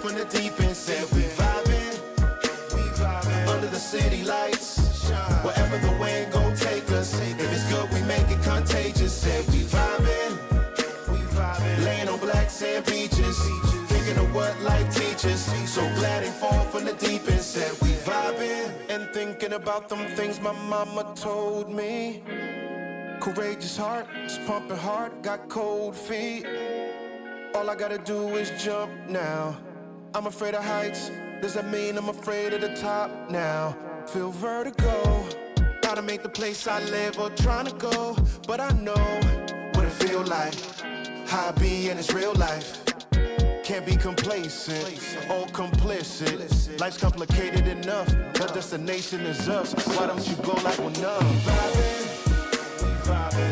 from the deep end. Said we vibing, under the city lights. Wherever the wind gon' take us. If it's good, we make it contagious. Said we vibing, laying on black sand beaches. Thinking of what life teaches. So glad ain't fall from the deep end. Said we vibing and thinking about them things my mama told me. Courageous heart, it's pumping hard, got cold feet. All I gotta do is jump now. I'm afraid of heights, does that mean I'm afraid of the top now? Feel vertigo, gotta make the place I live or trying to go. But I know what it feel like, how I be in this real life. Can't be complacent or complicit. Life's complicated enough, the destination is us. Why don't you go like we're numb? Vibing,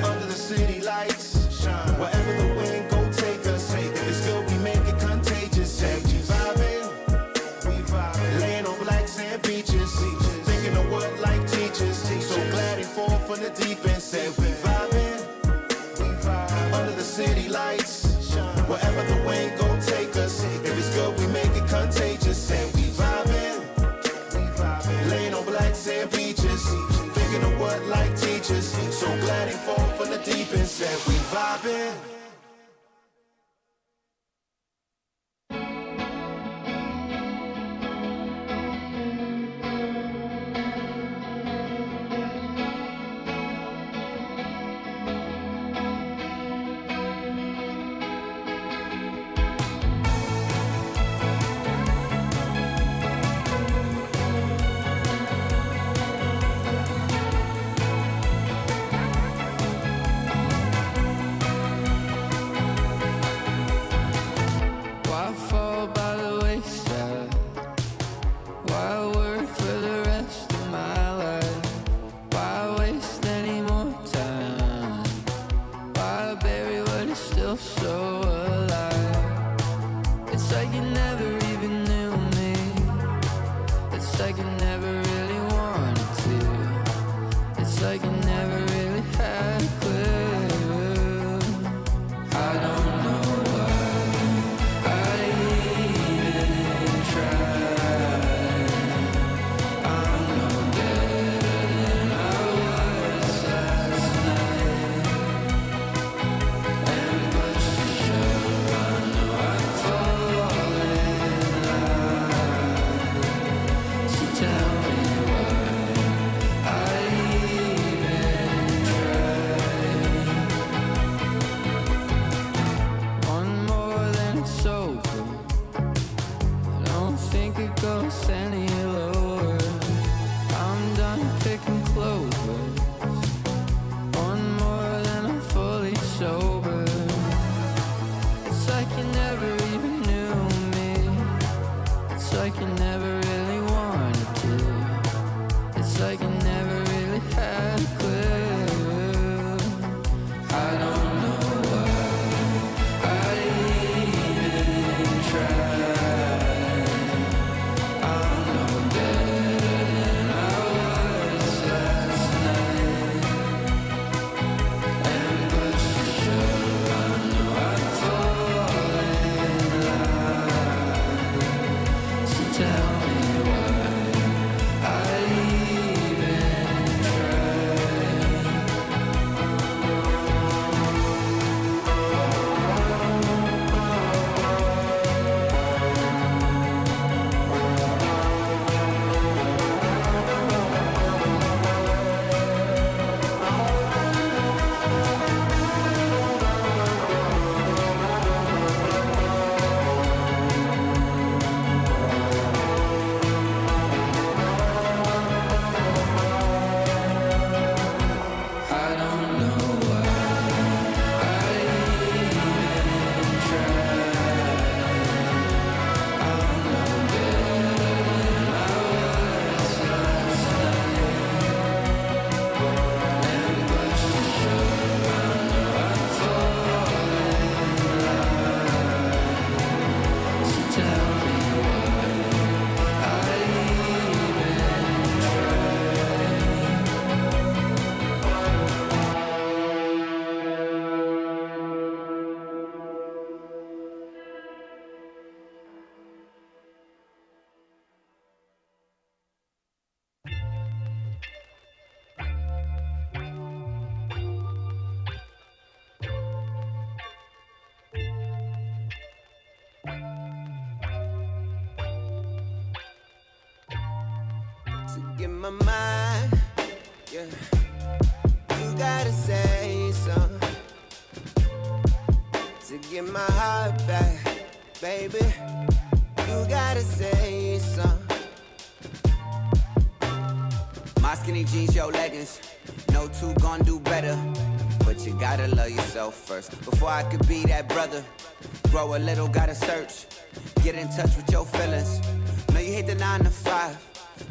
under the city lights. Wherever the wind gon' take us. If it's good, we make it contagious. Say we vibing, laying on black sand beaches. Thinking of what life teaches. So glad he fall from the deep end. Said we vibing, under the city lights. Wherever the wind gon' take us. If it's good, we make it contagious. Say we vibing, laying on black sand beaches. Thinking of what life teaches. So glad he fall from the deep end. Said we vibing. to get my mind, yeah. You gotta say something to get my heart back, baby. You gotta say something. My skinny jeans, your leggings, no two gon' do better. But you gotta love yourself first. Before I could be that brother, grow a little, gotta search. Get in touch with your feelings. Know you hate the 9 to 5.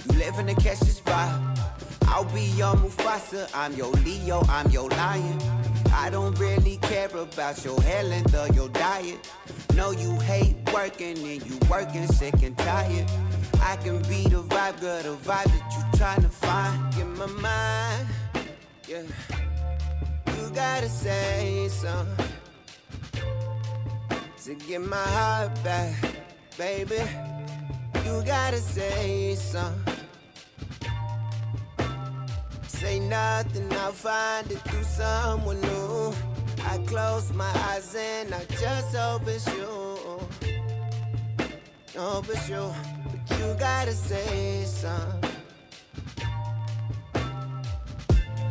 You living to catch this vibe. I'll be your Mufasa, I'm your Leo, I'm your lion. I don't really care about your hair length or your diet. Know you hate working and you working sick and tired. I can be the vibe, girl, the vibe that you trying to find. Get my mind, yeah. You gotta say something to get my heart back, baby. You gotta say something. Say nothing, I'll find it through someone new. I close my eyes and I just hope it's you. Hope it's you, but you gotta say something.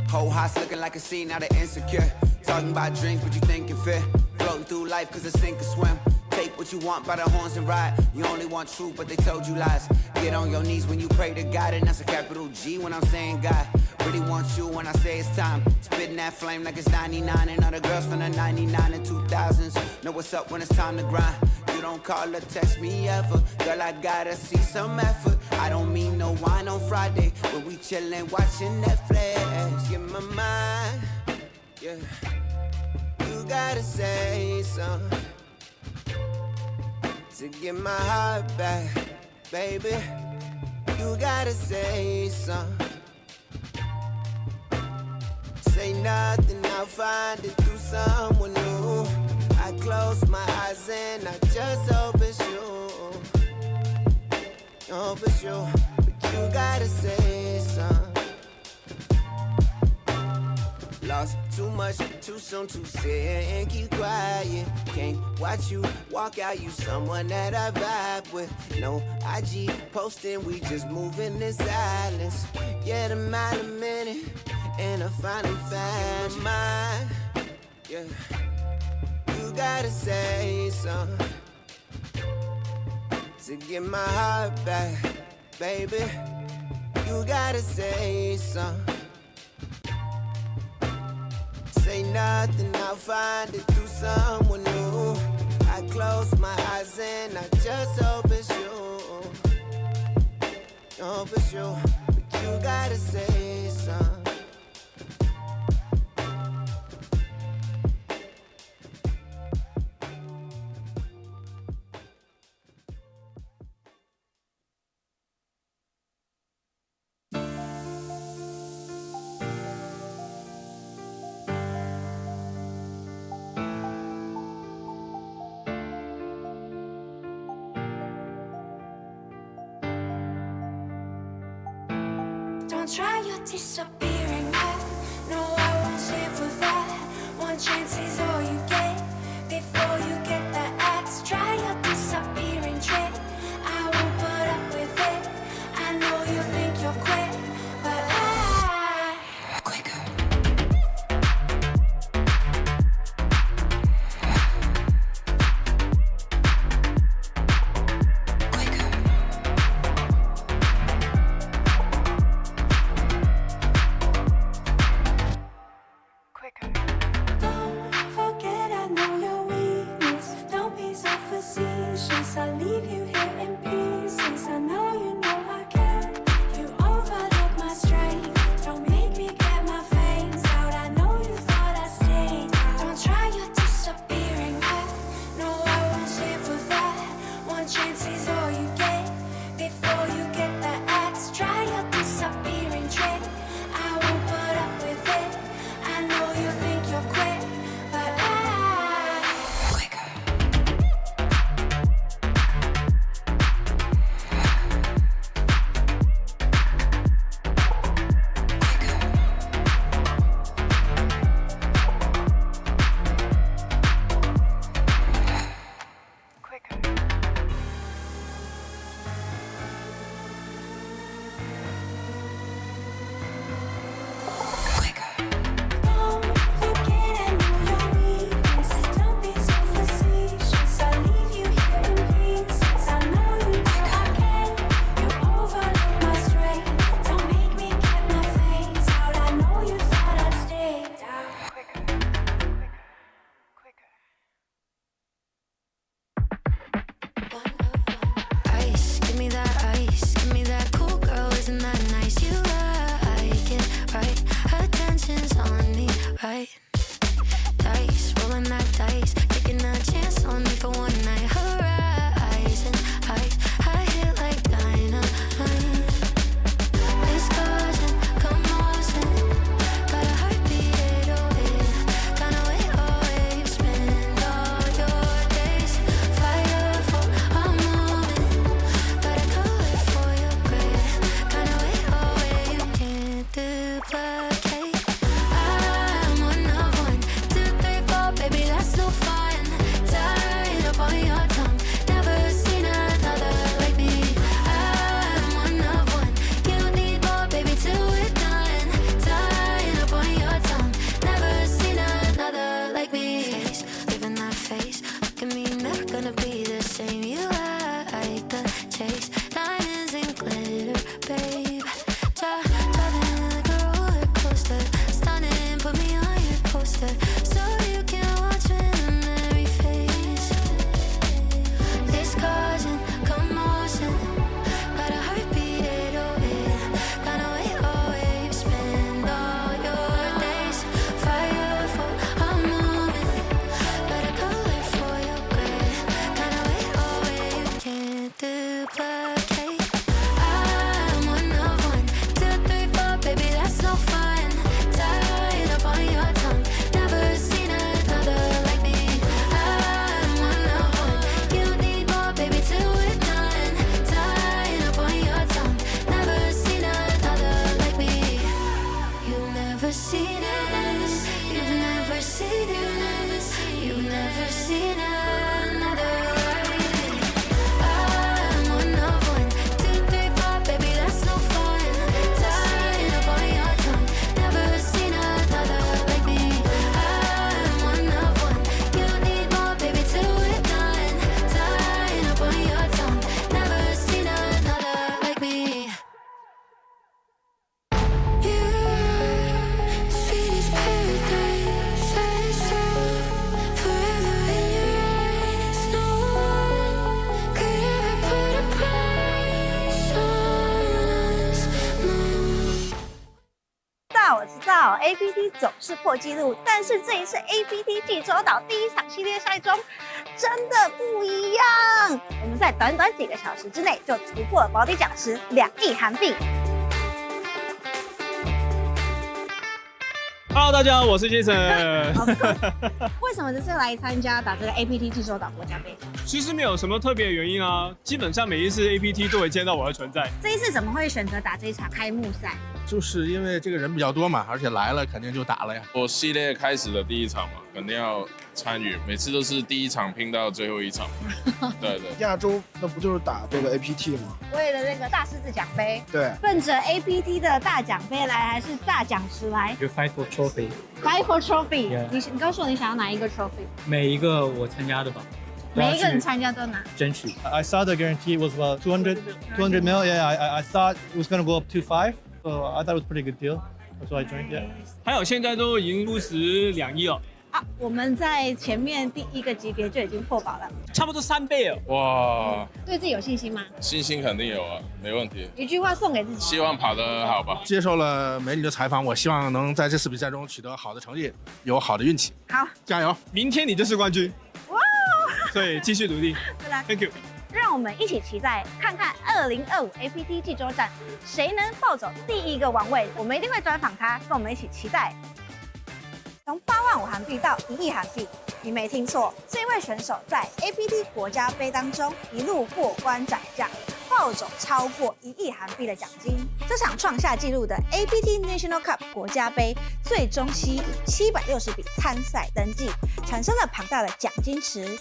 Whole house looking like a scene out of Insecure. Talking about dreams, but you think it's fair. Floating through life cause it's sink or swim. Take what you want by the horns and ride. You only want truth, but they told you lies. Get on your knees when you pray to God, and that's a capital G when I'm saying God. Really want you when I say it's time. Spitting that flame like it's 99. And all the girls from the 99 and 2000s know what's up when it's time to grind. You don't call or text me ever. Girl, I gotta see some effort. I don't mean no wine on Friday, but we chillin' watching Netflix. Get my mind, yeah. You gotta say something to get my heart back, baby. You gotta say something. Say nothing, I'll find it through someone new. I close my eyes and I just hope it's you. Hope it's you, but you gotta say something. Lost too much, too soon to sit and keep quiet. Can't watch you walk out, you someone that I vibe with. No IG posting, we just moving in silence. Yeah, the mile a minute, and I finally found my mind, yeah. You gotta say something to get my heart back, baby. You gotta say something. Say nothing, I'll find it through someone new. I close my eyes and I just hope it's you. Hope it's you, but you gotta say something. Don't try, you're disappearing now. No, I won't stand for that. One chance is all you get. Before you get the axe, try your disappearing trick. I won't put up with it. I know you think you're quick, but I quicker. Quicker. Don't 知道 APT 总是破纪录，但是这一次 APT 济州岛第一场系列赛中真的不一样。我们在短短几个小时之内就突破了保底奖池2亿韩币。Hello， 大家好，我是 Jason。为什么这次来参加打这个 APT 济州岛国家杯？其实没有什么特别的原因啊，基本上每一次 APT 都会见到我的存在。这一次怎么会选择打这一场开幕赛？就是因为这个人比较多嘛，而且来了肯定就打了呀。我系列开始的第一场嘛，肯定要参与，每次都是第一场拼到最后一场。对对。亚洲那不就是打这个 APT 吗？为了那个大狮子奖杯，对，奔着 APT 的大奖杯来，还是大奖池来 You fight for trophy. ？Fight for trophy. Yeah. 你告诉我你想要哪一个 trophy？ 每一个我参加的吧，每一个人参加都拿。争取。 I saw the guarantee was about 200 mil. Yeah, I thought it was gonna go up to 5, so I thought it was a pretty good deal. That's why I joined. Yeah. 还有现在都已经估值2亿了，啊，我们在前面第一个级别就已经破保了，差不多3倍了。哇，对自己有信心吗？信心肯定有啊，没问题。一句话送给自己。希望跑得好吧。接受了美女的采访，我希望能在这次比赛中取得好的成绩，有好的运气。好，加油！明天你就是冠军。哇！所以继续努力。Thank you。让我们一起期待看看2025 APT 济州站谁能抱走第一个王位。我们一定会专访他，跟我们一起期待。从8万5韩币到1亿韩币，你没听错，这位选手在 APT 国家杯当中一路过关斩将，抱走超过1亿韩币的奖金。这场创下纪录的 APT National Cup 国家杯，最终吸引760笔参赛登记，产生了庞大的奖金池。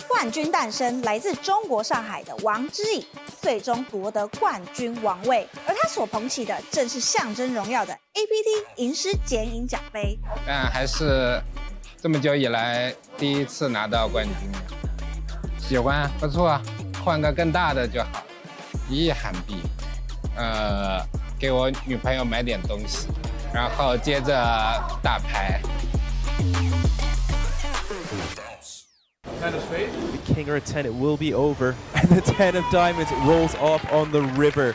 冠军诞生，来自中国上海的王之颖，最终夺得冠军王位。而他所捧起的，正是象征荣耀的 APT 银狮剪影奖杯。但还是这么久以来第一次拿到冠军，喜欢，不错，换个更大的就好。1亿韩币，给我女朋友买点东西，然后接着打牌。The king or a 10, it will be over. And the 10 of diamonds rolls off on the river.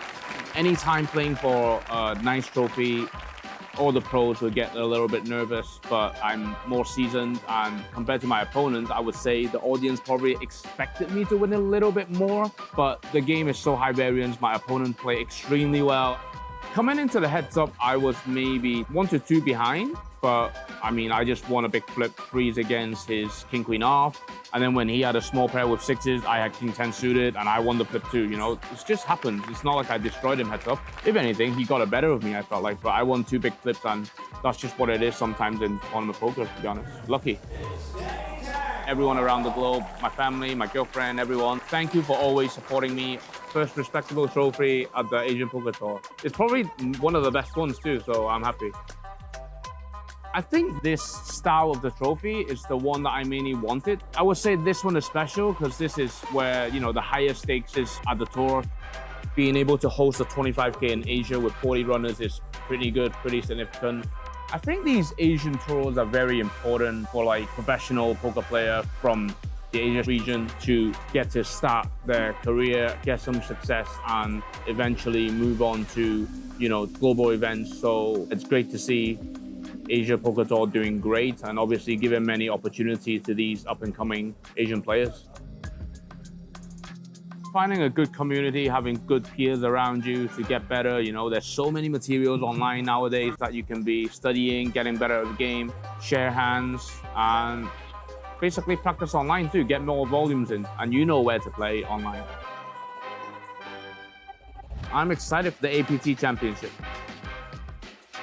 Anytime playing for a nice trophy, all the pros will get a little bit nervous, but I'm more seasoned, and compared to my opponents, I would say the audience probably expected me to win a little bit more, but the game is so high variance, my opponent play extremely well. Coming into the heads up, I was maybe 1 to 2 behind, but I mean, I just won a big flip freeze against his king queen off, and then when he had a small pair with 6s, I had king 10 suited, and I won the flip too. You know, it just happened. It's not like I destroyed him heads up. If anything, he got a better of me, I felt like, but I won 2 big flips, and that's just what it is sometimes in tournament poker, to be honest. Lucky. Everyone around the globe, my family, my girlfriend, everyone, thank you for always supporting me. First respectable trophy at the Asian Poker Tour. It's probably one of the best ones too, so I'm happy. I think this style of the trophy is the one that I mainly wanted. I would say this one is special because this is where, you know, the highest stakes is at the tour. Being able to host a 25K in Asia with 40 runners is pretty good, pretty significant. I think these Asian tours are very important for like professional poker player from the Asia region to get to start their career, get some success, and eventually move on to, you know, global events. So it's great to see Asia Poker Tour doing great and obviously giving many opportunities to these up-and-coming Asian players. Finding a good community, having good peers around you to get better. You know, there's so many materials online nowadays that you can be studying, getting better at the game, share hands, and basically practice online too, get more volumes in, and you know where to play online. I'm excited for the APT Championship.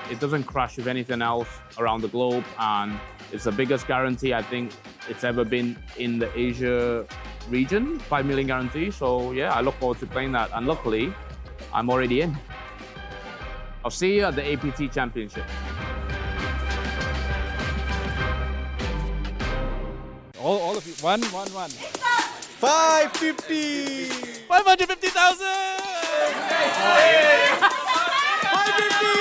It doesn't crash with anything else around the globe, and it's the biggest guarantee I think it's ever been in the Asia region, 5 million guarantee. So yeah, I look forward to playing that, and luckily, I'm already in. I'll see you at the APT Championship. All of you. One. 550! 550,000! 550!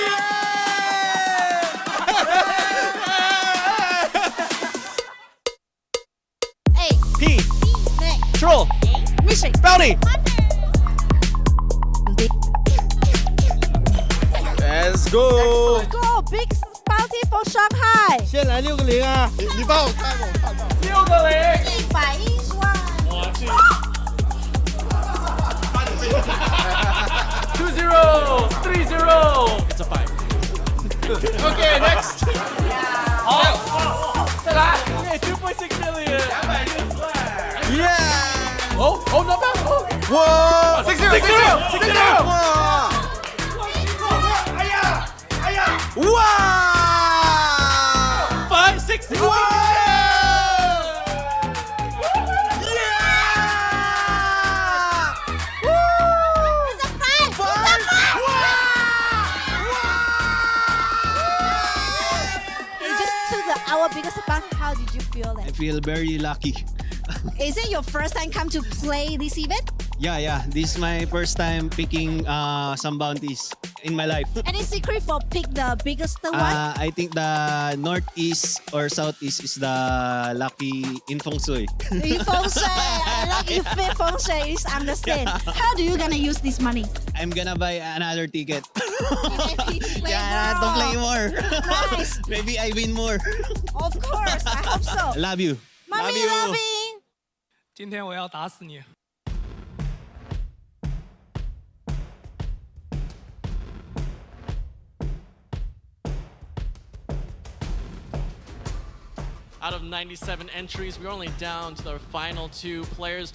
Troll. Mission. Bounty. Let's go. Go big bounty for Shanghai。先来6个0啊！你帮我看，我看到。6个0。110万。我去。2-0, 3-0. It's a fight. Okay, next. 好，再来。Okay, 2.6 million. Yeah. Oh, not bad. 哇，6-0。哇！5-6. ，Our biggest bounty. How did you feel I that? feel very lucky. Is it your first time come to play this event? Yeah. This is my first time picking some bounties in my life. Any secret for pick the biggest one? I think the northeast or southeast is the lucky in feng shui. In feng shui. I like if feng shui is understand. How do you gonna use this money? I'm gonna buy another ticket. Play Yeah, to play more. Nice. Maybe I win more. Of course, I hope so. Love you. Mommy loving. 今天我要打死你。Out of 97 entries, we're only down to the final 2 players.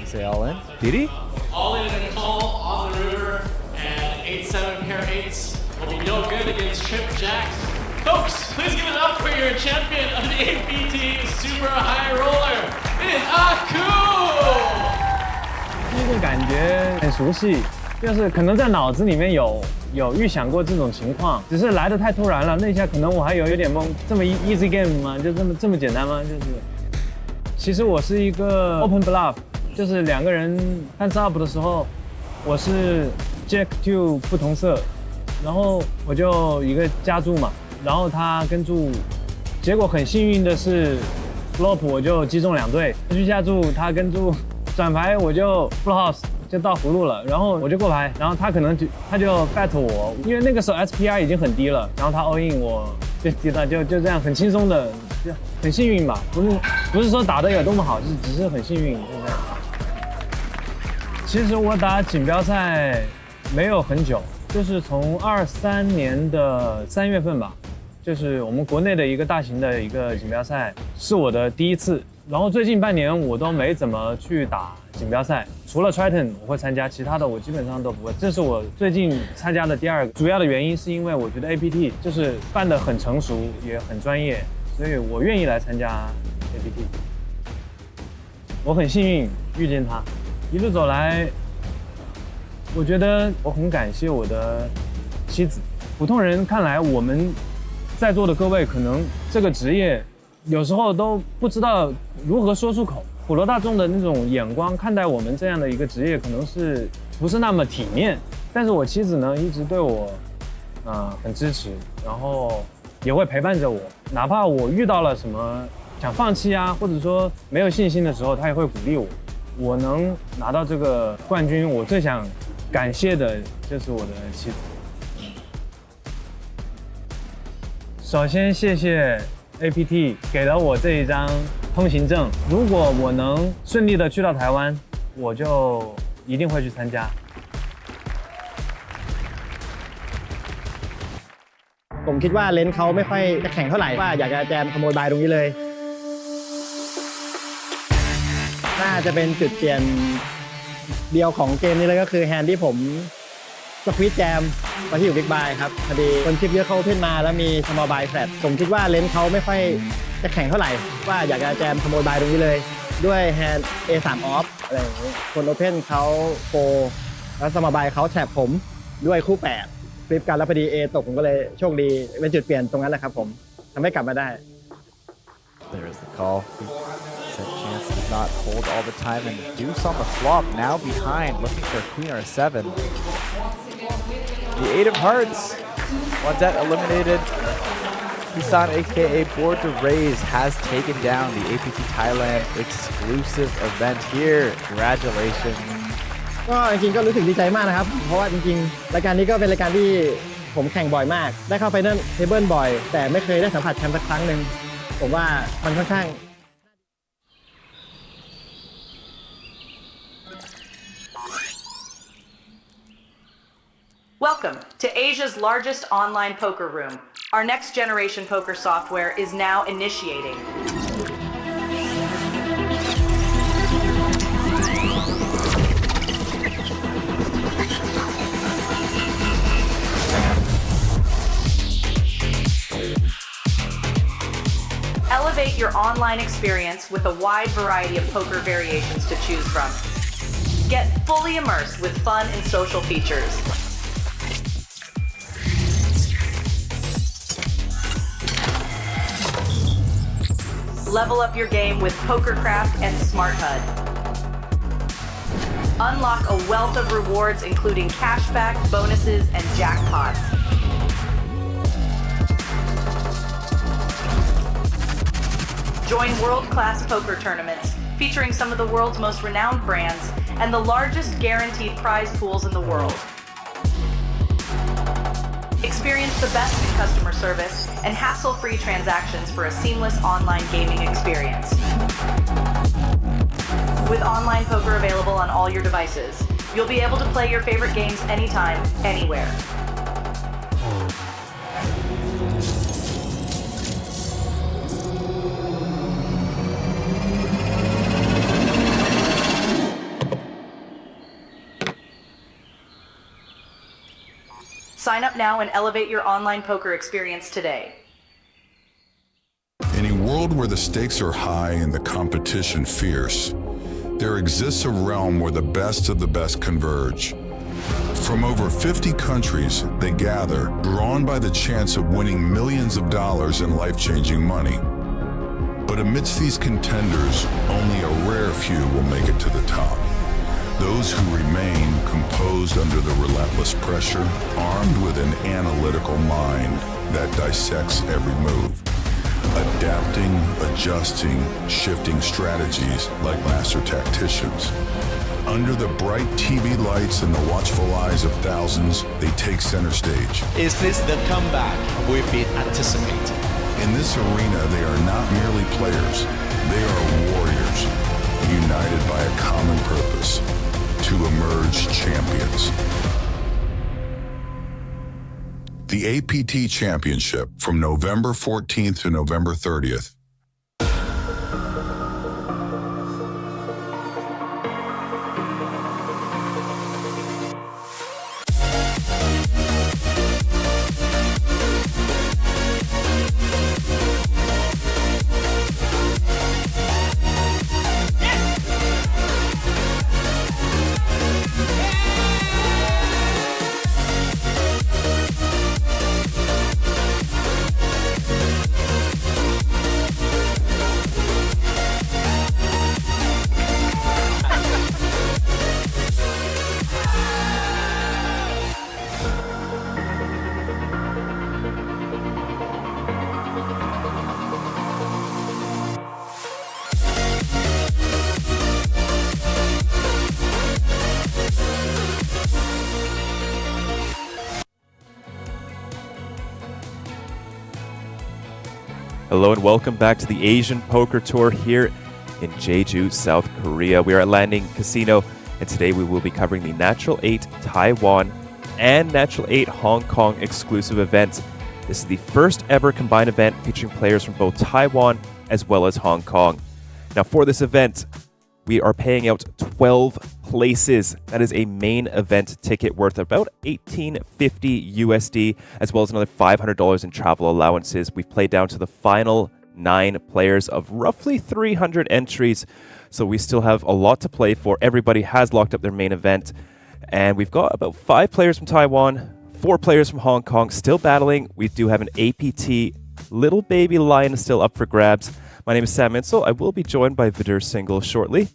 Say all in. Didi? All in and Insole on the river, and 8-7 pair 8s will be no good against Trip Jacks. Folks, please give it up for your champion of the APT Super High Roller. It is Aku! 第一个感觉很熟悉，就是可能在脑子里面有预想过这种情况，只是来得太突然了，那一下可能我还有点懵。这么 easy game 吗？就这么简单吗？就是，其实我是一个 open bluff， 就是2个人 hands up 的时候，我是 Jack 2不同色，然后我就一个加注嘛，然后他跟注，结果很幸运的是 flop 我就击中2对，去下注他跟注转牌我就 full house。就到葫芦了，然后我就过牌，然后他就 bet 我，因为那个时候 SPR 已经很低了，然后他 all in 我就这样很轻松的，很幸运吧，不是说打得有多么好，只是很幸运，就这样。其实我打锦标赛没有很久，就是从23年的3月份吧，就是我们国内的一个大型的一个锦标赛，是我的第一次。然后最近半年我都没怎么去打锦标赛，除了 Triton 我会参加，其他的我基本上都不会。这是我最近参加的第2个，主要的原因是因为我觉得 APT 就是办得很成熟，也很专业，所以我愿意来参加 APT。我很幸运遇见他，一路走来，我觉得我很感谢我的妻子。普通人看来，我们在座的各位可能这个职业有时候都不知道如何说出口，普罗大众的那种眼光看待我们这样的一个职业，可能是不是那么体面。但是我妻子呢，一直对我，很支持，然后也会陪伴着我，哪怕我遇到了什么想放弃啊，或者说没有信心的时候，她也会鼓励我。我能拿到这个冠军，我最想感谢的就是我的妻子。首先谢谢 APT 给了我这一张通行证，如果我能顺利的去到台湾，我就一定会去参加。ผมคิดว่าเลนส์เขาไม่ค่อยจะแข็งเท่าไหร่ว่าอยากจะแจมขโมยบายตรงนี้เลยน่าจะเป็นจุดเปลี่ยนเดียวของเกมนี้เลยก็คือแฮนด์ที่ผมสควีตแจมตอนที่อยู่บิ๊กบายครับพอดีคนชิปเยอะเขาเพ่นมาแล้วมีสมอลบายแฟลตผมคิดว่าเลนส์เขาไม่ค่อยจะแข็งเท่าไหร่ว่าอยากจะแจมขโมยบายตรงนี้เลยด้วยแฮนด์ A3 ออฟอะไรอย่างนี้คนโอเพ่นเขาโฟแล้วสมอลบายเขาแฉบผมด้วยคู่8ฟลิปกันแล้วพอดี A ตกผมก็เลยโชคดีเป็นจุดเปลี่ยนตรงนั้นแหละครับผมทำให้กลับมาได้ There's the call. That chance did not hold all the time, and Deuce on the flop, now behind, looking for a queen or a 7. The 8 of hearts, one debt eliminated. Kisan aka Board to Raise has taken down the APT Thailand exclusive event here. Congratulations. ก็จริงๆก็รู้สึกดีใจมากนะครับเพราะว่าจริงๆรายการนี้ก็เป็นรายการที่ผมแข่งบ่อยมากได้เข้าไฟนอลเทเบิลบ่อยแต่ไม่เคยได้สัมผัสแชมป์สักครั้งหนึ่งผมว่ามันค่อนข้าง Welcome to Asia's largest online poker room. Our next generation poker software is now initiating. Elevate your online experience with a wide variety of poker variations to choose from. Get fully immersed with fun and social features. Level up your game with PokerCraft and Smart HUD. Unlock a wealth of rewards including cashback, bonuses, and jackpots. Join world-class poker tournaments featuring some of the world's most renowned brands and the largest guaranteed prize pools in the world. Experience the best in customer service and hassle-free transactions for a seamless online gaming experience. With online poker available on all your devices, you'll be able to play your favorite games anytime, anywhere. Sign up now and elevate your online poker experience today. In a world where the stakes are high and the competition fierce, there exists a realm where the best of the best converge. From over 50 countries, they gather, drawn by the chance of winning millions of dollars in life-changing money. But amidst these contenders, only a rare few will make it to the top. Those who remain composed under the relentless pressure, armed with an analytical mind that dissects every move, adapting, adjusting, shifting strategies like master tacticians. Under the bright TV lights and the watchful eyes of thousands, they take center stage. Is this the comeback we've been anticipating? In this arena, they are not merely players, they are warriors, united by a common purpose: to emerge champions. The APT Championship from November 14th to November 30th. Hello and welcome back to the Asian Poker Tour here in Jeju, South Korea. We are at Landing Casino, and today we will be covering the Natural 8 Taiwan and Natural 8 Hong Kong exclusive event. This is the first ever combined event featuring players from both Taiwan as well as Hong Kong. Now for this event, we are paying out 12 places. That is a main event ticket worth about $18.50 USD, as well as another $500 in travel allowances. We've played down to the final 9 players of roughly 300 entries, so we still have a lot to play for. Everybody has locked up their main event, and we've got about 5 players from Taiwan, 4 players from Hong Kong still battling. We do have an APT little baby lion still up for grabs. My name is Sam Insole. I will be joined by Vidur Singhal shortly.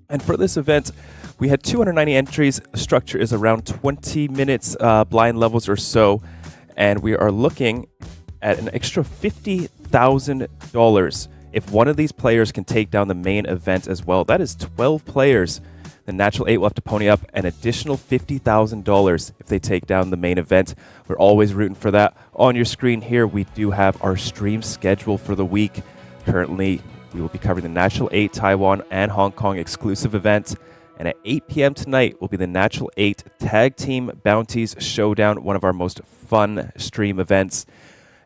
And for this event, we had 290 entries. The structure is around 20 minutes, blind levels or so. And we are looking at an extra $50,000 if one of these players can take down the main event as well. That is 12 players. The Natural 8 will have to pony up an additional $50,000 if they take down the main event. We're always rooting for that. On your screen here, we do have our stream schedule for the week. Currently, we will be covering the Natural 8 Taiwan and Hong Kong exclusive event. And at 8 p.m. tonight will be the Natural 8 Tag Team Bounties Showdown, one of our most fun stream events.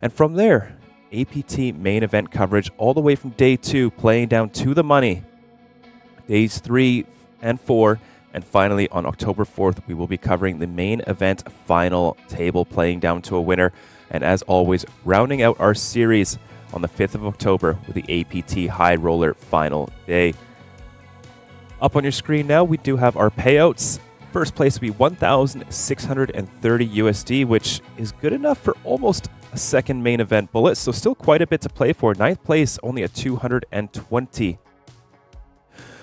And from there, APT main event coverage all the way from day 2, playing down to the money. Days 3 and 4, and finally on October 4th, we will be covering the main event final table, playing down to a winner. And as always, rounding out our series on the 5th of October with the APT High Roller final day. Up on your screen now, we do have our payouts. First place will be 1,630 USD, which is good enough for almost a second main event bullet, so still quite a bit to play for. 9th place, only at 220.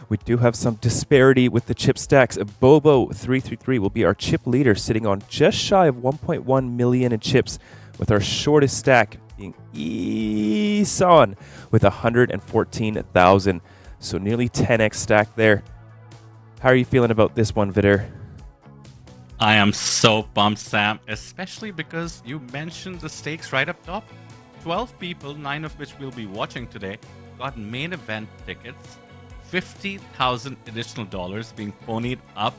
We do have some disparity with the chip stacks. Bobo333 will be our chip leader, sitting on just shy of 1.1 million in chips, with our shortest stack being Isan with 114,000. So nearly 10x stack there. How are you feeling about this one, Vitter? I am so pumped, Sam, especially because you mentioned the stakes right up top. 12 people, 9 of which we'll be watching today, got main event tickets. 50,000 additional dollars being ponied up.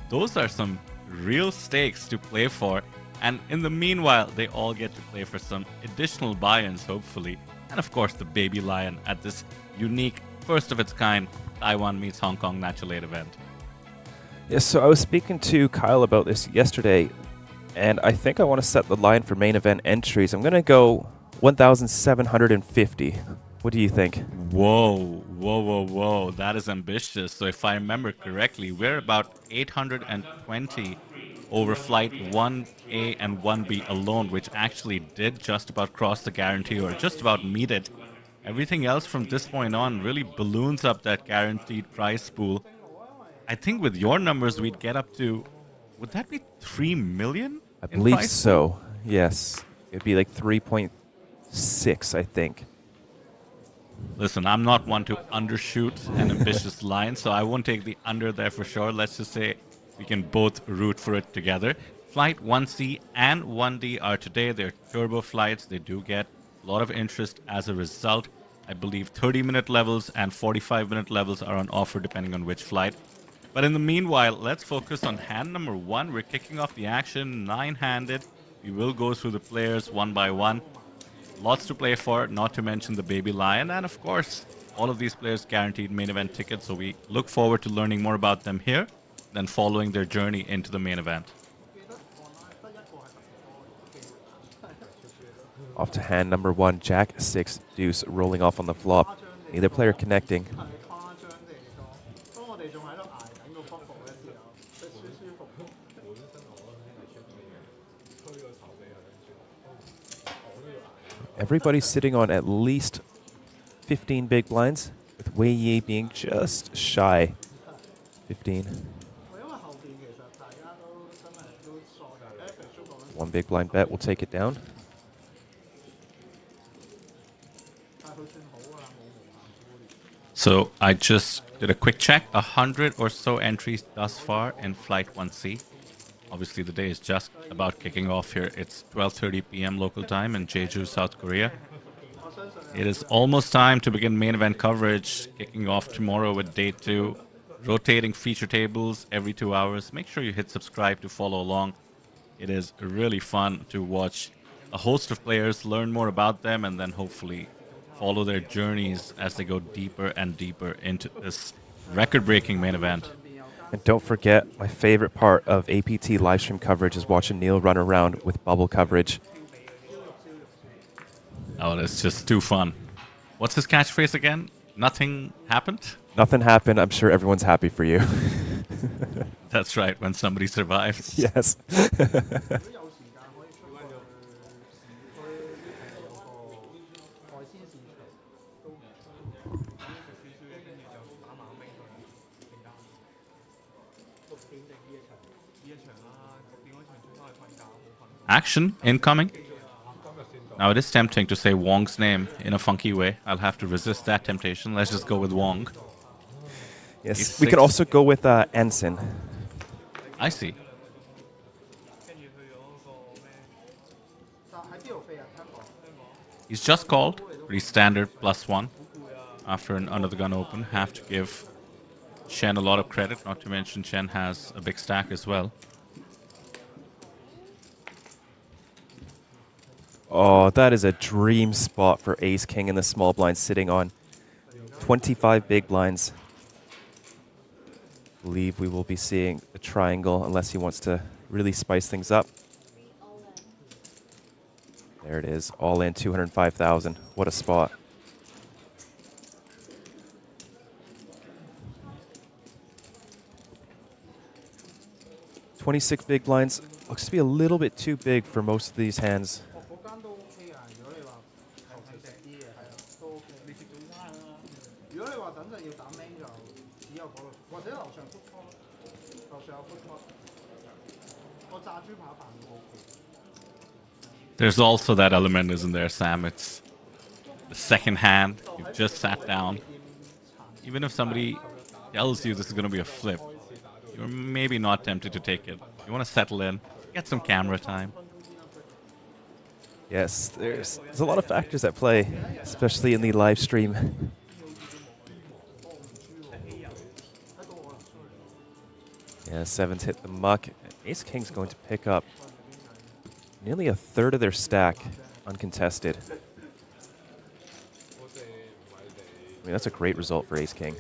Those are some real stakes to play for. And in the meanwhile, they all get to play for some additional buy-ins, hopefully. And of course, the baby lion at this unique, first of its kind, Taiwan meets Hong Kong Natural 8 event. Yes, so I was speaking to Kyle about this yesterday, and I think I want to set the line for main event entries. I'm going to go 1,750. What do you think? Whoa. That is ambitious. So if I remember correctly, we're about 820 over flight 1A and 1B alone, which actually did just about cross the guarantee or just about meet it. Everything else from this point on really balloons up that guaranteed prize pool. I think with your numbers, we'd get up to, would that be 3 million? I believe so, yes. It'd be like 3.6, I think. Listen, I'm not one to undershoot an ambitious line, so I won't take the under there for sure. Let's just say we can both root for it together. Flight 1C and 1D are today. They're turbo flights. They do get a lot of interest as a result. I believe 30-minute levels and 45-minute levels are on offer depending on which flight. But in the meanwhile, let's focus on hand number 1. We're kicking off the action 9-handed. We will go through the players one by one. Lots to play for, not to mention the baby lion. And of course, all of these players guaranteed main event tickets. So we look forward to learning more about them here, then following their journey into the main event. Off to hand number 1, Jack 6 deuce rolling off on the flop. Neither player connecting. Everybody's sitting on at least 15 big blinds, with Wei Yi being just shy 15. One big blind bet will take it down. So I just did a quick check. 100 or so entries thus far in Flight 1C. Obviously, the day is just about kicking off here. It's 12:30 p.m. local time in Jeju, South Korea. It is almost time to begin main event coverage, kicking off tomorrow with day 2. Rotating feature tables every 2 hours. Make sure you hit subscribe to follow along. It is really fun to watch a host of players, learn more about them, and then hopefully follow their journeys as they go deeper and deeper into this record-breaking main event. And don't forget, my favorite part of APT livestream coverage is watching Neil run around with bubble coverage. Oh, that's just too fun. What's his catchphrase again? Nothing happened? Nothing happened. I'm sure everyone's happy for you. That's right, when somebody survives. Yes. Action incoming. Now it is tempting to say Wong's name in a funky way. I'll have to resist that temptation. Let's just go with Wong. Yes, we can also go with Anson. I see. He's just called. Pretty standard +1 after an under the gun open. Have to give Chen a lot of credit, not to mention Chen has a big stack as well. Oh, that is a dream spot for Ace King in the small blind, sitting on 25 big blinds. I believe we will be seeing a triangle unless he wants to really spice things up. There it is, all in 205,000. What a spot. $26 big blinds. Looks to be a little bit too big for most of these hands. There's also that element, isn't there, Sam? It's the second hand. You've just sat down. Even if somebody tells you this is going to be a flip, you're maybe not tempted to take it. You want to settle in, get some camera time. Yes, there's a lot of factors at play, especially in the live stream. Yeah, sevens hit the muck. Ace King's going to pick up nearly a third of their stack uncontested. I mean, that's a great result for Ace King.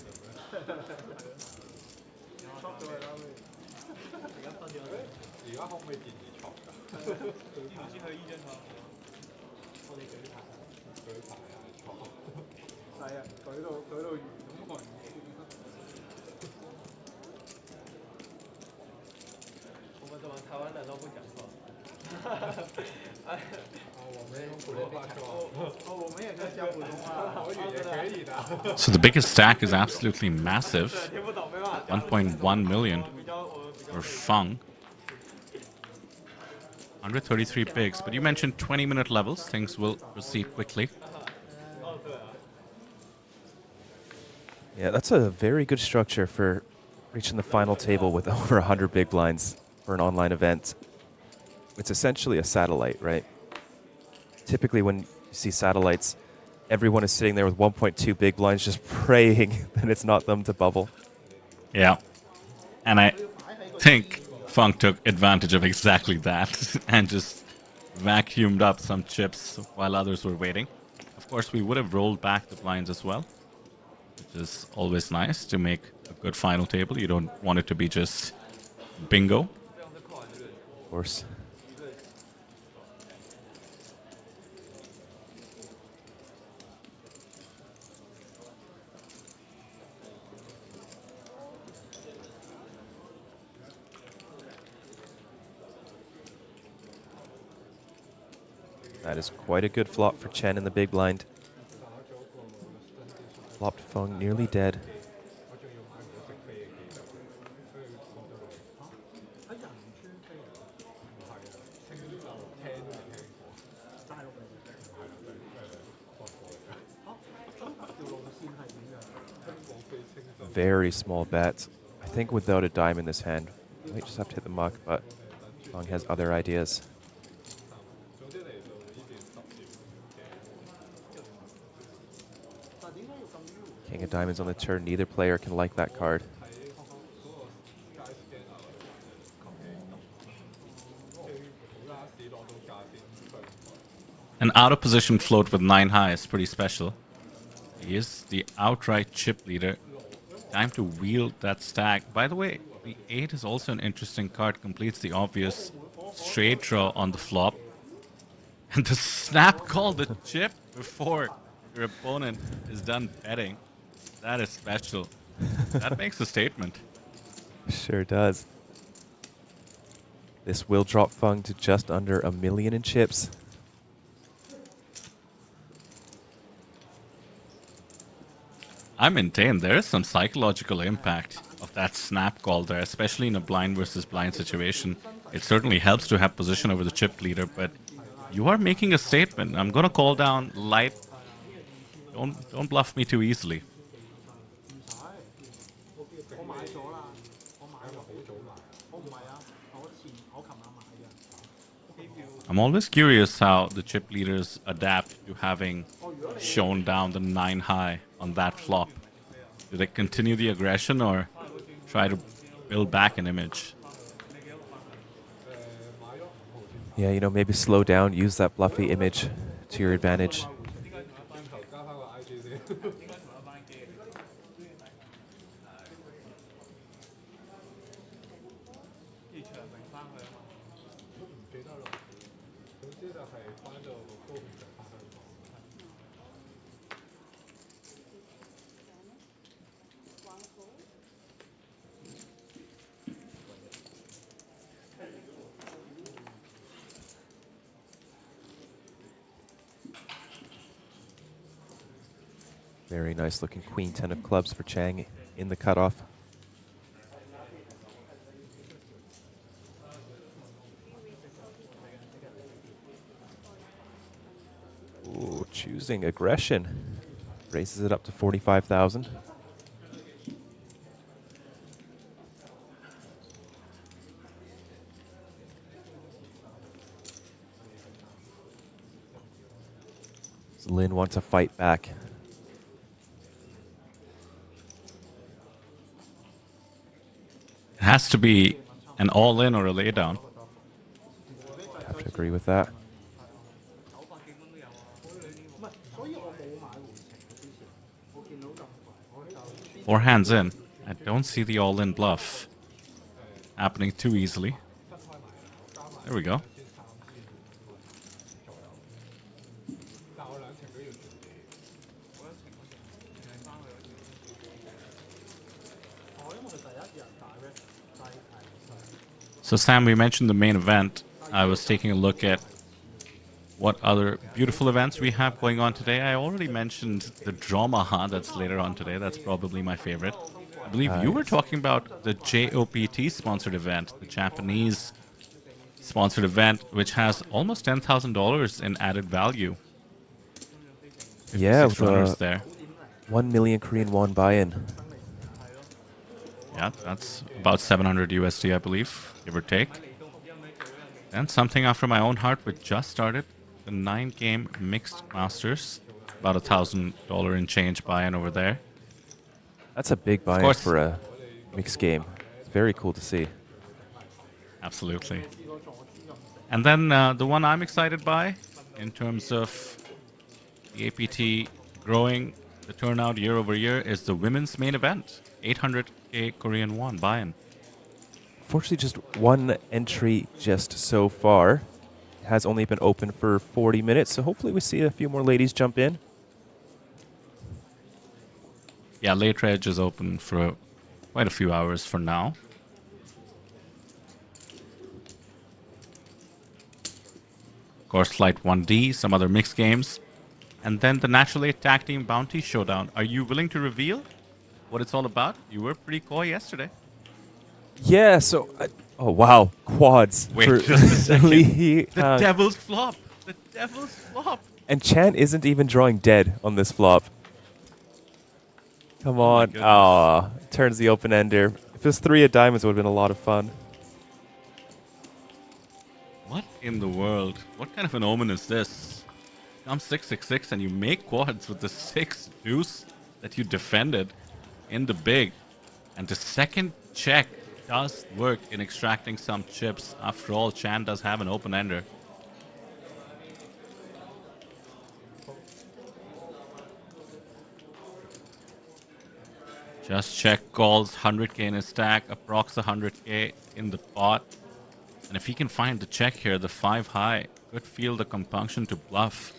So the biggest stack is absolutely massive. 1.1 million for Feng. 133 bigs, but you mentioned 20-minute levels. Things will proceed quickly. Yeah, that's a very good structure for reaching the final table with over 100 big blinds for an online event. It's essentially a satellite, right? Typically when you see satellites, everyone is sitting there with 1.2 big blinds just praying that it's not them to bubble. Yeah. And I think Feng took advantage of exactly that and just vacuumed up some chips while others were waiting. Of course, we would have rolled back the blinds as well, which is always nice to make a good final table. You don't want it to be just bingo. Of course. That is quite a good flop for Chen in the big blind. Flopped Feng nearly dead. Very small bet. I think without a dime in this hand, we might just have to hit the muck, but Feng has other ideas. King of diamonds on the turn. Neither player can like that card. An out of position float with 9 high is pretty special. He is the outright chip leader. Time to wield that stack. By the way, the 8 is also an interesting card. Completes the obvious straight draw on the flop. And the snap call the chip before your opponent is done betting. That is special. That makes a statement. Sure does. This will drop Feng to just under $1 million in chips. I maintain there is some psychological impact of that snap call there, especially in a blind versus blind situation. It certainly helps to have position over the chip leader, but You are making a statement. I'm gonna call down light. Don't bluff me too easily. I'm always curious how the chip leaders adapt to having shown down the 9 high on that flop. Do they continue the aggression or try to build back an image? Yeah, you know, maybe slow down, use that bluffy image to your advantage. Very nice looking queen 10 of clubs for Chang in the cutoff. Ooh, choosing aggression. Raises it up to 45,000. So Lin wants to fight back. It has to be an all-in or a laydown. Have to agree with that. Four hands in. I don't see the all-in bluff happening too easily. There we go. So Sam, we mentioned the main event. I was taking a look at what other beautiful events we have going on today. I already mentioned the drama that's later on today. That's probably my favorite. I believe you were talking about the JOPT sponsored event, the Japanese sponsored event, which has almost $10,000 in added value. Yeah, with runners there. 1 million Korean won buy-in. Yeah, that's about 700 USD, I believe, give or take. And something after my own heart, which just started, the 9-game mixed masters, about $1,000 in change buy-in over there. That's a big buy-in for a mixed game. It's very cool to see. Absolutely. And then the one I'm excited by, in terms of the APT growing the turnout year over year, is the women's main event. 800k Korean won buy-in. Fortunately, just one entry just so far. It has only been open for 40 minutes, so hopefully we see a few more ladies jump in. Yeah, late reg is open for quite a few hours for now. Of course, Flight 1D, some other mixed games. And then the Natural 8 Tag Team Bounty Showdown. Are you willing to reveal what it's all about? You were pretty coy yesterday. Yeah, so... oh, wow. Quads. Wait for just a second. Lee The Hang. devil's flop. The devil's flop. And Chan isn't even drawing dead on this flop. Come on. Oh, turns the open-ender. If it was 3 of diamonds, it would have been a lot of fun. What in the world? What kind of an omen is this? Come 666 and you make quads with the 6 deuce that you defended in the big. And the second check does work in extracting some chips. After all, Chan does have an open-ender. Just check calls, 100k in his stack, approx 100k in the pot. And if he can find the check here, the 5 high could feel the compunction to bluff.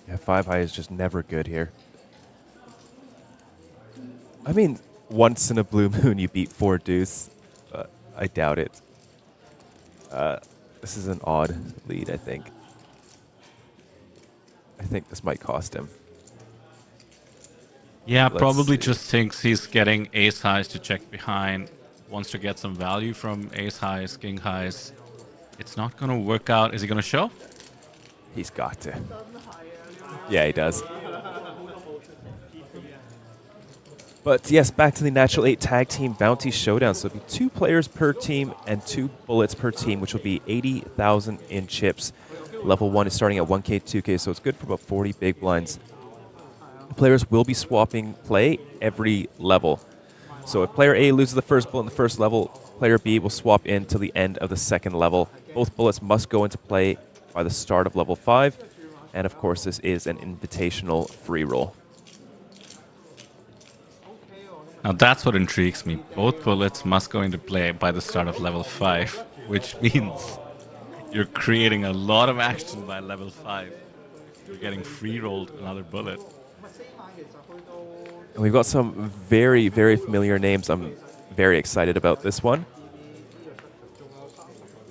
Yeah, 5 high is just never good here. I mean, once in a blue moon you beat 4 deuce, but I doubt it. This is an odd lead, I think. I think this might cost him. Yeah, Let's probably see. just thinks he's getting ace highs to check behind, wants to get some value from ace highs, king highs. It's not going to work out. Is he going to show? He's got to. Yeah, he does. But yes, back to the Natural 8 Tag Team Bounty Showdown. So it'll be 2 players per team and 2 bullets per team, which will be 80,000 in chips. Level 1 is starting at 1K, 2K, so it's good for about 40 big blinds. The players will be swapping play every level. So if player A loses the first bullet in the first level, player B will swap in till the end of the second level. Both bullets must go into play by the start of level 5. And of course, this is an invitational free roll. Now that's what intrigues me. Both bullets must go into play by the start of level 5, which means you're creating a lot of action by level 5. You're getting free rolled another bullet. And we've got some very, very familiar names. I'm very excited about this one.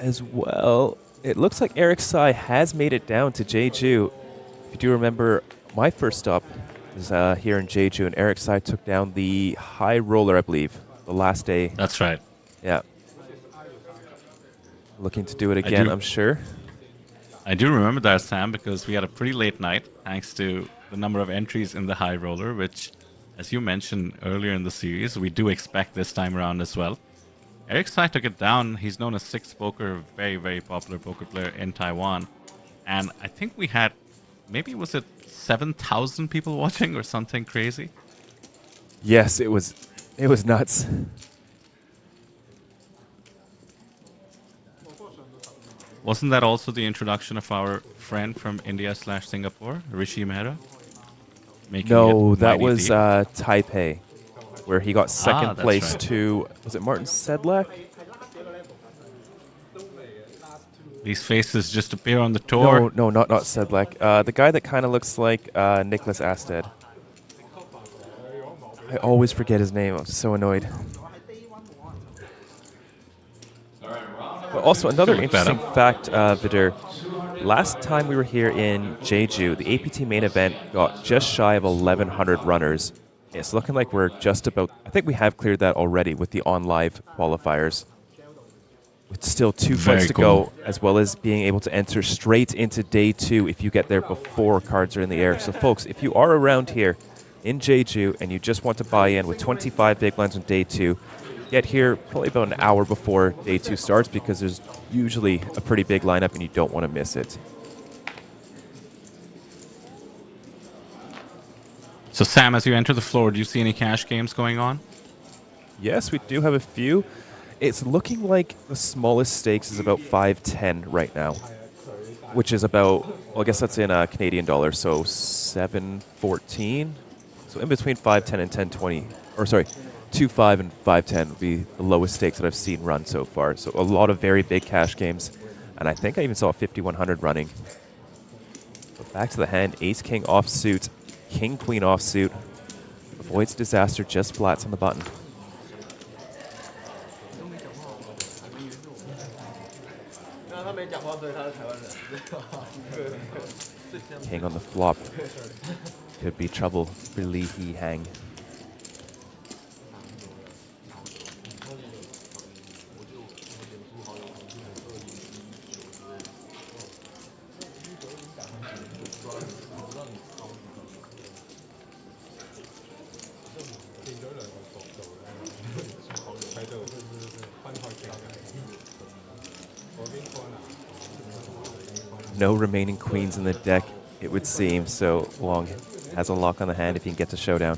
As well, it looks like Eric Sai has made it down to Jeju. If you do remember, my first stop is here in Jeju, and Eric Sai took down the high roller, I believe, the last day. That's right. Yeah. Looking to do it again, I'm sure. I do remember that, Sam, because we had a pretty late night, thanks to the number of entries in the high roller, which, as you mentioned earlier in the series, we do expect this time around as well. Eric Sai took it down. He's known as Six Poker, very, very popular poker player in Taiwan. And I think we had, maybe was it 7,000 people watching or something crazy? Yes, it was nuts. Wasn't that also the introduction of our friend from India/Singapore, Rishi Mehra? No, that was Taipei, where he got second place right. to, was it Martin Sedlak? These faces just appear on the tour. No, not Sedlak. The guy that kind of looks like Nicholas Asted. I always forget his name. I'm so annoyed. But also, another interesting fact, Vidur. Last time we were here in Jeju, the APT main event got just shy of 1,100 runners. It's looking like we're just about, I think we have cleared that already with the on-live qualifiers. With still 2 fights to go, as well as being able to enter straight into day 2 if you get there before cards are in the air. So folks, if you are around here in Jeju and you just want to buy in with 25 big blinds on day 2, get here probably about an hour before day 2 starts, because there's usually a pretty big lineup and you don't want to miss it. So Sam, as you enter the floor, do you see any cash games going on? Yes, we do have a few. It's looking like the smallest stakes is about 510 right now, which is about, well, I guess that's in Canadian dollars, so 714. So in between 510 and 1020, or sorry, 2.5 and 5.10 would be the lowest stakes that I've seen run so far. So a lot of very big cash games, and I think I even saw 5,100 running. But back to the hand, Ace King offsuit, King Queen offsuit, avoids disaster, just flats on the button. King on the flop. Could be trouble for Li He Hang. No remaining queens in the deck, it would seem, so Long has a lock on the hand if he can get to showdown.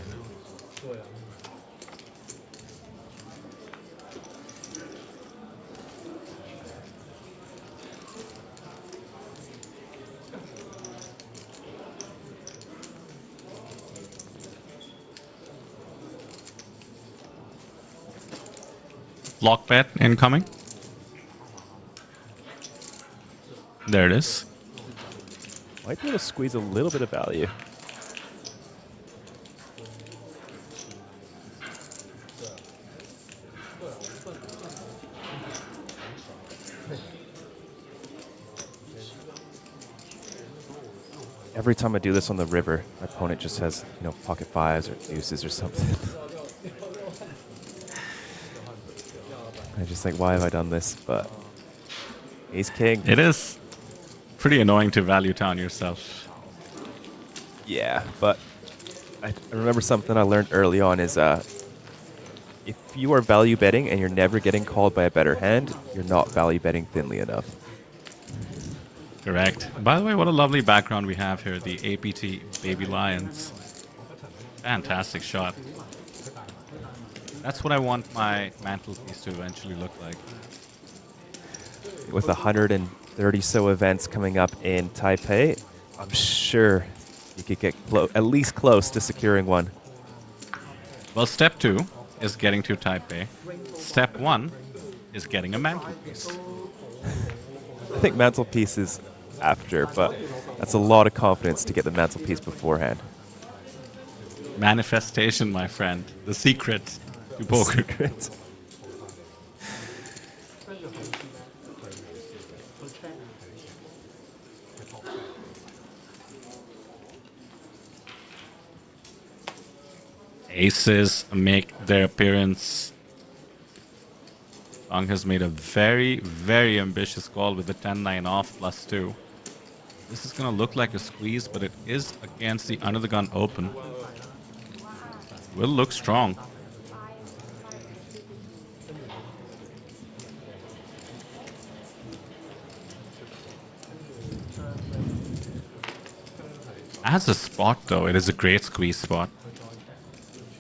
Lock bet incoming. There it is. Might be able to squeeze a little bit of value. Every time I do this on the river, my opponent just has, pocket fives or deuces or something. I just think, why have I done this? But Ace King. It is Pretty annoying to value town yourself. Yeah, but I remember something I learned early on is if you are value betting and you're never getting called by a better hand, you're not value betting thinly enough. Correct. By the way, what a lovely background we have here. The APT Baby Lions. Fantastic shot. That's what I want my mantelpiece to eventually look like. With 130 so events coming up in Taipei, I'm sure you could get at least close to securing one. Well, step 2 is getting to Taipei. Step 1 is getting a mantelpiece. I think mantelpiece is after, but that's a lot of confidence to get the mantelpiece beforehand. Manifestation, my friend. The secret to poker. Secret. Aces make their appearance. Fong has made a very, very ambitious call with the 10-9 off +2. This is going to look like a squeeze, but it is against the under the gun open. Will look strong. As a spot, though, it is a great squeeze spot.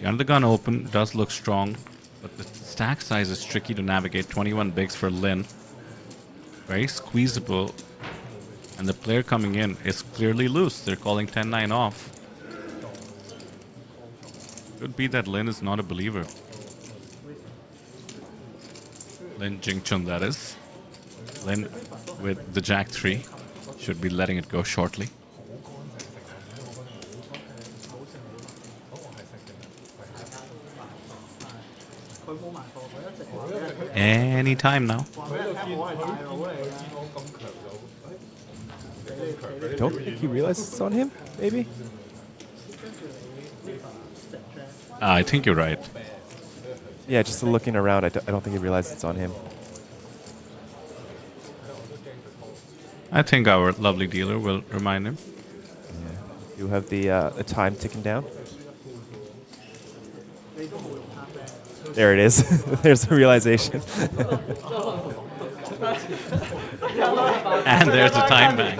The under the gun open does look strong, but the stack size is tricky to navigate. 21 bigs for Lin. Very squeezable. And the player coming in is clearly loose. They're calling 10-9 off. Could be that Lin is not a believer. Lin Jingchun, that is. Lin with the Jack 3 should be letting it go shortly. Any time now. Don't think he realizes it's on him, maybe? I think you're right. Yeah, just looking around, I don't think he realizes it's on him. I think our lovely dealer will remind him. Yeah. You have the time ticking down. There it is. There's the realization. And there's the time bank.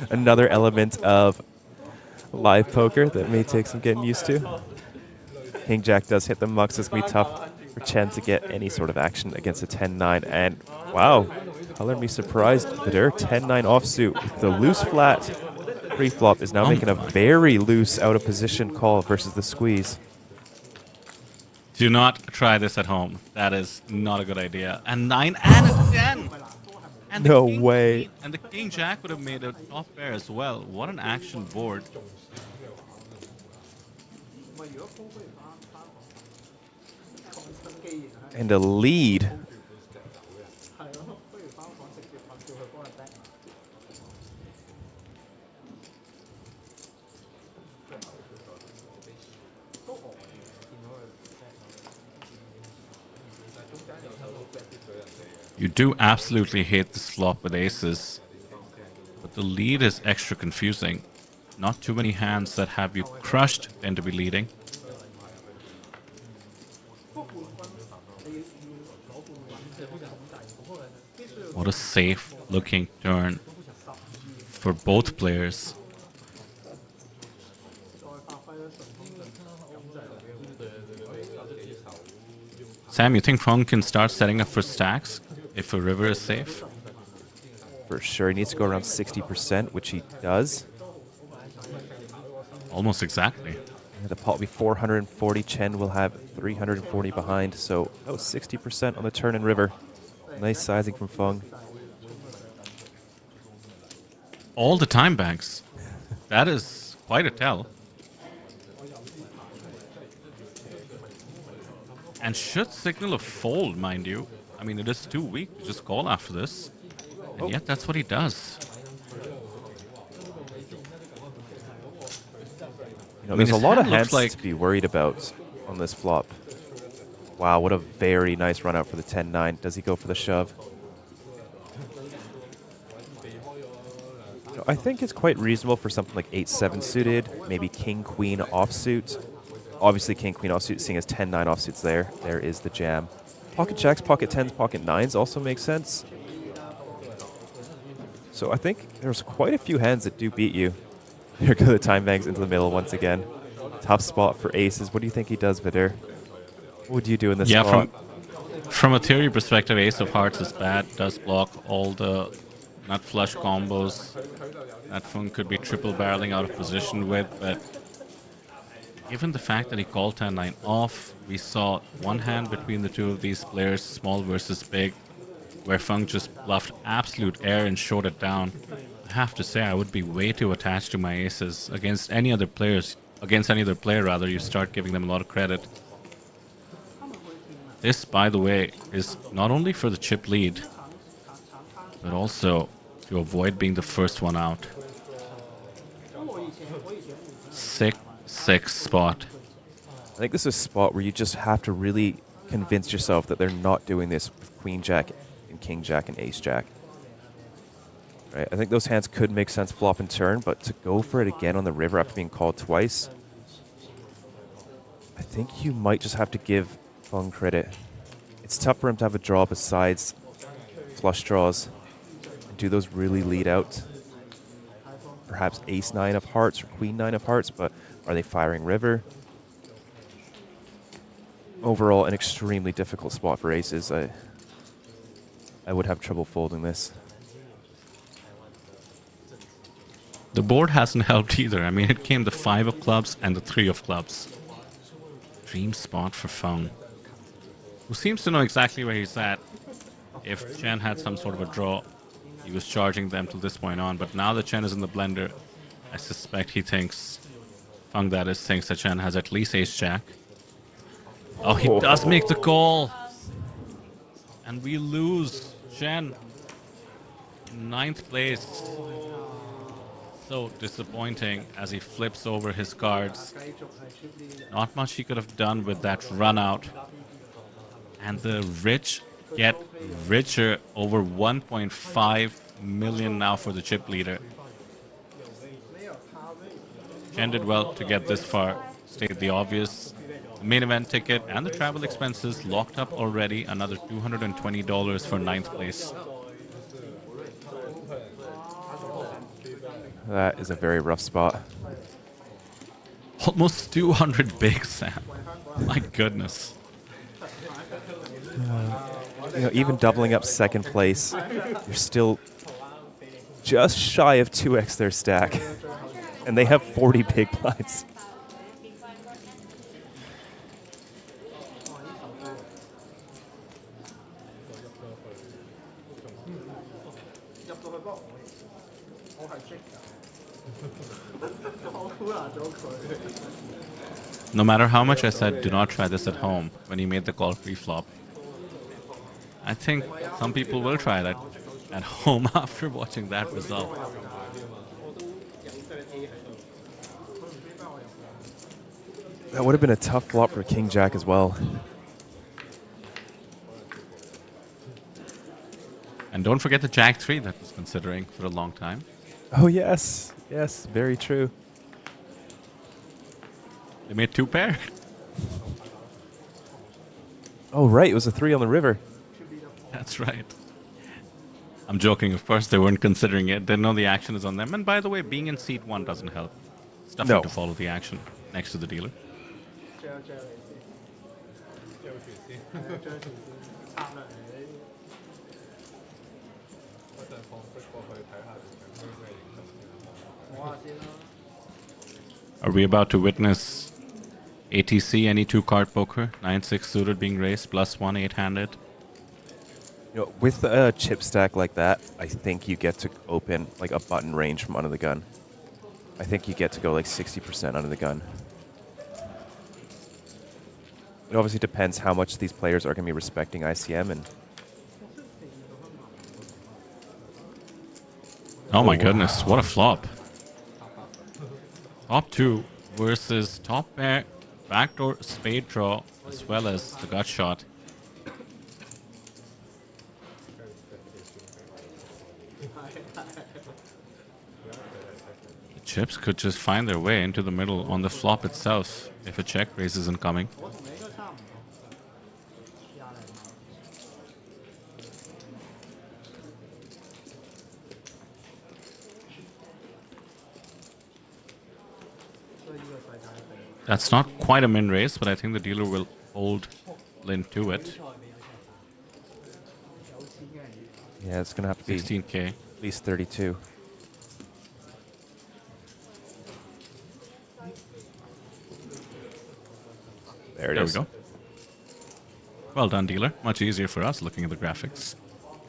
Another element of live poker that may take some getting used to. King Jack does hit the mucks. It's going to be tough for Chen to get any sort of action against a 10-9. And wow, color me surprised. Vidur 10-9 offsuit. The loose flat pre-flop is now making a very loose out of position call versus the squeeze. Do not try this at home. That is not a good idea. And 9 and a 10. And No way. And the King Jack would have made a top pair as well. What an action board. And a lead. You do absolutely hate this flop with aces, but the lead is extra confusing. Not too many hands that have you crushed tend to be leading. What a safe looking turn for both players. Sam, you think Fong can start setting up for stacks if a river is safe? For sure. He needs to go around 60%, which he does. Almost exactly. Yeah, the pot will be 440. Chen will have 340 behind, so 60% on the turn and river. Nice sizing from Fong. All the time banks. That is quite a tell. And should signal a fold, mind you. I mean, it is too weak to just call after this. And yet that's what he does. You know, there's a lot of hands to be worried about on this flop. Wow, what a very nice run out for the 10-9. Does he go for the shove? I think it's quite reasonable for something like 8-7 suited, maybe king-queen offsuit. Obviously king-queen offsuit, seeing as 10-9 offsuits there. There is the jam. Pocket jacks, pocket 10s, pocket 9s also make sense. So I think there's quite a few hands that do beat you. Here go the time bangs into the middle once again. Tough spot for aces. What do you think he does, Vidir? What would you do in this spot? From a theory perspective, ace of hearts is bad. Does block all the nut flush combos that Fung could be triple barreling out of position with, but given the fact that he called 10-9 off, we saw one hand between the two of these players, small versus big, where Fung just bluffed absolute air and showed it down. I have to say, I would be way too attached to my aces. Against any other player, you start giving them a lot of credit. This, by the way, is not only for the chip lead, but also to avoid being the first one out. 6-6 spot. I think this is a spot where you just have to really convince yourself that they're not doing this with Queen Jack and King Jack and Ace Jack. Right? I think those hands could make sense flop and turn, but to go for it again on the river after being called twice, I think you might just have to give Fung credit. It's tough for him to have a draw besides flush draws. Do those really lead out? Perhaps ace-9 of hearts or queen-9 of hearts, but are they firing river? Overall, an extremely difficult spot for aces. I would have trouble folding this. The board hasn't helped either. I mean, it came the 5 of clubs and the 3 of clubs. Dream spot for Fung, who seems to know exactly where he's at. If Chen had some sort of a draw, he was charging them till this point on, but now that Chen is in the blender, I suspect he thinks, Fung that is, thinks that Chen has at least ace-jack. Oh, he does make the call! And we lose Chen in 9th place. So disappointing as he flips over his cards. Not much he could have done with that run out. And the rich get richer, over 1.5 million now for the chip leader. Chen did well to get this far. Stated the obvious. The main event ticket and the travel expenses locked up already. Another $220 for 9th place. That is a very rough spot. Almost 200 big, Sam. My goodness. You know, even doubling up 2nd place, you're still just shy of 2x their stack. And they have 40 big blinds. No matter how much I said do not try this at home when he made the call pre-flop, I think some people will try that at home after watching that result. That would have been a tough flop for King Jack as well. And don't forget the Jack 3 that was considering for a long time. Oh yes, yes, very true. They made 2 pair. Oh right, it was a 3 on the river. That's right. I'm joking, of course they weren't considering it. They know the action is on them. And by the way, being in seat 1 doesn't help. It's tougher to follow the action next to the dealer. Are we about to witness ATC, any 2-card poker, 9-6 suited being raised, +1 8-handed? You know, with a chip stack like that, I think you get to open like a button range from under the gun. I think you get to go like 60% under the gun. It obviously depends how much these players are going to be respecting ICM and... Oh my goodness, what a flop. Top 2 versus top pair backdoor spade draw as well as the gut shot. The chips could just find their way into the middle on the flop itself if a check raise isn't coming. That's not quite a min raise, but I think the dealer will hold Lin to it. Yeah, it's gonna have to be 16K. At least 32. There it is. There we go. Well done, dealer. Much easier for us looking at the graphics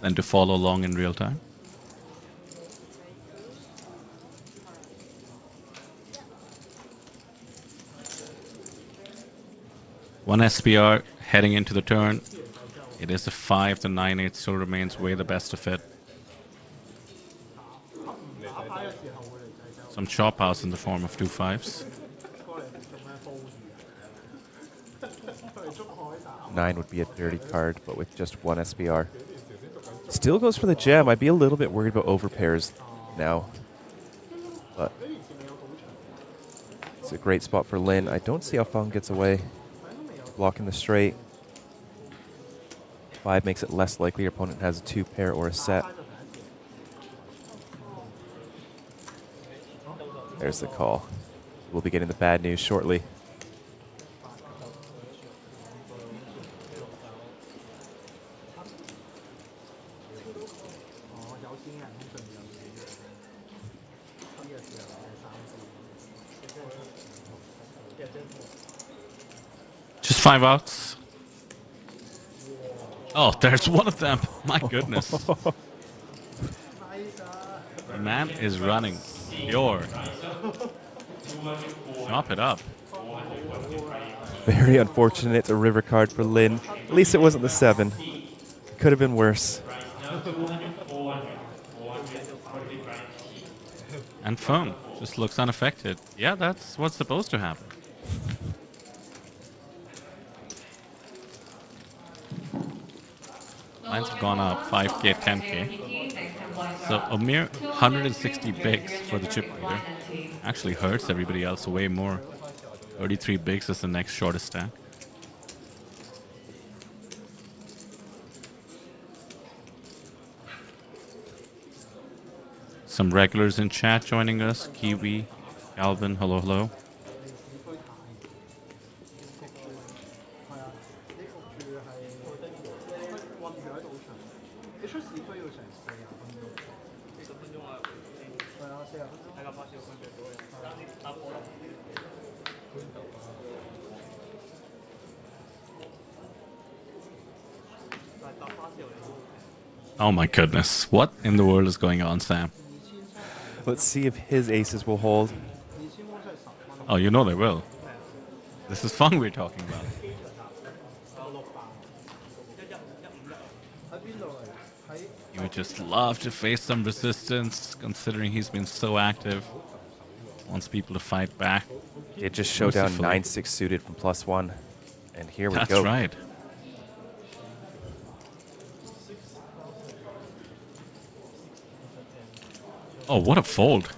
than to follow along in real time. One SPR heading into the turn. It is a 5. The 9-8 still remains way the best of it. Some chop house in the form of 2 5s. 9 would be a dirty card, but with just one SBR. Still goes for the jam. I'd be a little bit worried about overpairs now. But it's a great spot for Lin. I don't see how Feng gets away. Blocking the straight. 5 makes it less likely your opponent has a 2 pair or a set. There's the call. We'll be getting the bad news shortly. Just 5 outs. Oh, there's one of them. My goodness. The man is running pure. Chop it up. Very unfortunate. A river card for Lin. At least it wasn't the 7. Could have been worse. And Feng just looks unaffected. Yeah, that's what's supposed to happen. Lines have gone up 5K, 10K. So a mere 160 bigs for the chip leader actually hurts everybody else way more. 33 bigs is the next shortest stack. Some regulars in chat joining us. Kiwi, Calvin, hello, hello. Oh my goodness. What in the world is going on, Sam? Let's see if his aces will hold. Oh, you know they will. This is Feng we're talking about. He would just love to face some resistance, considering he's been so active. Wants people to fight back. It just showdown 9-6 suited from +1. And here we go. That's right. Oh, what a fold.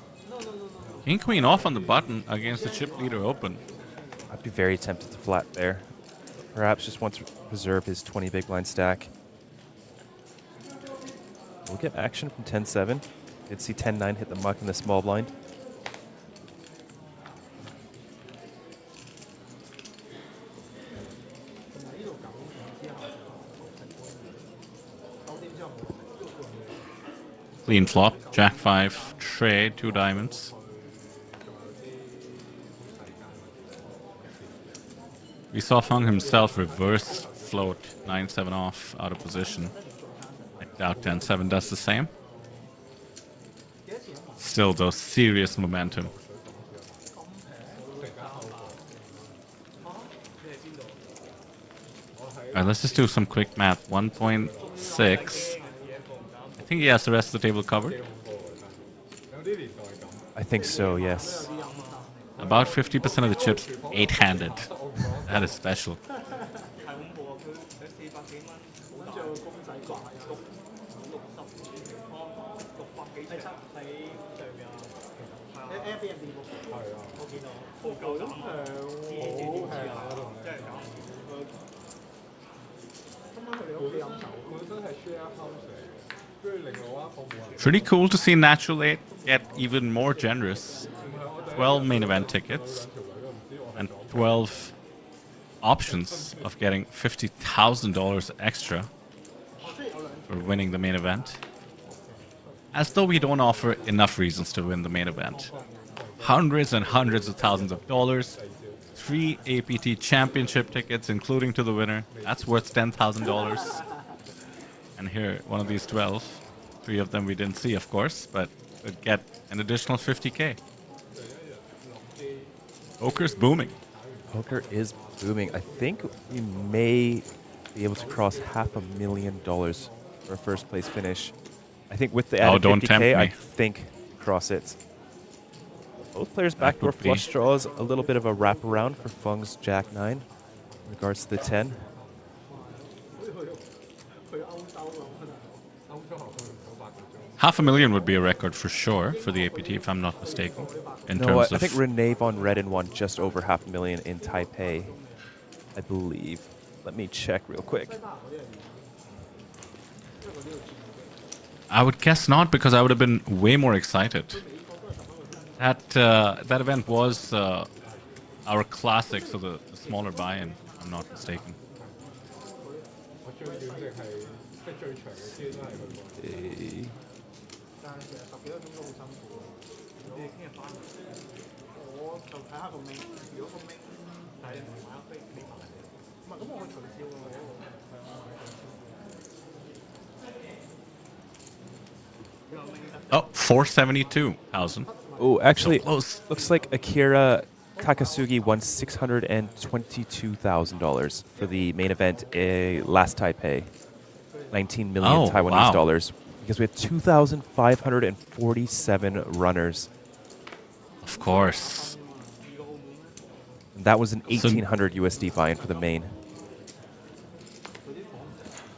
King Queen off on the button against the chip leader open. I'd be very tempted to flat there. Perhaps just wants to preserve his 20 big blind stack. We'll get action from 10-7. Did see 10-9 hit the muck in the small blind. Clean flop, Jack 5, tray, 2 diamonds. We saw Feng himself reverse float 9-7 off out of position. I doubt 10-7 does the same. Still though, serious momentum. Alright, let's just do some quick math. 1.6. I think he has the rest of the table covered. I think so, yes. About 50% of the chips 8-handed. That is special. Pretty cool to see Natural 8 get even more generous. 12 main event tickets and 12 options of getting $50,000 extra for winning the main event. As though we don't offer enough reasons to win the main event. Hundreds and hundreds of thousands of dollars, 3 APT championship tickets, including to the winner. That's worth $10,000. And here, one of these 12, 3 of them we didn't see, of course, but would get an additional 50K. Poker's booming. Poker is booming. I think we may be able to cross $500,000 for a first place finish. I think with the added don't tempt 50K, me. I think cross it. Both players backdoor would be- flush draws. A little bit of a wraparound for Feng's Jack 9 in regards to the 10. $500,000 would be a record for sure for the APT, if I'm not mistaken. In No, terms I of think Renee Von Redden won just over $500,000 in Taipei, I believe. Let me check real quick. I would guess not, because I would have been way more excited. That event was our classic, so the smaller buy-in, if I'm not mistaken. Oh, 472,000. Oh, actually, So close. looks like Akira Takasugi won $622,000 for the main event last Taipei. 19 million Oh, Taiwanese wow. dollars. Because we had 2,547 runners. Of course. And that was an 1,800 USD buy-in for the main.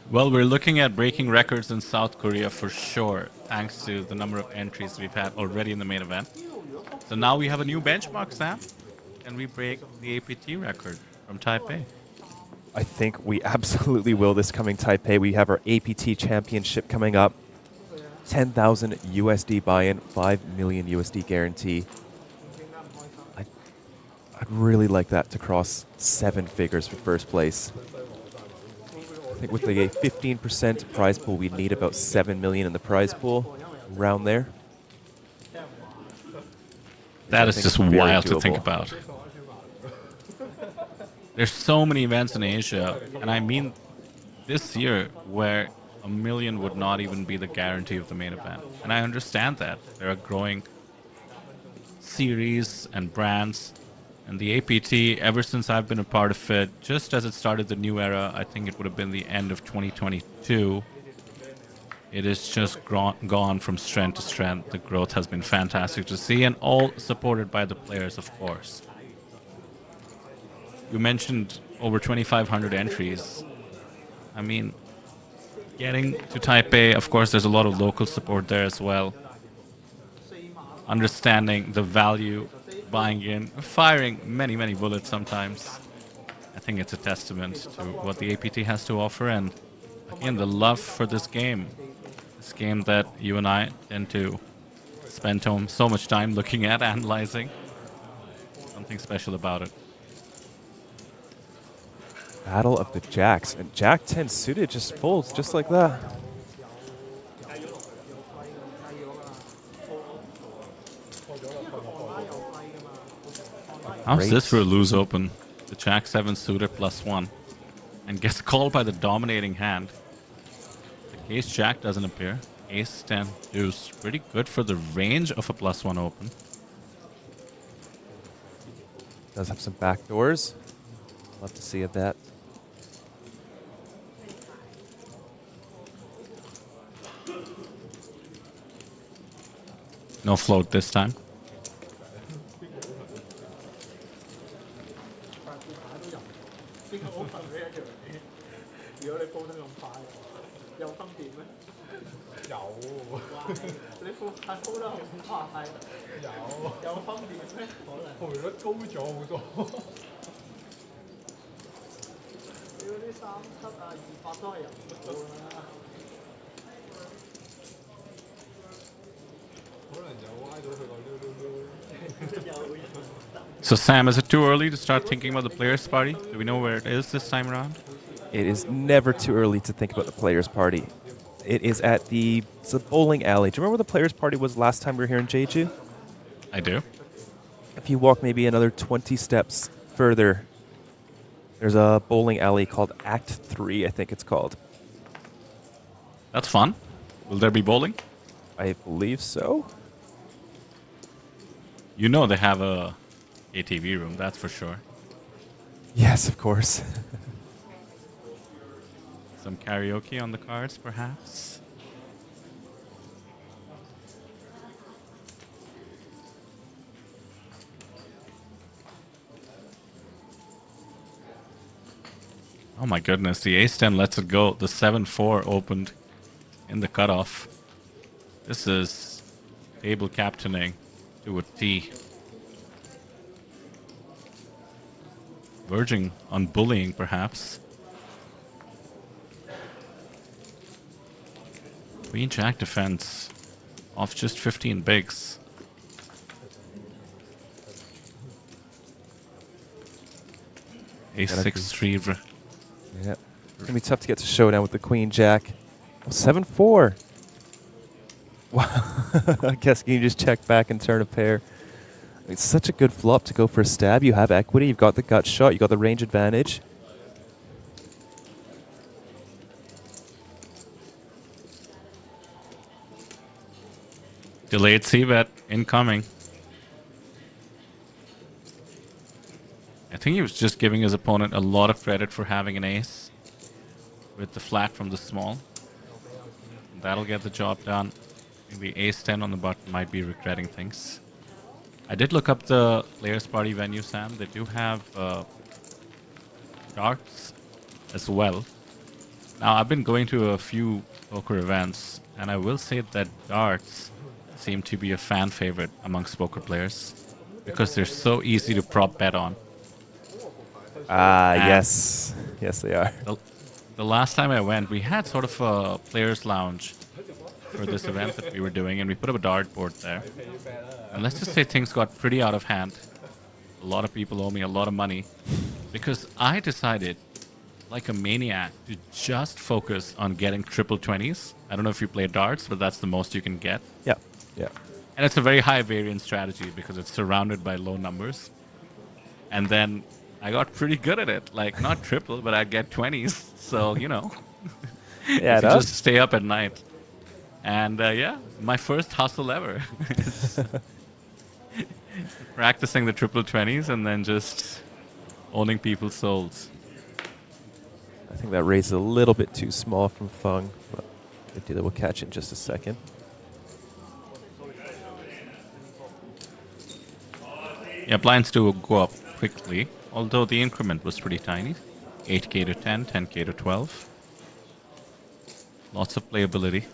Well, we're looking at breaking records in South Korea for sure, thanks to the number of entries we've had already in the main event. So now we have a new benchmark, Sam. Can we break the APT record from Taipei? I think we absolutely will this coming Taipei. We have our APT championship coming up. 10,000 USD buy-in, 5 million USD guarantee. I'd really like that to cross 7 figures for first place. I think with the 15% prize pool, we'd need about 7 million in the prize pool, around there. That I is think just very wild to think doable. about. There's so many events in Asia, and I mean this year, where 1 million would not even be the guarantee of the main event. And I understand that. There are growing series and brands. And the APT, ever since I've been a part of it, just as it started the new era, I think it would have been the end of 2022, it has just gone from strength to strength. The growth has been fantastic to see, and all supported by the players, of course. You mentioned over 2,500 entries. I mean, getting to Taipei, of course, there's a lot of local support there as well. Understanding the value, buying in, firing many, many bullets sometimes. I think it's a testament to what the APT has to offer, and again, the love for this game. This game that you and I tend to spend so much time looking at, analyzing. Something special about it. Battle of the Jacks. And Jack 10 suited just folds just like that. How's this for a lose open? The Jack 7 suited +1 and gets called by the dominating hand. The Ace Jack doesn't appear. Ace 10 deuce. Pretty good for the range of a +1 open. Does have some back doors. Love to see that. No float this time. 分別咩？有。你副係 hold 得好快係。有分別咩？可能賠率高咗好多。你嗰啲3級啊、200都係入唔到啦。So Sam, is it too early to start thinking about the players' party? Do we know where it is this time around? It is never too early to think about the players' party. It is at it's a bowling alley. Do you remember where the players' party was last time we were here in Jeju? I do. If you walk maybe another 20 steps further, there's a bowling alley called Act 3, I think it's called. That's fun. Will there be bowling? I believe so. You know they have a ATV room, that's for sure. Yes, of course. Some karaoke on the cards, perhaps? Oh my goodness, the ace-10 lets it go. The 7-4 opened in the cutoff. This is table captaining to a T. Verging on bullying, perhaps. Queen Jack defense off just 15 bigs. Ace 6-3. Yeah. It's gonna be tough to get to showdown with the Queen Jack. Oh, 7-4. Wow. I guess you can just check back and turn a pair. It's such a good flop to go for a stab. You have equity, you've got the gut shot, you've got the range advantage. Delayed c-bet incoming. I think he was just giving his opponent a lot of credit for having an ace with the flat from the small. That'll get the job done. I think the ace-10 on the button might be regretting things. I did look up the Players Party venue, Sam. They do have darts as well. Now, I've been going to a few poker events, and I will say that darts seem to be a fan favorite amongst poker players because they're so easy to prop bet on. Yes. Yes, they are. The last time I went, we had sort of a players' lounge for this event that we were doing, and we put up a dart board there. And let's just say things got pretty out of hand. A lot of people owe me a lot of money because I decided, like a maniac, to just focus on getting triple 20s. I don't know if you play darts, but that's the most you can get. Yeah, yeah. And it's a very high variance strategy because it's surrounded by low numbers. And then I got pretty good at it. Like, not triple, but I'd get 20s. So, you know. Yeah, if you just stay up at night. And yeah, my first hustle ever. Practicing the triple 20s and then just owning people's souls. I think that raise is a little bit too small from Fung, but the dealer will catch it in just a second. Yeah, blinds do go up quickly, although the increment was pretty tiny. 8k to 10, 10k to 12. Lots of playability.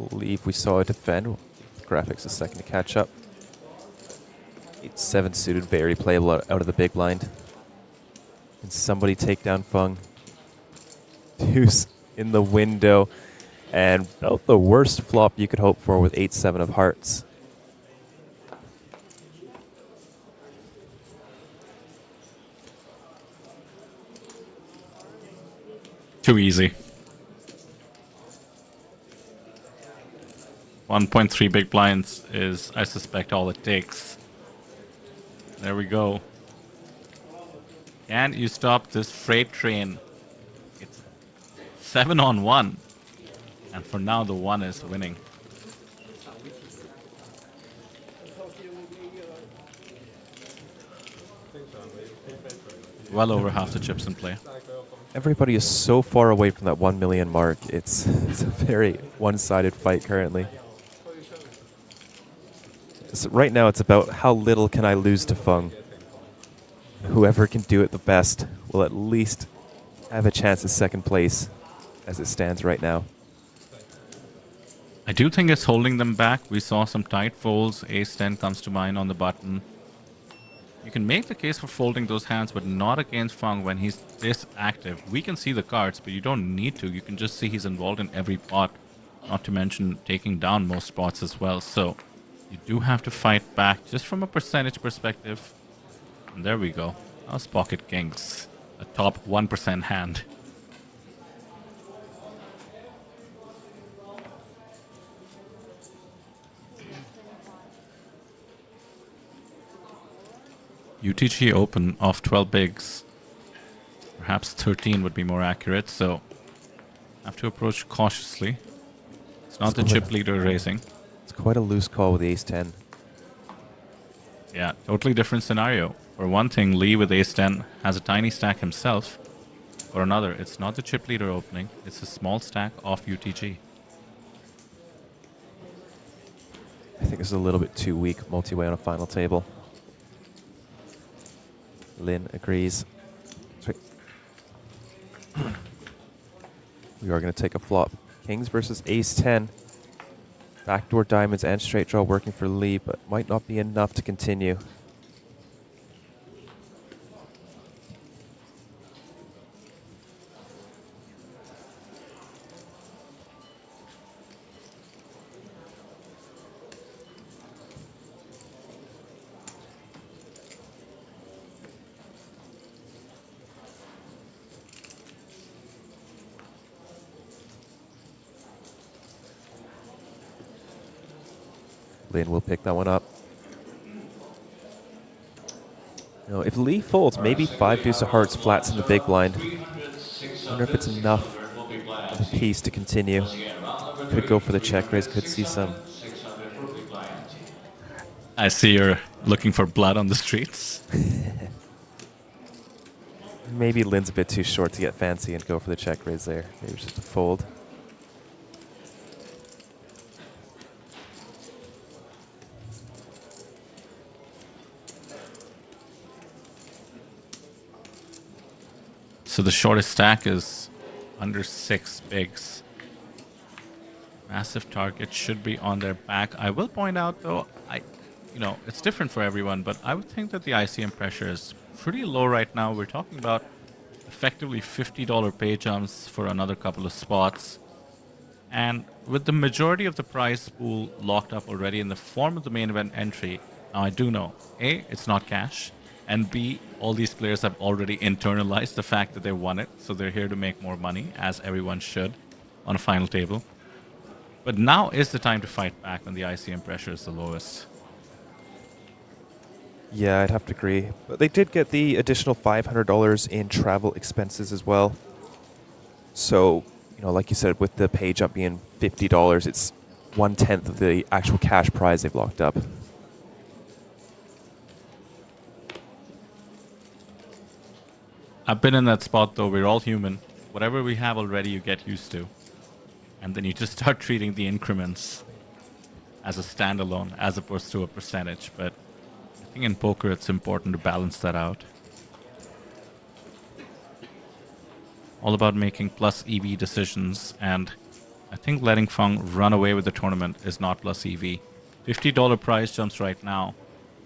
Believe we saw a defend. Graphics a second to catch up. 8-7 suited, very playable out of the big blind. Can somebody take down Fung? Deuce in the window. And about the worst flop you could hope for with 8-7 of hearts. Too easy. 1.3 big blinds is, I suspect, all it takes. There we go. Can you stop this freight train? It's 7-on-1. And for now, the 1 is winning. Well over half the chips in play. Everybody is so far away from that 1 million mark. It's a very one-sided fight currently. So right now it's about how little can I lose to Feng. Whoever can do it the best will at least have a chance at second place as it stands right now. I do think it's holding them back. We saw some tight folds. Ace-10 comes to mind on the button. You can make the case for folding those hands, but not against Feng when he's this active. We can see the cards, but you don't need to. You can just see he's involved in every pot, not to mention taking down most spots as well. So you do have to fight back just from a percentage perspective. And there we go. That's Pocket Kings, a top 1% hand. UTG open off 12 bigs. Perhaps 13 would be more accurate, so have to approach cautiously. It's not the chip leader raising. It's quite a loose call with ace-10. Yeah, totally different scenario. For one thing, Lee with ace-10 has a tiny stack himself. For another, it's not the chip leader opening, it's a small stack off UTG. I think this is a little bit too weak multi-way on a final table. Lin agrees. We are going to take a flop. Kings versus ace-10. Backdoor diamonds and straight draw working for Lee, but might not be enough to continue. Lin will pick that one up. No, if Lee folds, maybe 5 deuce of hearts flats in the big blind. I wonder if it's enough of a piece to continue. Could go for the check raise, could see some. I see you're looking for blood on the streets. Maybe Lin's a bit too short to get fancy and go for the check raise there. Maybe it's just a fold. So the shortest stack is under 6 bigs. Massive target should be on their back. I will point out though, it's different for everyone, but I would think that the ICM pressure is pretty low right now. We're talking about effectively $50 pay jumps for another couple of spots. And with the majority of the prize pool locked up already in the form of the main event entry, now I do know, A, it's not cash, and B, all these players have already internalized the fact that they won it, so they're here to make more money, as everyone should, on a final table. But now is the time to fight back when the ICM pressure is the lowest. Yeah, I'd have to agree. But they did get the additional $500 in travel expenses as well. So, like you said, with the pay jump being $50, it's 1/10 of the actual cash prize they've locked up. I've been in that spot though, we're all human. Whatever we have already, you get used to. And then you just start treating the increments as a standalone as opposed to a percentage. But I think in poker it's important to balance that out. All about making plus EV decisions, and I think letting Feng run away with the tournament is not plus EV. $50 prize jumps right now,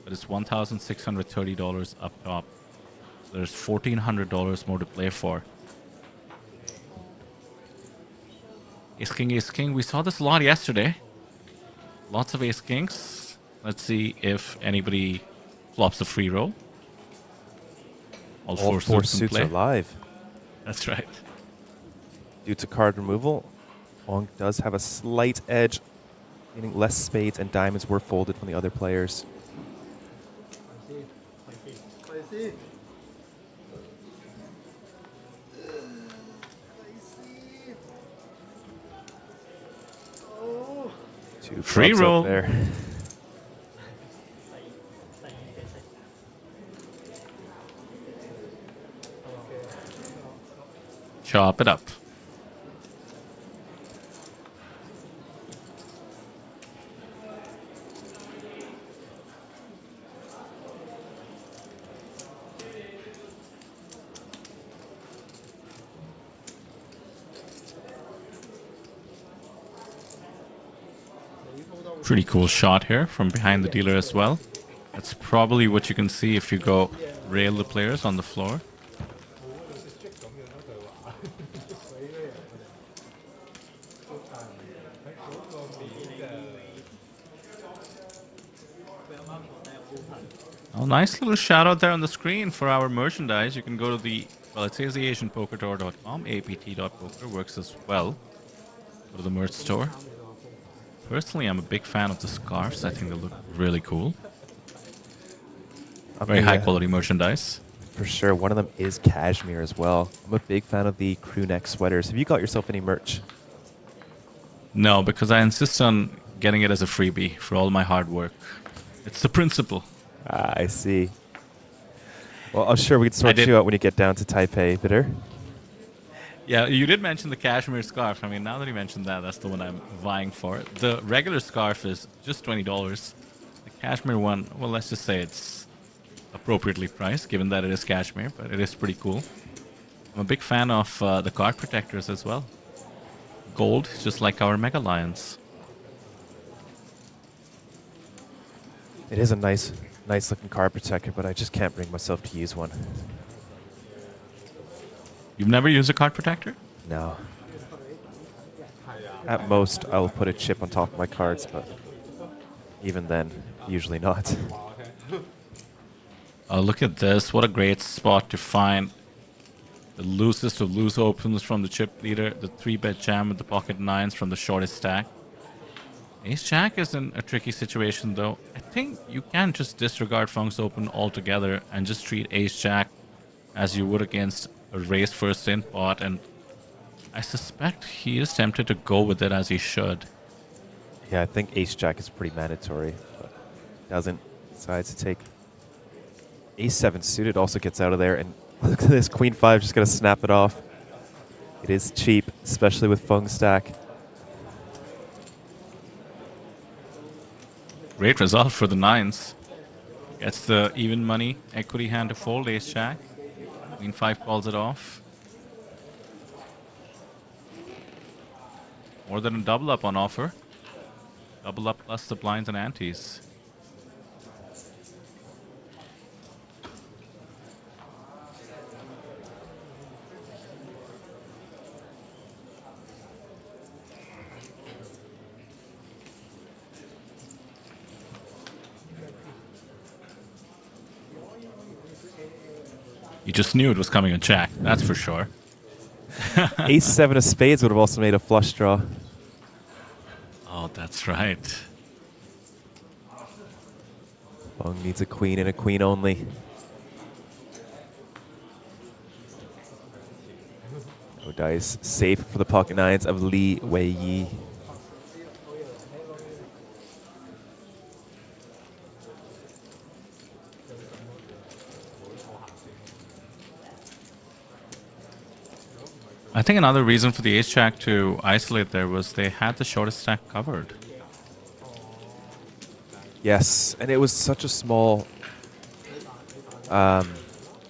but it's $1,630 up top. There's $1,400 more to play for. Ace King. We saw this a lot yesterday. Lots of Ace Kings. Let's see if anybody flops a free roll. All four suits are live. That's right. Due to card removal, Wong does have a slight edge, meaning less spades and diamonds were folded from the other players. Free roll there. Chop it up. Pretty cool shot here from behind the dealer as well. That's probably what you can see if you go rail the players on the floor. Oh, nice little shout out there on the screen for our merchandise. You can go to the, well, it says the AsianPokerTour.com, APT.poker works as well. Go to the merch store. Personally, I'm a big fan of the scarves. I think they look really cool. Very high quality merchandise. For sure. One of them is cashmere as well. I'm a big fan of the crew neck sweaters. Have you got yourself any merch? No, because I insist on getting it as a freebie for all my hard work. It's the principle. Ah, I see. Well, I'm sure we can sort you out when you get down to Taipei, Vitter. Yeah, you did mention the cashmere scarf. I mean, now that you mentioned that, that's the one I'm vying for. The regular scarf is just $20. The cashmere one, well, let's just say it's appropriately priced, given that it is cashmere, but it is pretty cool. I'm a big fan of the card protectors as well. Gold, just like our Mega Lions. It is a nice looking card protector, but I just can't bring myself to use one. You've never used a card protector? No. At most, I'll put a chip on top of my cards, but even then, usually not. Oh, look at this. What a great spot to find the loosest of loose opens from the chip leader, the 3-bet jam with the pocket nines from the shortest stack. Ace-Jack is in a tricky situation, though. I think you can just disregard Funk's open altogether and just treat Ace-Jack as you would against a raise first in pot, and I suspect he is tempted to go with it as he should. Yeah, I think Ace-Jack is pretty mandatory, but doesn't. Decides to take Ace-7 suited, also gets out of there, and look at this, Queen-5 just gonna snap it off. It is cheap, especially with Fung stack. Great result for the nines. Gets the even money equity hand to fold Ace-Jack. Queen-5 calls it off. More than a double up on offer. Double up plus the blinds and antes. You just knew it was coming on Jack, that's for sure. Ace-7 of spades would have also made a flush draw. Oh, that's right. Fung needs a queen and a queen only. No dice. Safe for the pocket nines of Li Wei-Yi. I think another reason for the Ace-Jack to isolate there was they had the shortest stack covered. Yes, and it was such a small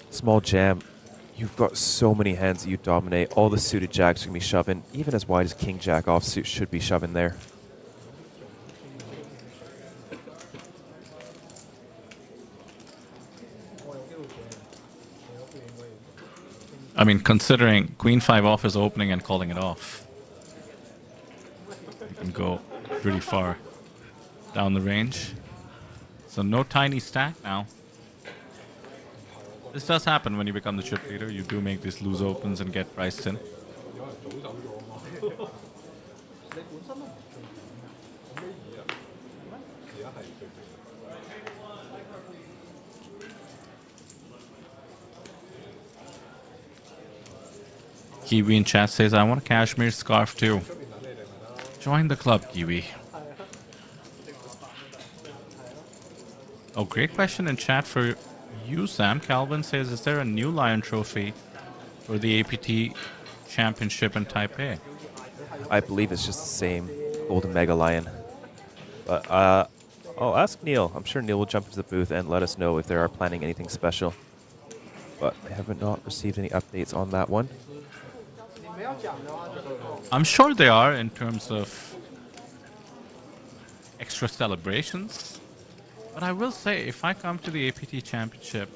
small jam. You've got so many hands that you dominate. All the suited jacks are going to be shoving. Even as wide as King-Jack offsuit should be shoving there. I mean, considering Queen-5 off is opening and calling it off, you can go pretty far down the range. So no tiny stack now. This does happen when you become the chip leader. You do make these loose opens and get priced in. Kiwi in chat says, I want a cashmere scarf too. Join the club, Kiwi. Oh, great question in chat for you, Sam. Calvin says, is there a new Lion trophy for the APT Championship in Taipei? I believe it's just the same Golden Mega Lion. But I'll ask Neil. I'm sure Neil will jump into the booth and let us know if they are planning anything special. But I haven't not received any updates on that one. I'm sure they are in terms of extra celebrations. But I will say, if I come to the APT Championship,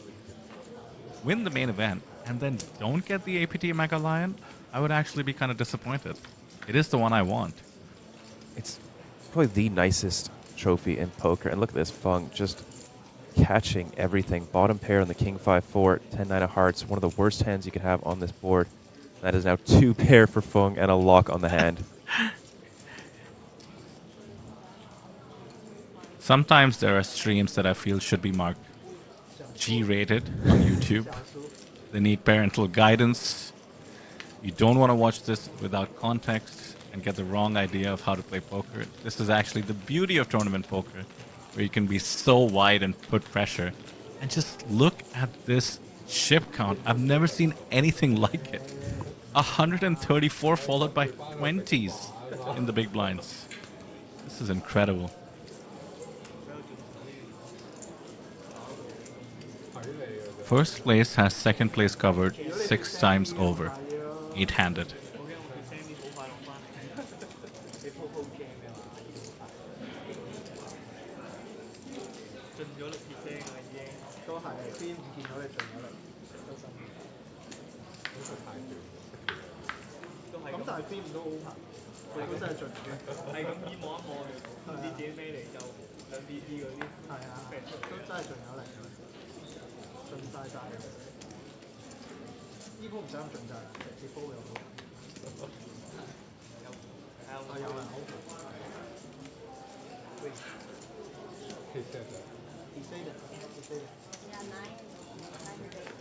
win the main event, and then don't get the APT Mega Lion, I would actually be kind of disappointed. It is the one I want. It's probably the nicest trophy in poker. And look at this, Fung just catching everything. Bottom pair on the King 5-4, 10-9 of hearts. One of the worst hands you could have on this board. That is now 2 pair for Fung and a lock on the hand. Sometimes there are streams that I feel should be marked G-rated on YouTube. They need parental guidance. You don't want to watch this without context and get the wrong idea of how to play poker. This is actually the beauty of tournament poker, where you can be so wide and put pressure. And just look at this chip count. I've never seen anything like it. 134 followed by 20s in the big blinds. This is incredible. First place has second place covered 6 times over, 8-handed.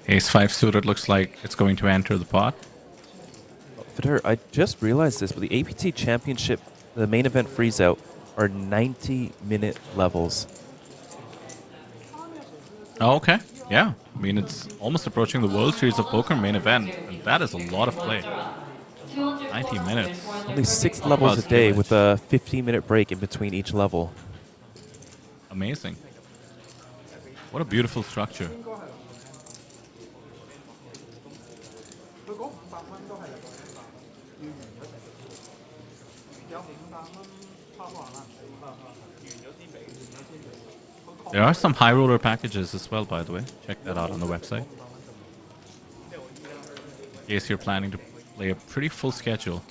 Ace-5 suited looks like it's going to enter the pot. Vidar, I just realized this, but the APT Championship, the main event freeze-out, are 90-minute levels. Oh, okay. Yeah. I mean, it's almost approaching the World Series of Poker main event, and that is a lot of play. 90 minutes. Only 6 levels a day with a 15-minute break in between each level. Amazing. What a beautiful structure. There are some high roller packages as well, by the way. Check that out on the website. In case you're planning to play a pretty full schedule,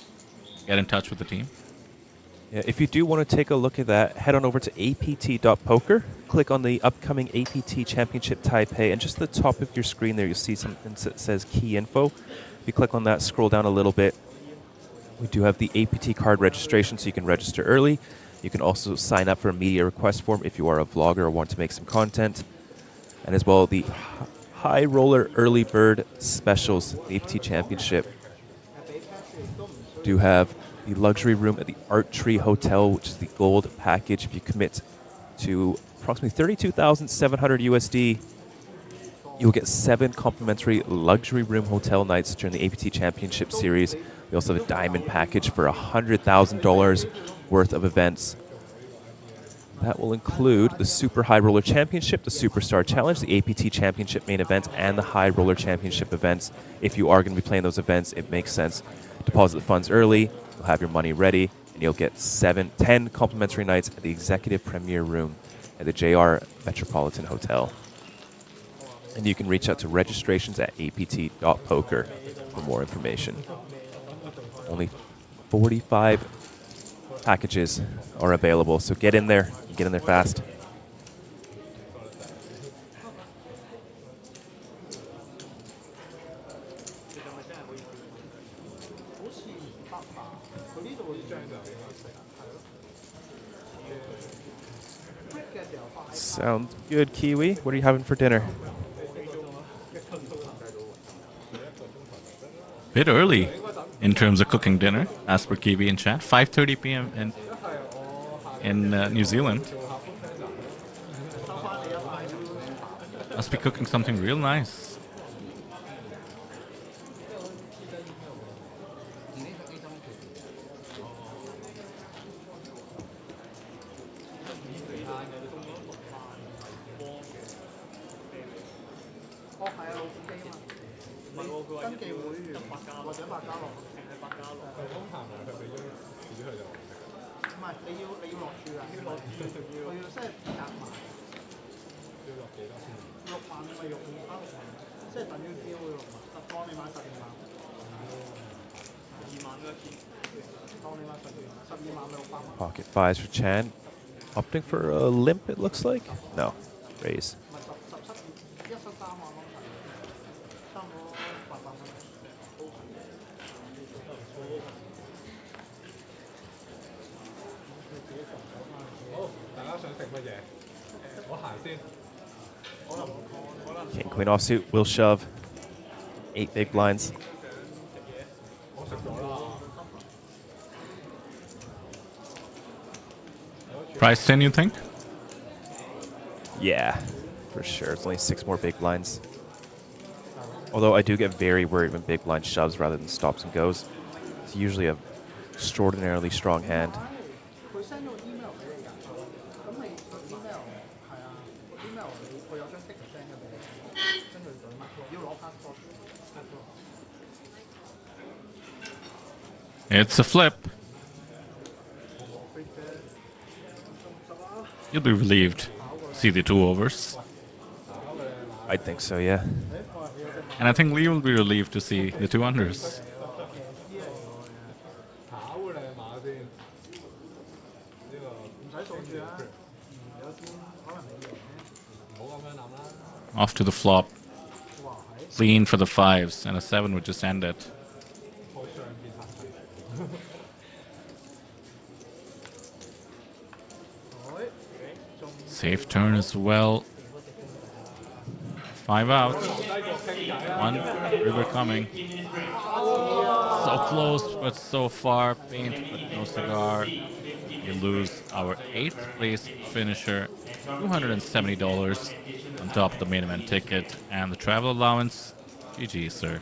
get in touch with the team. Yeah, if you do want to take a look at that, head on over to apt.poker. Click on the upcoming APT Championship Taipei, and just at the top of your screen there, you'll see something that says key info. If you click on that, scroll down a little bit. We do have the APT card registration, so you can register early. You can also sign up for a media request form if you are a vlogger or want to make some content. And as well, the High Roller Early Bird Specials, the APT Championship, do have the luxury room at the Art Tree Hotel, which is the gold package. If you commit to approximately 32,700 USD, you'll get 7 complimentary luxury room hotel nights during the APT Championship Series. We also have a diamond package for $100,000 worth of events. That will include the Super High Roller Championship, the Superstar Challenge, the APT Championship main event, and the High Roller Championship events. If you are going to be playing those events, it makes sense. Deposit the funds early, you'll have your money ready, and you'll get 10 complimentary nights at the Executive Premier Room at the JR Metropolitan Hotel. And you can reach out to registrations at apt.poker for more information. Only 45 packages are available, so get in there. Get in there fast. Sounds good, Kiwi. What are you having for dinner? Bit early in terms of cooking dinner, as per Kiwi in chat. 5:30 p.m. in New Zealand. Must be cooking something real nice. 係啊，老虎機啊嘛。唔係喎，佢話登記會員或者百家樂，係百家樂。係咁行埋佢俾咗紙佢就。唔係，你要落注啊！要落注，佢要即係夾埋。要落幾多先？6萬你咪用5包6萬，即係等於標會6萬，當你買12萬。12萬都一千。當你買12萬咪600萬。Pocket fives for Chan. Opting for a limp, it looks like. No, raise. 唔係13萬咯，差唔多800蚊。好，大家想食乜嘢？我行先。King queen offsuit will shove. 8 big blinds. Price 10, you think? Yeah, for sure. It's only 6 more big blinds. Although I do get very worried when big blind shoves rather than stops and goes. It's usually an extraordinarily strong hand. It's a flip. You'll be relieved. See the 2 overs. I think so, yeah. And I think Lee will be relieved to see the 2 unders. Off to the flop. Clean for the 5s, and a 7 would just end it. Safe turn as well. 5 outs. 1 river coming. So close, but so far. Paint, but no cigar. We lose our 8th place finisher. $270 on top of the main event ticket and the travel allowance. GG, sir.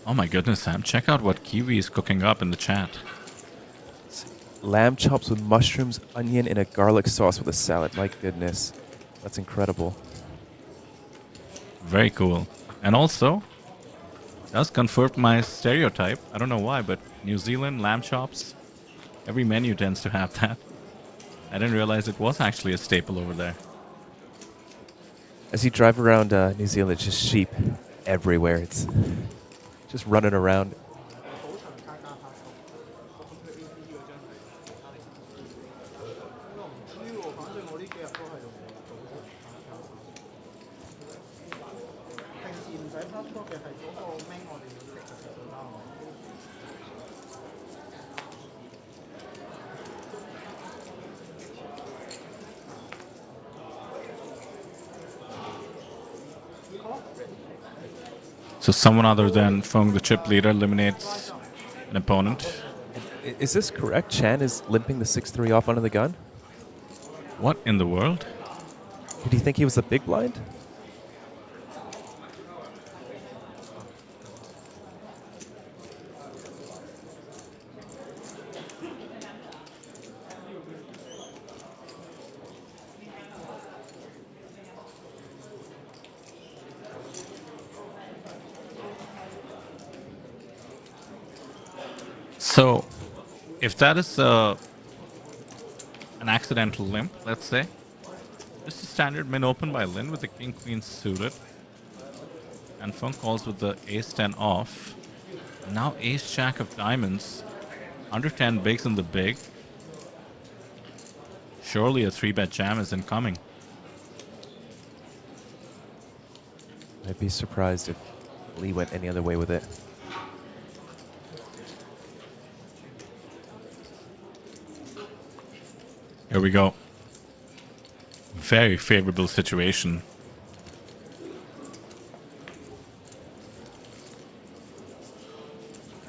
Oh my goodness, Sam. Check out what Kiwi is cooking up in the chat. Lamb chops with mushrooms, onion, and a garlic sauce with a salad. My goodness. That's incredible. Very cool. And also, does confirm my stereotype. I don't know why, but New Zealand lamb chops, every menu tends to have that. I didn't realize it was actually a staple over there. As you drive around New Zealand, it's just sheep everywhere. It's just running around. So someone other than Feng, the chip leader, eliminates an opponent. Is this correct? Chan is limping the 6-3 off under the gun? What in the world? Did he think he was a big blind? So, if that is an accidental limp, let's say, just a standard min open by Lin with the king queen suited, and Feng calls with the ace 10 off. And now ace jack of diamonds, under 10 bigs in the big. Surely a 3-bet jam is incoming. I'd be surprised if Lee went any other way with it. Here we go. Very favorable situation.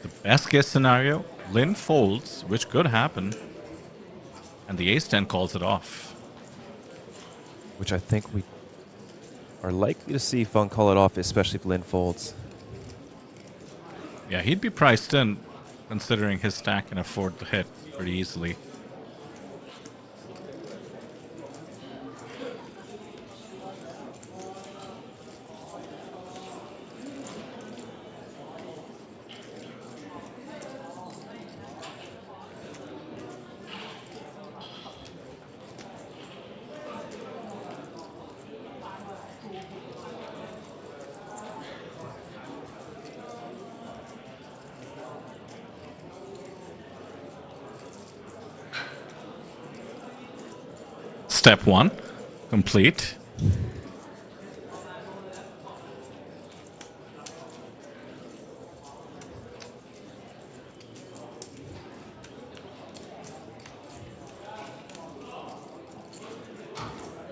The best case scenario, Lin folds, which could happen, and the ace-10 calls it off. Which I think we are likely to see Feng call it off, especially if Lin folds. Yeah, he'd be priced in, considering his stack can afford to hit pretty easily. Step 1 complete.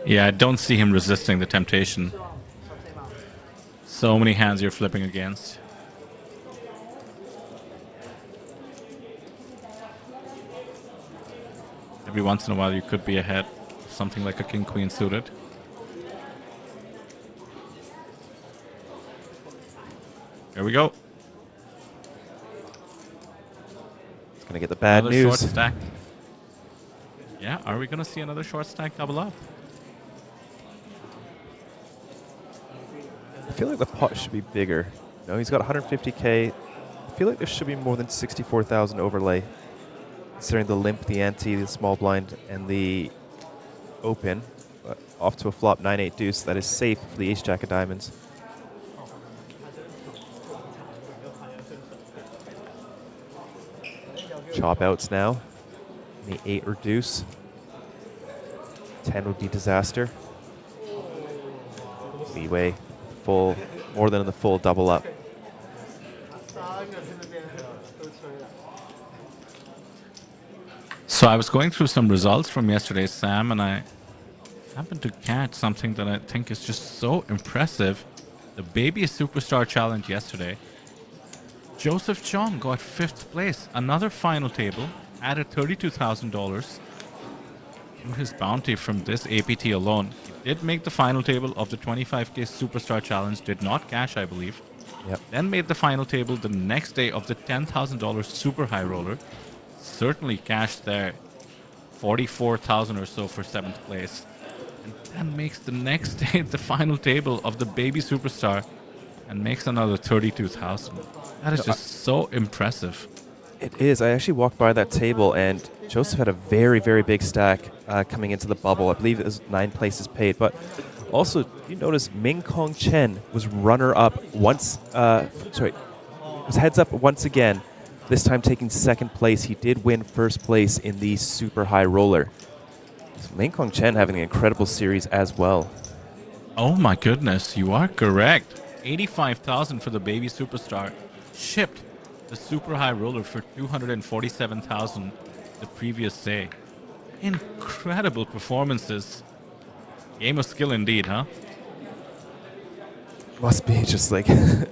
Yeah, I don't see him resisting the temptation. So many hands you're flipping against. Every once in a while you could be ahead. Something like a king-queen suited. Here we go. It's gonna get the bad Another news. short stack. Yeah, are we gonna see another short stack double up? I feel like the pot should be bigger. No, he's got 150k. I feel like there should be more than 64,000 overlay, considering the limp, the ante, the small blind, and the open. Off to a flop 9-8 deuce. That is safe for the ace jack of diamonds. Chop outs now. The 8 or deuce. 10 would be disaster. Leeway. Full, more than the full double up. So I was going through some results from yesterday's Sam, and I happened to catch something that I think is just so impressive. The Baby Superstar Challenge yesterday. Joseph Chong got 5th place. Another final table, added $32,000 to his bounty from this APT alone. He did make the final table of the 25k Superstar Challenge, did not cash, I believe. Yep. Then made the final table the next day of the $10,000 Super High Roller. Certainly cashed there. 44,000 or so for 7th place. And then makes the next day the final table of the Baby Superstar and makes another 32,000. That is just so impressive. It is. I actually walked by that table, and Joseph had a very, very big stack coming into the bubble. I believe it was 9 places paid. But also, you notice Ming Kong Chen was runner-up once. Was heads up once again. This time taking 2nd place. He did win 1st place in the Super High Roller. So Ming Kong Chen having an incredible series as well. Oh my goodness, you are correct. 85,000 for the Baby Superstar. Shipped the Super High Roller for 247,000 the previous day. Incredible performances. Game of skill indeed, huh? Must be just like an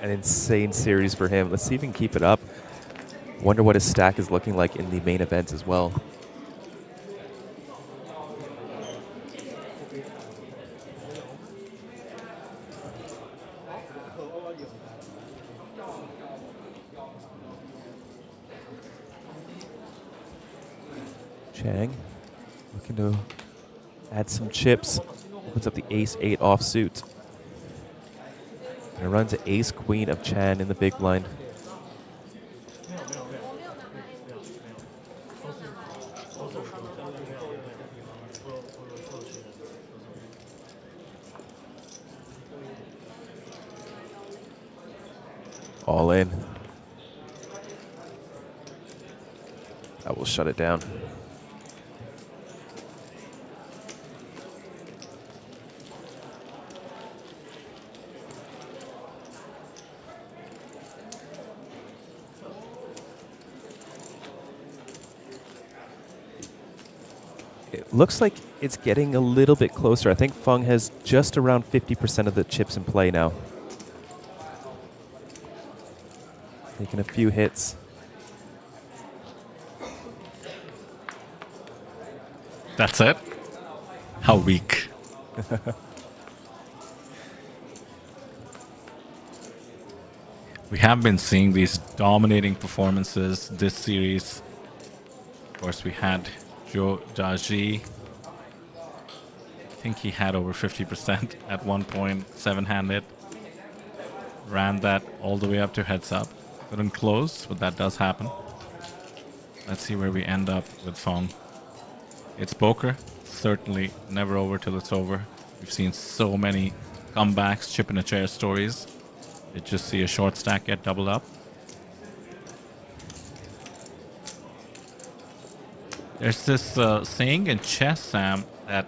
insane series for him. Let's see if he can keep it up. Wonder what his stack is looking like in the main event as well. Chang looking to add some chips. Opens up the ace-8 offsuit. And runs ace-queen of Chan in the big blind. All in. That will shut it down. It looks like it's getting a little bit closer. I think Feng has just around 50% of the chips in play now. Taking a few hits. That's it? How weak. We have been seeing these dominating performances this series. Of course, we had Zhou Daji. I think he had over 50% at one point, 7-handed. Ran that all the way up to heads up. Couldn't close, but that does happen. Let's see where we end up with Feng. It's poker. Certainly never over till it's over. We've seen so many comebacks, chip in a chair stories. Did just see a short stack get doubled up. There's this saying in chess, Sam, that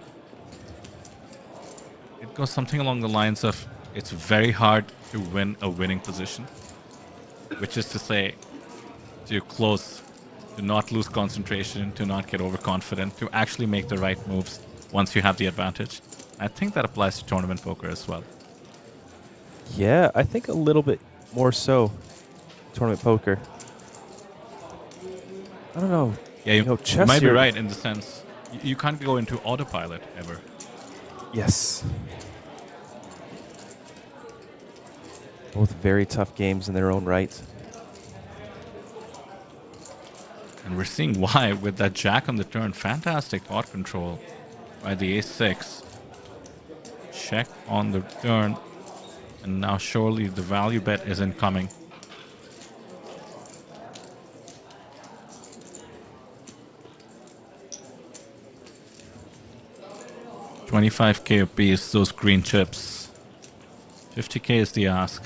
it goes something along the lines of it's very hard to win a winning position, which is to say, to close, to not lose concentration, to not get overconfident, to actually make the right moves once you have the advantage. I think that applies to tournament poker as well. Yeah, I think a little bit more so. Tournament poker. I don't know. Yeah, you chess might be here- right in the sense you can't go into autopilot ever. Yes. Both very tough games in their own right. And we're seeing why with that jack on the turn. Fantastic pot control by the ace-6. Check on the turn. And now surely the value bet isn't coming. $25K apiece, those green chips. 50K is the ask.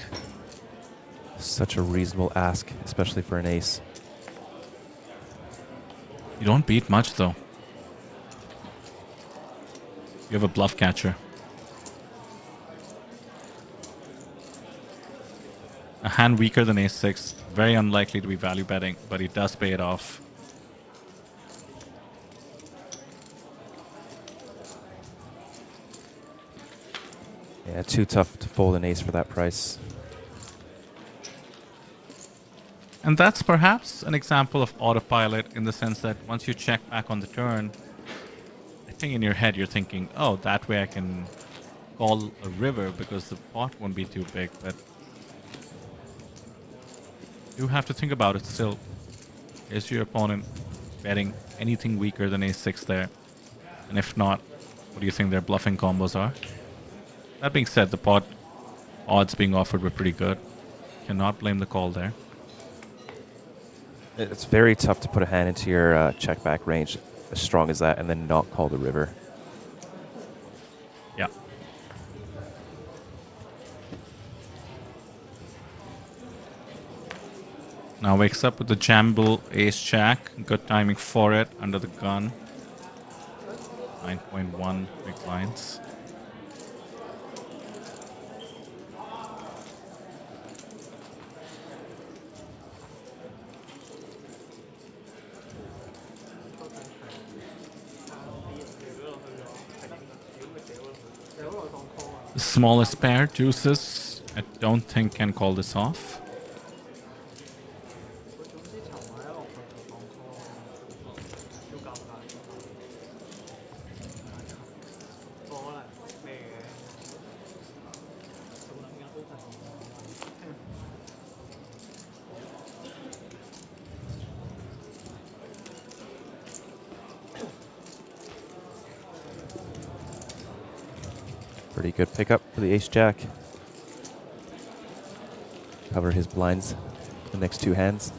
Such a reasonable ask, especially for an ace. You don't beat much though. You have a bluff catcher. A hand weaker than ace-6. Very unlikely to be value betting, but he does pay it off. Yeah, too tough to fold an ace for that price. And that's perhaps an example of autopilot in the sense that once you check back on the turn, I think in your head you're thinking, oh, that way I can call a river because the pot won't be too big, but you have to think about it still. Is your opponent betting anything weaker than ace-6 there? And if not, what do you think their bluffing combos are? That being said, the pot odds being offered were pretty good. Cannot blame the call there. It's very tough to put a hand into your check back range as strong as that and then not call the river. Yeah. Now wakes up with the jamble ace-jack. Good timing for it under the gun. 9.1 big blinds. The smallest pair, juices. I don't think can call this off. Pretty good pickup for the ace-jack. Cover his blinds the next two hands.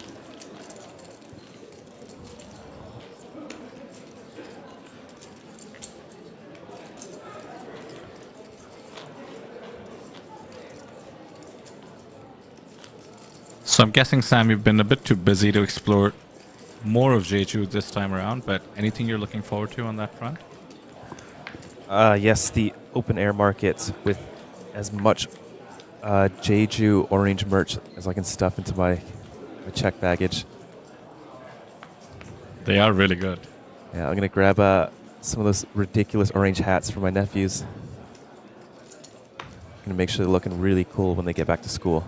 So I'm guessing, Sam, you've been a bit too busy to explore more of Jeju this time around, but anything you're looking forward to on that front? Yes, the open air markets with as much Jeju orange merch as I can stuff into my check baggage. They are really good. Yeah, I'm going to grab some of those ridiculous orange hats for my nephews. I'm going to make sure they're looking really cool when they get back to school.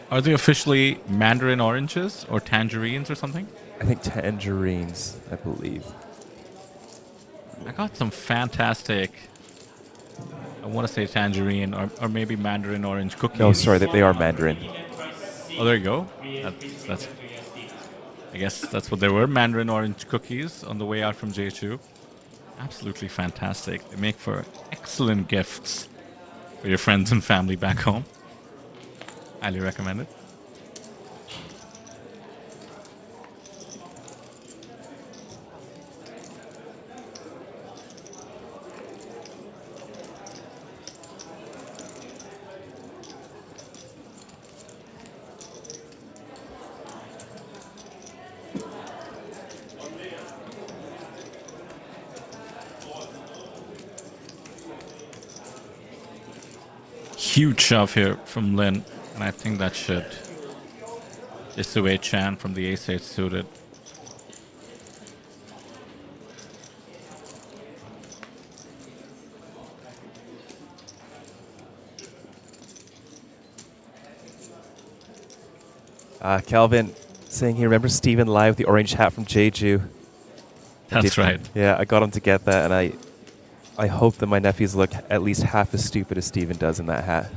Are they officially mandarin oranges or tangerines or something? I think tangerines, I believe. I got some fantastic, I want to say tangerine or maybe mandarin orange cookies. No, sorry, they are mandarin. Oh, there you go. That's I guess that's what they were, mandarin orange cookies on the way out from Jeju. Absolutely fantastic. They make for excellent gifts for your friends and family back home. Highly recommend it. huge shove here from Lin, and I think that should dissuade Chan from the ace-8 suited. Calvin saying he remembers Steven live with the orange hat from Jeju. That's right. Yeah, I got him to get that, and I hope that my nephews look at least half as stupid as Steven does in that hat.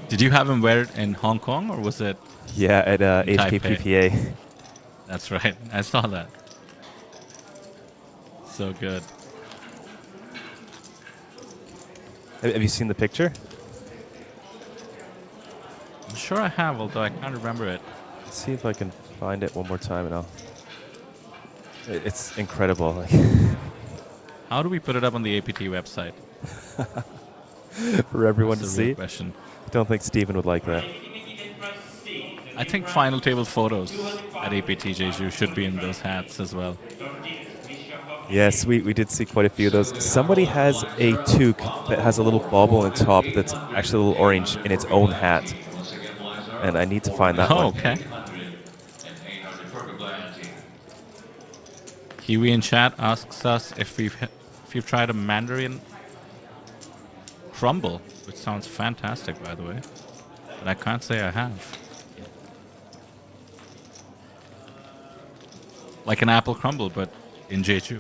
Did you have him wear it in Hong Kong, or was it? Yeah, at Taipei? HKPPA. That's right. I saw that. So good. Have you seen the picture? I'm sure I have, although I can't remember it. Let's see if I can find it one more time, and it's incredible. How do we put it up on the APT website? For everyone That's to the real see? question. I don't think Steven would like that. I think final table photos at APT Jeju should be in those hats as well. Yes, we did see quite a few of those. Somebody has a toque that has a little bauble on top that's actually a little orange in its own hat. And I need to find that one. Okay. Kiwi in chat asks us if you've tried a Mandarin crumble, which sounds fantastic, by the way. But I can't say I have. Like an apple crumble, but in Jeju.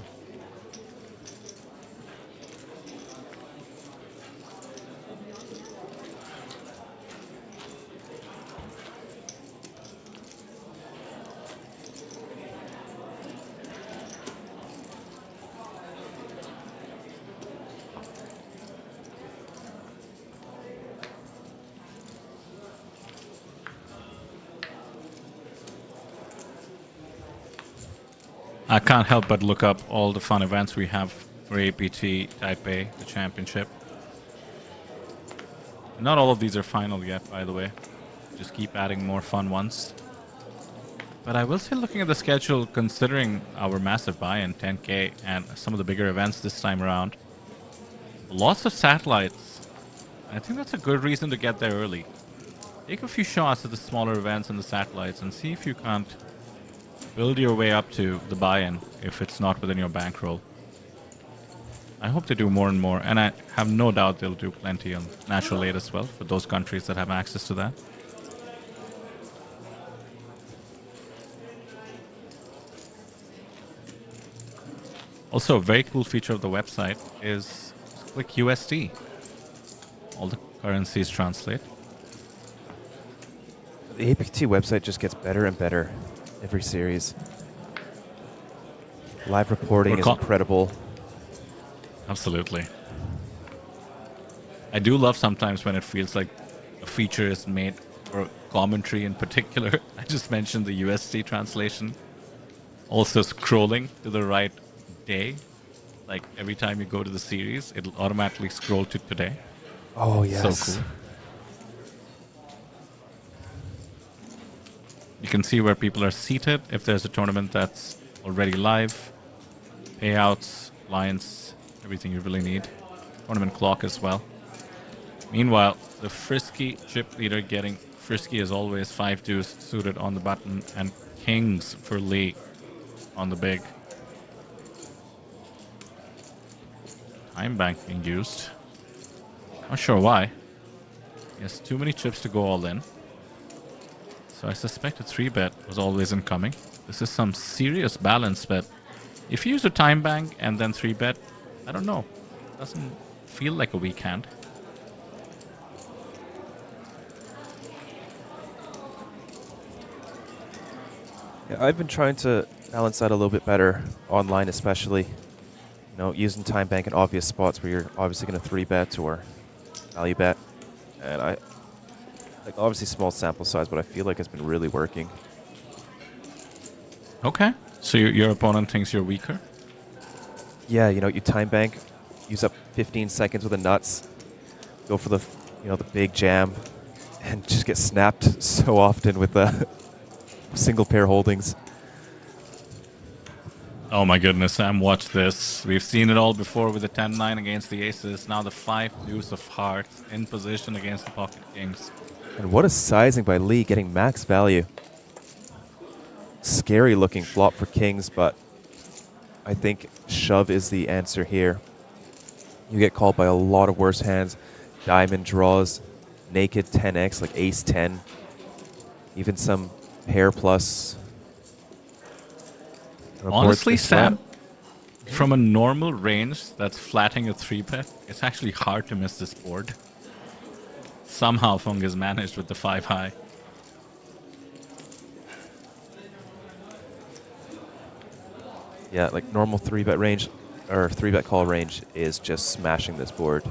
I can't help but look up all the fun events we have for APT Taipei, the championship. Not all of these are final yet, by the way. Just keep adding more fun ones. But I will say, looking at the schedule, considering our massive buy-in, 10K, and some of the bigger events this time around, lots of satellites. I think that's a good reason to get there early. Take a few shots at the smaller events and the satellites and see if you can't build your way up to the buy-in if it's not within your bankroll. I hope they do more and more, and I have no doubt they'll do plenty on Natural 8 as well for those countries that have access to that. Also, a very cool feature of the website is click USD. All the currencies translate. The APT website just gets better and better every series. Live reporting is incredible. Absolutely. I do love sometimes when it feels like a feature is made for commentary in particular. I just mentioned the USD translation. Also scrolling to the right day. Like every time you go to the series, it'll automatically scroll to today. Oh, yes. So cool. You can see where people are seated if there's a tournament that's already live. Payouts, lines, everything you really need. Tournament clock as well. Meanwhile, the frisky chip leader getting frisky as always. 5 deuce suited on the button and kings for Lee on the big. Time bank being used. Not sure why. He has too many chips to go all in. So I suspect a 3-bet was always incoming. This is some serious balance bet. If you use a time bank and then 3-bet, I don't know. Doesn't feel like a weak hand. Yeah, I've been trying to balance that a little bit better online, especially. You know, using time bank in obvious spots where you're obviously going to 3-bet or value bet. And like obviously small sample size, but I feel like it's been really working. Okay. So your opponent thinks you're weaker? Yeah, you know, you time bank, use up 15 seconds with the nuts, go for the, the big jam, and just get snapped so often with the single pair holdings. Oh my goodness, Sam, watch this. We've seen it all before with the 10-9 against the aces. Now the 5 deuce of hearts in position against the pocket kings. And what a sizing by Lee, getting max value. Scary looking flop for kings, but I think shove is the answer here. You get called by a lot of worse hands. Diamond draws, naked 10x like ace 10, even some pair plus. Honestly, Sam, from a normal range that's flatting a 3-bet, it's actually hard to miss this board. Somehow Fung has managed with the 5 high. Yeah, like normal 3-bet range, or 3-bet call range is just smashing this board.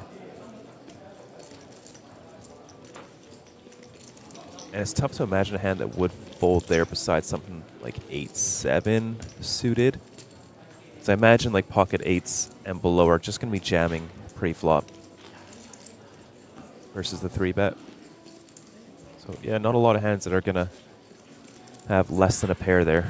And it's tough to imagine a hand that would fold there besides something like 8-7 suited. So I imagine like pocket 8s and below are just going to be jamming pre-flop versus the 3-bet. So yeah, not a lot of hands that are going to have less than a pair there.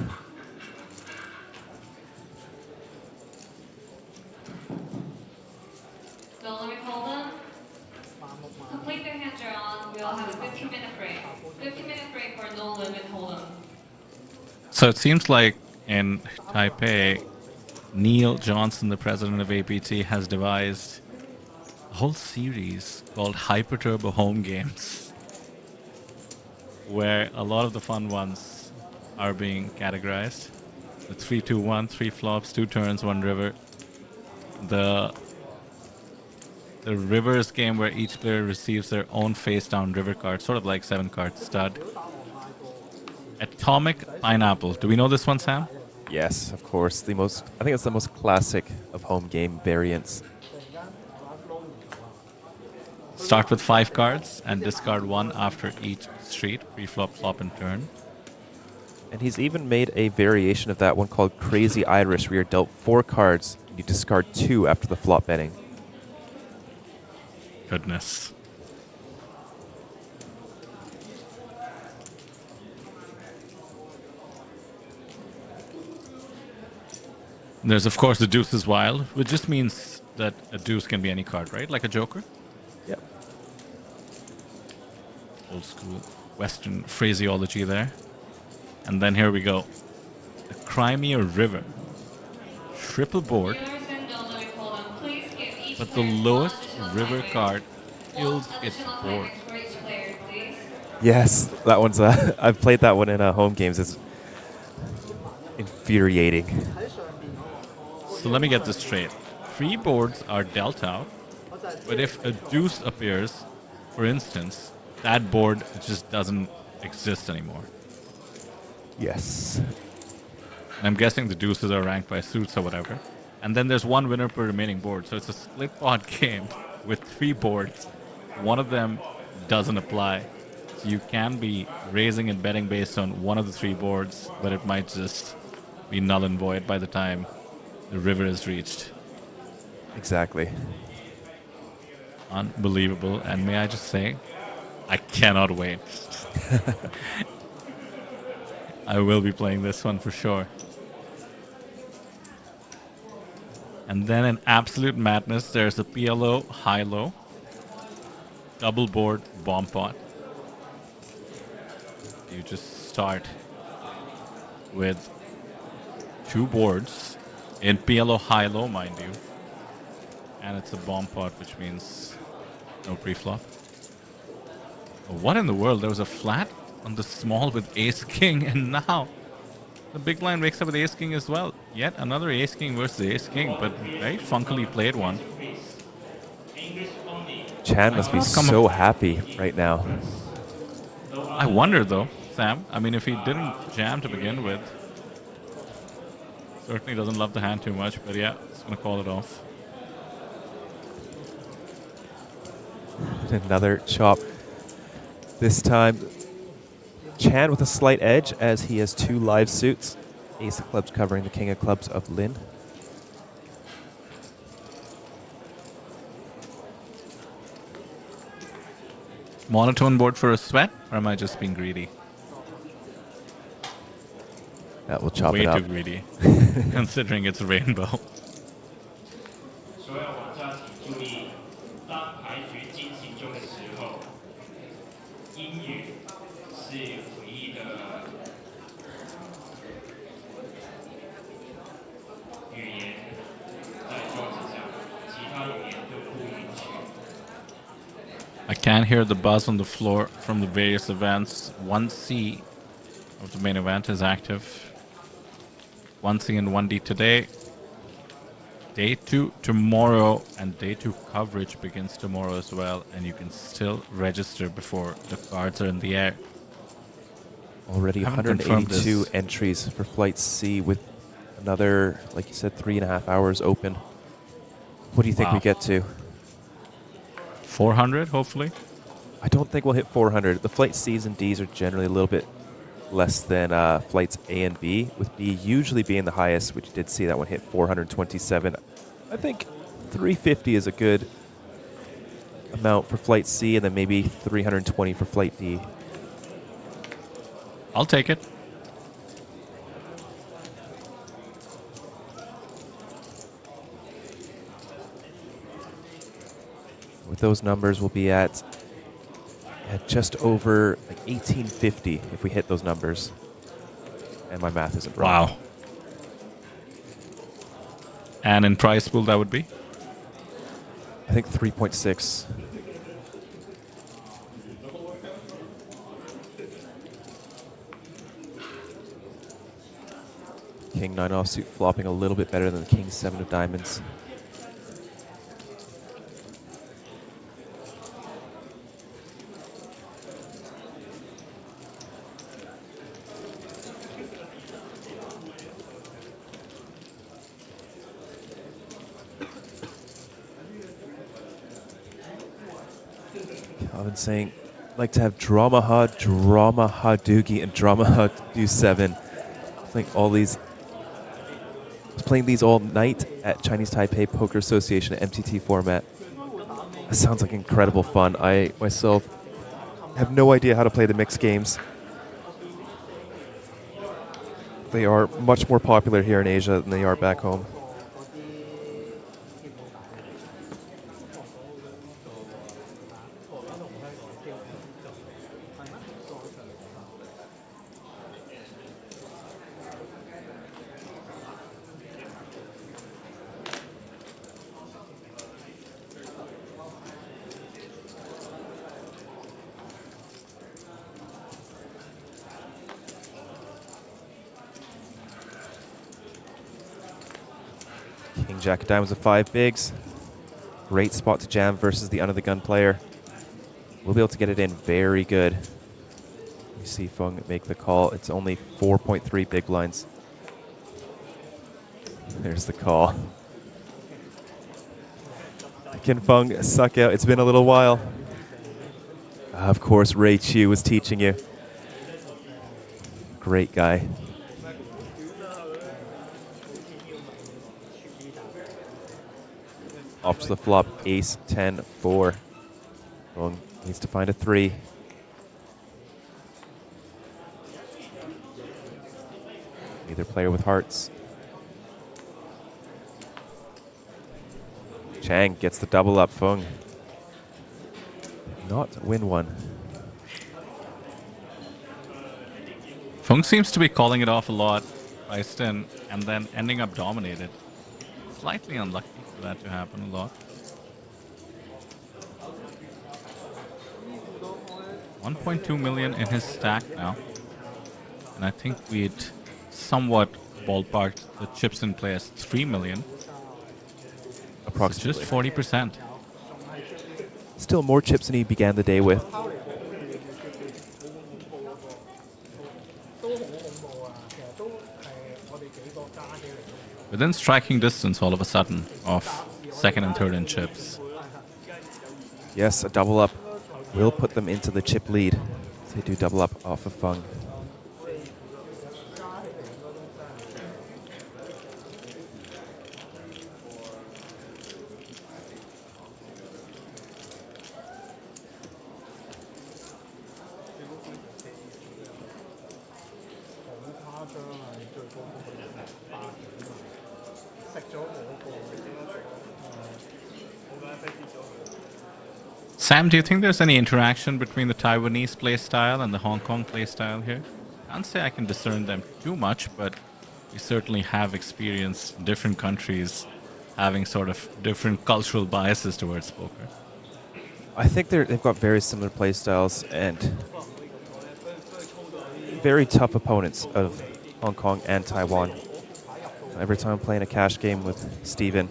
Complete their hand drawn. We'll have a 15-minute break. 15-minute break for no limit hold'em. So it seems like in Taipei, Neil Johnson, the president of APT, has devised a whole series called Hyperturbo Home Games, where a lot of the fun ones are being categorized. The 3-2-1, 3 flops, 2 turns, 1 river. The rivers game where each player receives their own face-down river card, sort of like 7-card stud. Atomic Pineapple. Do we know this one, Sam? Yes, of course. I think it's the most classic of home game variants. Start with 5 cards and discard 1 after each street, pre-flop, flop, and turn. And he's even made a variation of that one called Crazy Irish, where you're dealt 4 cards, and you discard 2 after the flop betting. Goodness. There's, of course, the deuce is wild, which just means that a deuce can be any card, right? Like a joker? Yep. Old school Western phraseology there. And then here we go. The Crimea River. Triple board. But the lowest river card kills its board. Yes, that one's I've played that one in home games. It's infuriating. So let me get this straight. 3 boards are dealt out, but if a deuce appears, for instance, that board just doesn't exist anymore. Yes. And I'm guessing the deuces are ranked by suits or whatever. And then there's 1 winner per remaining board. So it's a split pot game with 3 boards. One of them doesn't apply. So you can be raising and betting based on one of the 3 boards, but it might just be null and void by the time the river is reached. Exactly. Unbelievable. And may I just say, I cannot wait. I will be playing this one for sure. And then in absolute madness, there's a PLO high-low, double board bomb pot. You just start with 2 boards in PLO high-low, mind you. And it's a bomb pot, which means no pre-flop. What in the world? There was a flat on the small with ace-king, and now the big blind wakes up with ace-king as well. Yet another ace-king versus ace-king, but very funkily played one. Chan must be so happy right now. I wonder though, Sam. I mean, if he didn't jam to begin with, certainly doesn't love the hand too much, but yeah, it's going to call it off. Another chop. This time, Chan with a slight edge as he has 2 live suits. Ace of clubs covering the king of clubs of Lin. Monotone board for a sweat, or am I just being greedy? That will chop Way it up. too greedy, considering it's rainbow. 所有玩家请注意，当牌局进行中的时候，英语是唯一的语言，在桌子上，其他语言都不允许。 I can hear the buzz on the floor from the various events. 1C of the main event is active. 1C and 1D today. Day 2 tomorrow, and Day 2 coverage begins tomorrow as well, and you can still register before the cards are in the air. Already Haven't confirmed 182 this. entries for Flight C with another, like you said, 3.5 hours open. What do you think we Wow. get to? 400, hopefully. I don't think we'll hit 400. The Flight C's and D's are generally a little bit less than Flights A and B, with B usually being the highest, which you did see that one hit 427. I think 350 is a good amount for Flight C, and then maybe 320 for Flight D. I'll take it. With those numbers, we'll be at just over like 1850 if we hit those numbers. And my math isn't wrong. Wow. And in price pool, that would be? I think 3.6. King 9 offsuit flopping a little bit better than the King 7 of diamonds. Calvin saying, like to have drama Hadougi, and drama Hadu 7. I think all these. I was playing these all night at Chinese Taipei Poker Association MTT format. That sounds like incredible fun. I myself have no idea how to play the mixed games. They are much more popular here in Asia than they are back home. King Jack of Diamonds with 5 bigs. Great spot to jam versus the under the gun player. We'll be able to get it in very good. You see Feng make the call. It's only 4.3 big blinds. There's the call. Can Feng suck out? It's been a little while. Of course, Ray Chu was teaching you. Great guy. Off to the flop, ace, 10, 4. Feng needs to find a 3. Either player with hearts. Chang gets the double up, Feng. Not win one. Feng seems to be calling it off a lot, iced in, and then ending up dominated. Slightly unlucky for that to happen a lot. 1.2 million in his stack now. And I think we'd somewhat ballparked the chips in play as 3 million. Approximately. So just 40%. Still more chips than he began the day with. Within striking distance all of a sudden of second and third in chips. Yes, a double up will put them into the chip lead. They do double up off of Feng. Sam, do you think there's any interaction between the Taiwanese playstyle and the Hong Kong playstyle here? I can't say I can discern them too much, but we certainly have experienced different countries having sort of different cultural biases towards poker. I think they've got very similar playstyles and very tough opponents of Hong Kong and Taiwan. Every time I'm playing a cash game with Steven,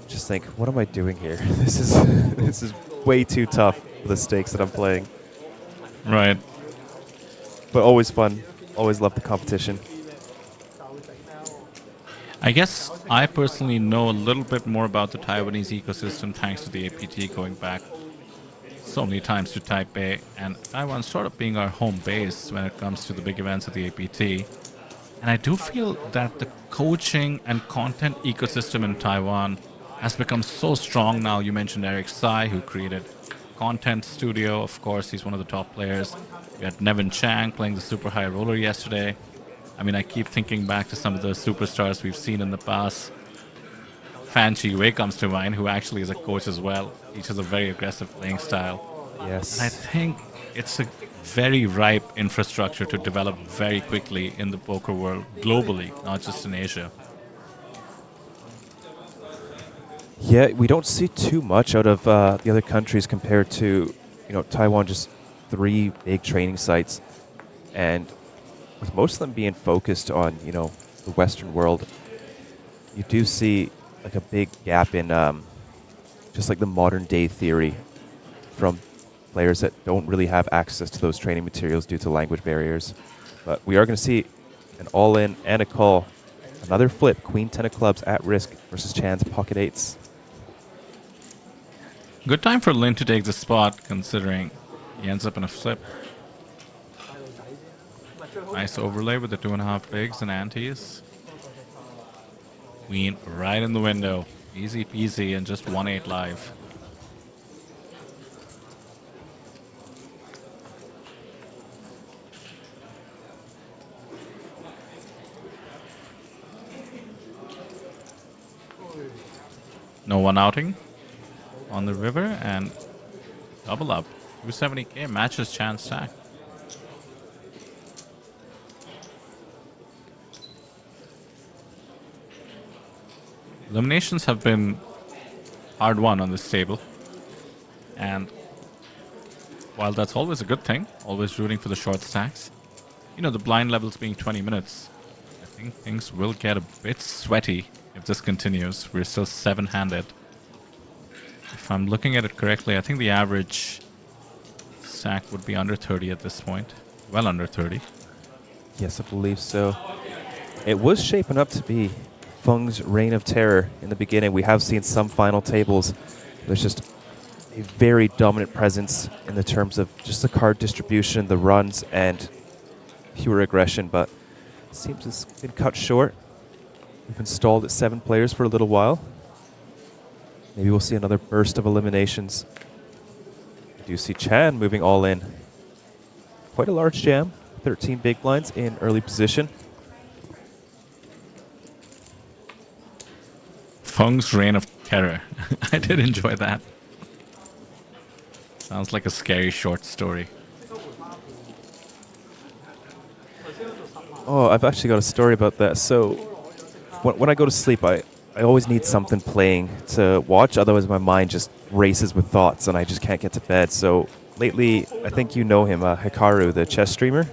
just think, what am I doing here? This is way too tough for the stakes that I'm playing. Right. But always fun. Always love the competition. I guess I personally know a little bit more about the Taiwanese ecosystem thanks to the APT going back so many times to Taipei, and Taiwan sort of being our home base when it comes to the big events of the APT. And I do feel that the coaching and content ecosystem in Taiwan has become so strong now. You mentioned Eric Tsai, who created Content Studio. Of course, he's one of the top players. We had Nevin Chang playing the super high roller yesterday. I mean, I keep thinking back to some of the superstars we've seen in the past. Fan Chi Wei comes to mind, who actually is a coach as well. He has a very aggressive playing style. Yes. And I think it's a very ripe infrastructure to develop very quickly in the poker world globally, not just in Asia. Yeah, we don't see too much out of the other countries compared to, Taiwan, just 3 big training sites. And with most of them being focused on, the Western world, you do see like a big gap in just like the modern day theory from players that don't really have access to those training materials due to language barriers. But we are going to see an all-in and a call. Another flip, Queen 10 of clubs at risk versus Chan's pocket 8s. Good time for Lin to take the spot, considering he ends up in a flip. Nice overlay with the 2.5 bigs and antes. Queen right in the window. Easy peasy and just 1-8 live. No one outing on the river and double up. 270k matches Chan's stack. Eliminations have been hard won on this table. And while that's always a good thing, always rooting for the short stacks, the blind levels being 20 minutes, I think things will get a bit sweaty if this continues. We're still 7-handed. If I'm looking at it correctly, I think the average stack would be under 30 at this point. Well under 30. Yes, I believe so. It was shaping up to be Feng's reign of terror in the beginning. We have seen some final tables. There's just a very dominant presence in the terms of just the card distribution, the runs, and pure aggression, but it seems it's been cut short. We've been stalled at 7 players for a little while. Maybe we'll see another burst of eliminations. I do see Chan moving all in. Quite a large jam. 13 big blinds in early position. Feng's reign of terror. I did enjoy that. Sounds like a scary short story. Oh, I've actually got a story about that. So when I go to sleep, I always need something playing to watch. Otherwise, my mind just races with thoughts and I just can't get to bed. So lately, I think you know him, Hikaru, the chess streamer.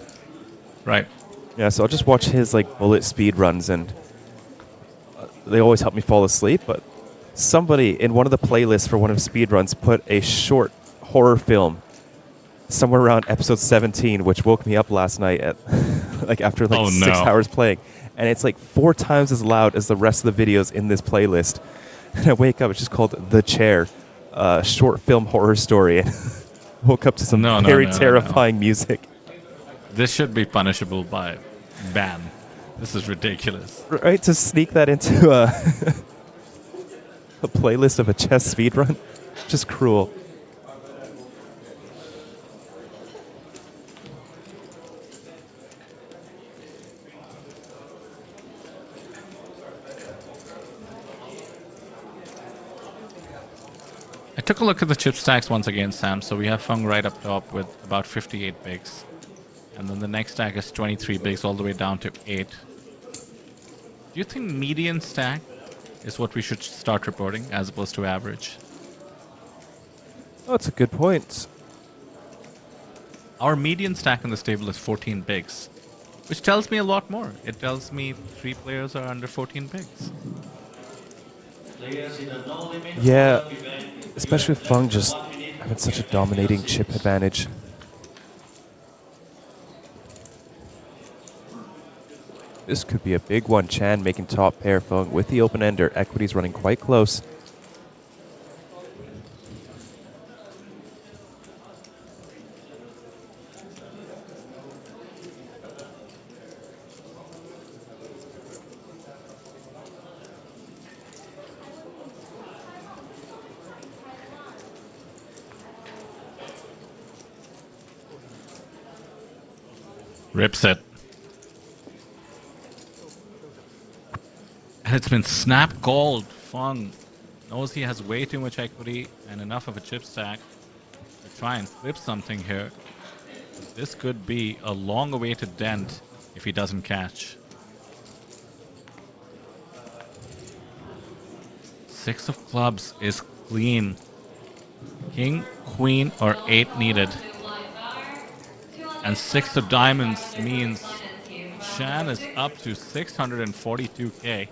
Right. Yeah, so I'll just watch his bullet speed runs, and they always help me fall asleep. But somebody in one of the playlists for one of his speed runs put a short horror film somewhere around episode 17, which woke me up last night at after 6 hours playing. And it's 4 times as loud as the rest of the videos in this playlist. And I wake up, it's just called The Chair, short film horror story. And woke up to some very terrifying music. This should be punishable by ban. This is ridiculous. Right, to sneak that into a playlist of a chess speedrun? Just cruel. I took a look at the chip stacks once again, Sam. So we have Fung right up top with about 58 bigs. And then the next stack is 23 bigs all the way down to 8. Do you think median stack is what we should start reporting as opposed to average? Oh, that's a good point. Our median stack in this table is 14 bigs, which tells me a lot more. It tells me 3 players are under 14 bigs. Yeah, especially with Fung just having such a dominating chip advantage. This could be a big one. Chan making top pair. Fung with the open ender. Equity's running quite close. Rips it. And it's been snap called. Fung knows he has way too much equity and enough of a chip stack to try and flip something here. This could be a long-awaited dent if he doesn't catch. 6 of clubs is clean. King, queen, or 8 needed. And 6 of diamonds means Chan is up to 642k.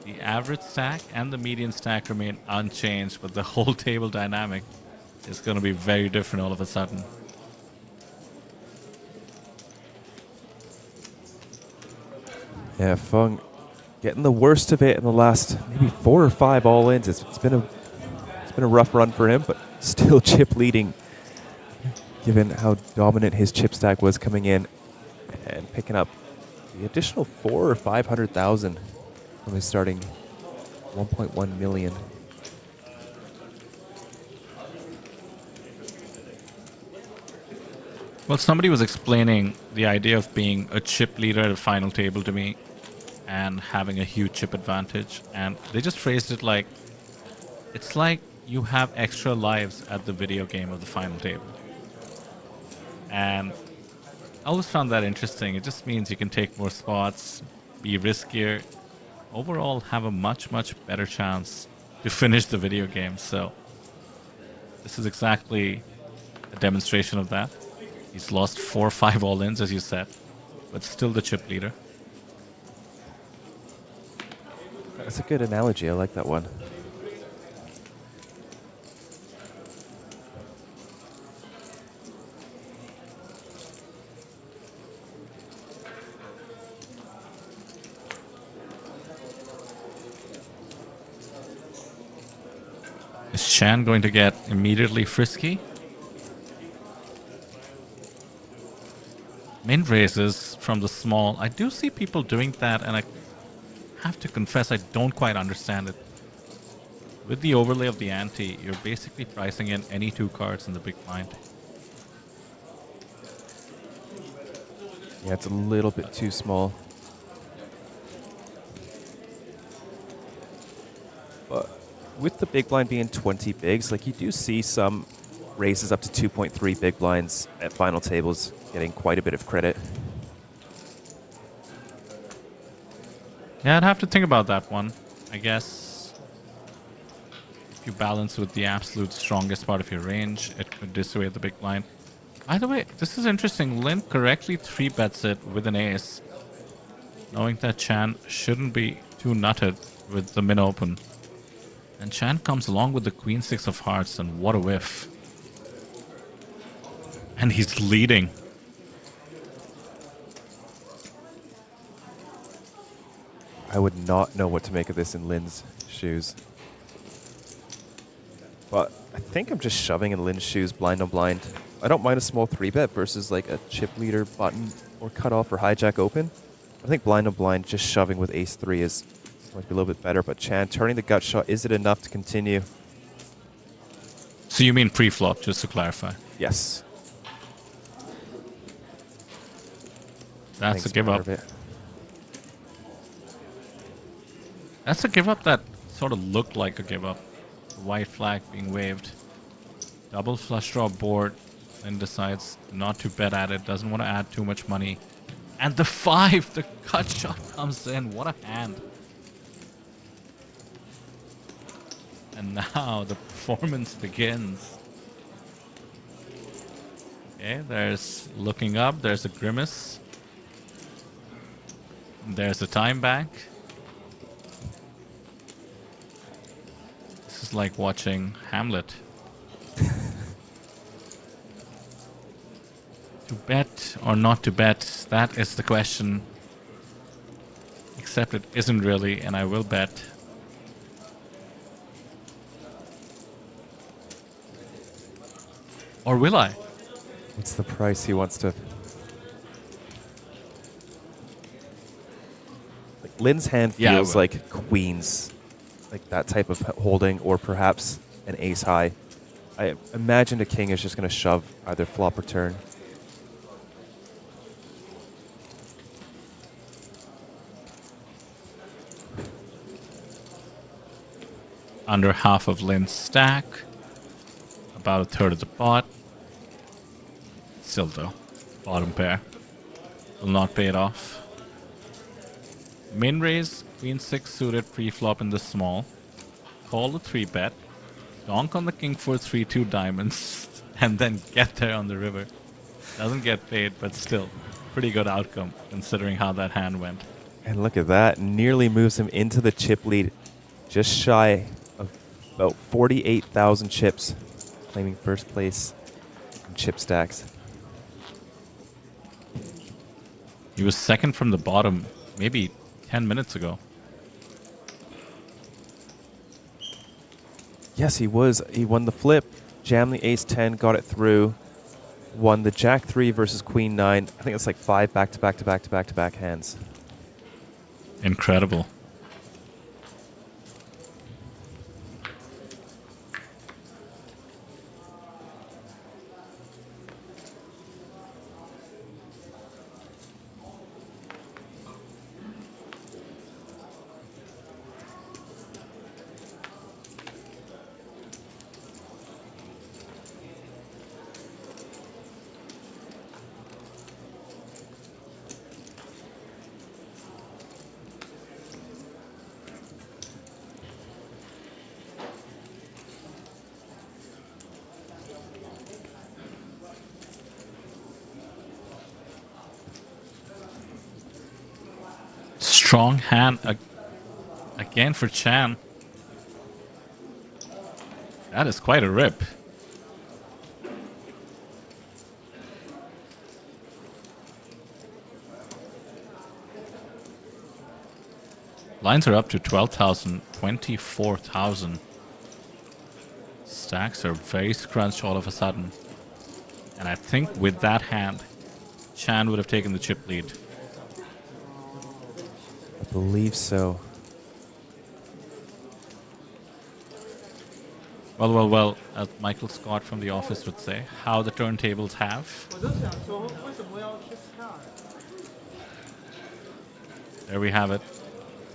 The average stack and the median stack remain unchanged, but the whole table dynamic is going to be very different all of a sudden. Yeah, Fung getting the worst of it in the last maybe 4 or 5 all-ins. It's been a rough run for him, but still chip leading, given how dominant his chip stack was coming in and picking up the additional 400,000 or 500,000 from his starting 1.1 million. Well, somebody was explaining the idea of being a chip leader at a final table to me and having a huge chip advantage, and they just phrased it like, it's like you have extra lives at the video game of the final table. And I always found that interesting. It just means you can take more spots, be riskier, overall have a much, much better chance to finish the video game. So this is exactly a demonstration of that. He's lost 4 or 5 all-ins, as you said, but still the chip leader. That's a good analogy. I like that one. Is Chan going to get immediately frisky? Min raises from the small. I do see people doing that, and I have to confess I don't quite understand it. With the overlay of the ante, you're basically pricing in any 2 cards in the big blind. Yeah, it's a little bit too small. But with the big blind being 20 bigs, like you do see some raises up to 2.3 big blinds at final tables getting quite a bit of credit. Yeah, I'd have to think about that one. I guess if you balance with the absolute strongest part of your range, it could dissuade the big blind. By the way, this is interesting. Lin correctly 3-bets it with an ace, knowing that Chan shouldn't be too nutted with the min open. And Chan comes along with the queen 6 of hearts, and what a whiff. And he's leading. I would not know what to make of this in Lin's shoes. But I think I'm just shoving in Lin's shoes blind on blind. I don't mind a small 3-bet versus like a chip leader button or cutoff or hijack open. I think blind on blind, just shoving with ace 3 is going to be a little bit better. But Chan turning the gut shot, is it enough to continue? So you mean pre-flop, just to clarify? Yes. That's a give up. That's a give up that sort of looked like a give up. The white flag being waved. Double flush draw board. Then decides not to bet at it. Doesn't want to add too much money. And the 5, the cut shot comes in. What a hand. And now the performance begins. Okay, there's looking up. There's a grimace. There's a time bank. This is like watching Hamlet. To bet or not to bet, that is the question. Except it isn't really, and I will bet. Or will I? What's the price he wants to... Like Lin's hand feels like queens. Like that type of holding, or perhaps an ace high. I imagine a king is just going to shove either flop or turn. Under half of Lin's stack. About a third of the pot. Still though, bottom pair. Will not pay it off. Min raise, queen 6 suited pre-flop in the small. Call the 3-bet. Donk on the king for 3-2 diamonds. And then get there on the river. Doesn't get paid, but still, pretty good outcome considering how that hand went. And look at that, nearly moves him into the chip lead. Just shy of about 48,000 chips. Claiming first place in chip stacks. He was second from the bottom, maybe 10 minutes ago. Yes, he was. He won the flip. Jammed the ace 10, got it through. Won the jack 3 versus queen 9. I think it's like 5 back-to-back-to-back-to-back-to-back hands. Incredible. Strong hand again for Chan. That is quite a rip. Lines are up to 12,000, 24,000. Stacks are very scrunched all of a sudden. And I think with that hand, Chan would have taken the chip lead. I believe so. Well, as Michael Scott from The Office would say, how the turntables have. There we have it.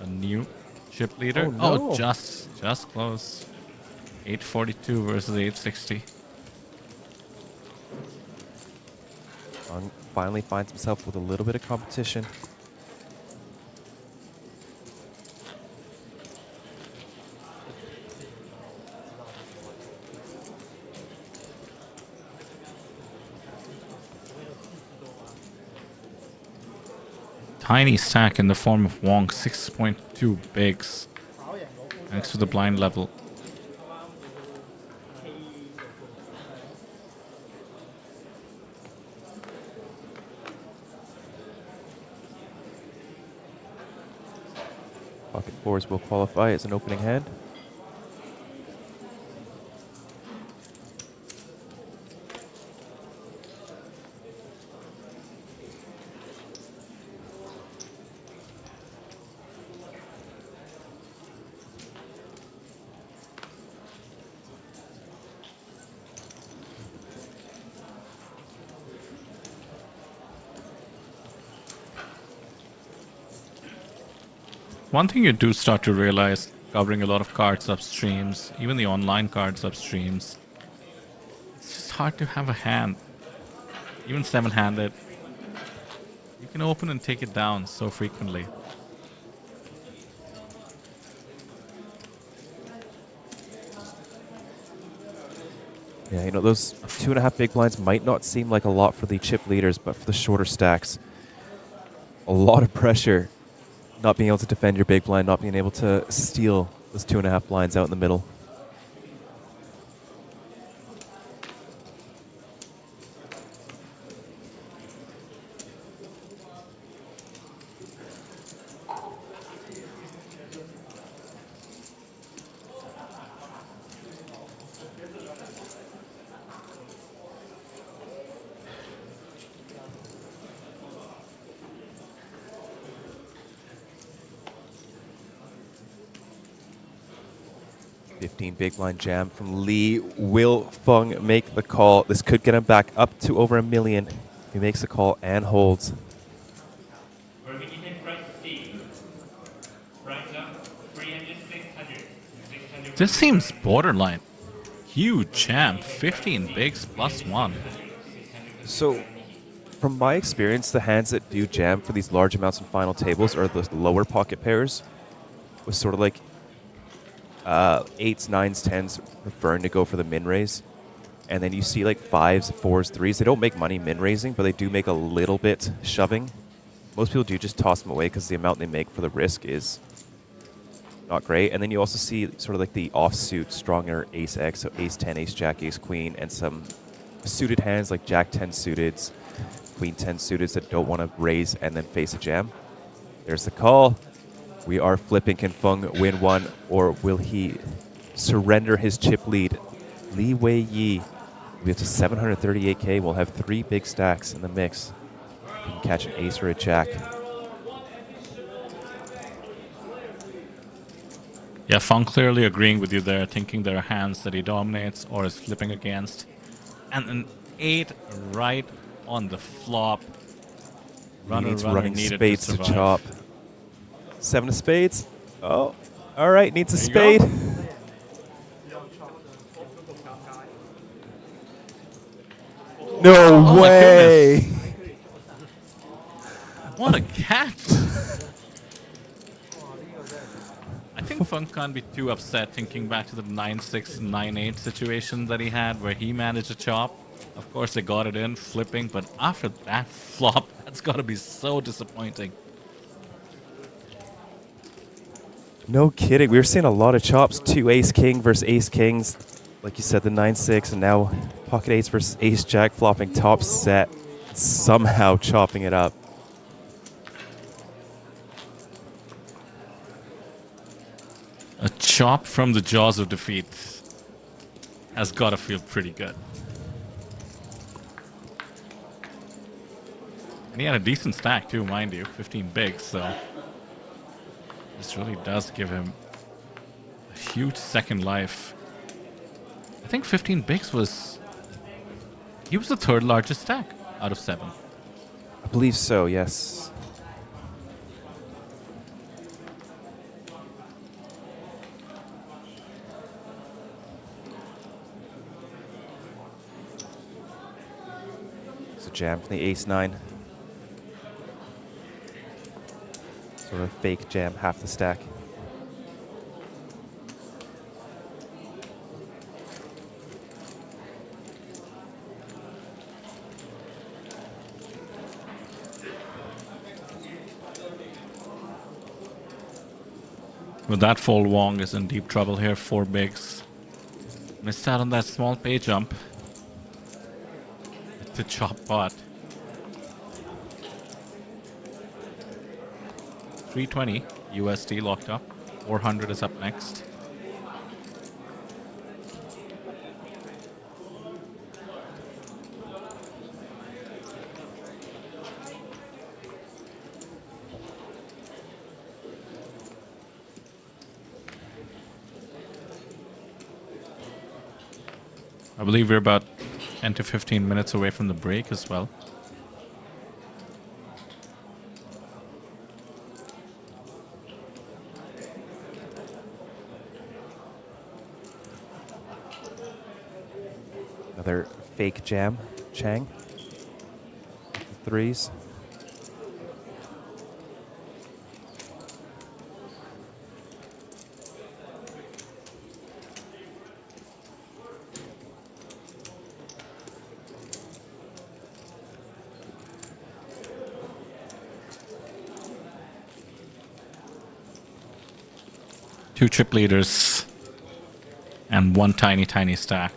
A new chip leader. Oh, no. Just close. 842 versus 860. Finally finds himself with a little bit of competition. Tiny stack in the form of Wong, 6.2 bigs. Next to the blind level. Pocket fours will qualify as an opening hand. One thing you do start to realize, covering a lot of cards upstreams, even the online cards upstreams, it's just hard to have a hand. Even seven-handed, you can open and take it down so frequently. Yeah, you know, those 2.5 big blinds might not seem like a lot for the chip leaders, but for the shorter stacks, a lot of pressure. Not being able to defend your big blind, not being able to steal those 2.5 blinds out in the middle. Big blind jam from Lee. Will Fung make the call? This could get him back up to over $1 million if he makes the call and holds. This seems borderline. Huge jam, 15 bigs plus 1. So, from my experience, the hands that do jam for these large amounts in final tables are the lower pocket pairs, with sort of like 8s, 9s, 10s preferring to go for the min raise. And then you see like 5s, 4s, 3s. They don't make money min raising, but they do make a little bit shoving. Most people do just toss them away because the amount they make for the risk is not great. And then you also see sort of like the offsuit, stronger ace X, so ace 10, ace jack, ace queen, and some suited hands like jack 10 suiteds, queen 10 suiteds that don't want to raise and then face a jam. There's the call. We are flipping. Can Fung win one, or will he surrender his chip lead? Li Wei Yi will be up to 738K. We'll have 3 big stacks in the mix. You can catch an ace or a jack. Yeah, Fung clearly agreeing with you there, thinking there are hands that he dominates or is flipping against. And an 8 right on the flop. Needs running spades to chop. 7 of spades. Oh, all right, needs a spade. No way. What a catch. I think Fung can't be too upset thinking back to the 9-6, 9-8 situation that he had where he managed to chop. Of course, they got it in, flipping, but after that flop, that's got to be so disappointing. No kidding. We were seeing a lot of chops. 2 ace-king versus ace-kings. Like you said, the 9-6, and now pocket ace versus ace-jack flopping top set. Somehow chopping it up. A chop from the jaws of defeat has got to feel pretty good. And he had a decent stack too, mind you. 15 bigs, so this really does give him a huge second life. I think 15 bigs was... He was the 3rd largest stack out of 7. I believe so, yes. It's a jam from the ace-9. Sort of fake jam, half the stack. With that fold, Wong is in deep trouble here. 4 bigs. Missed out on that small pay jump. It's a chop pot. 320 USD locked up. 400 is up next. I believe we're about 10 to 15 minutes away from the break as well. Another fake jam, Chang. Threes. Two chip leaders and one tiny stack.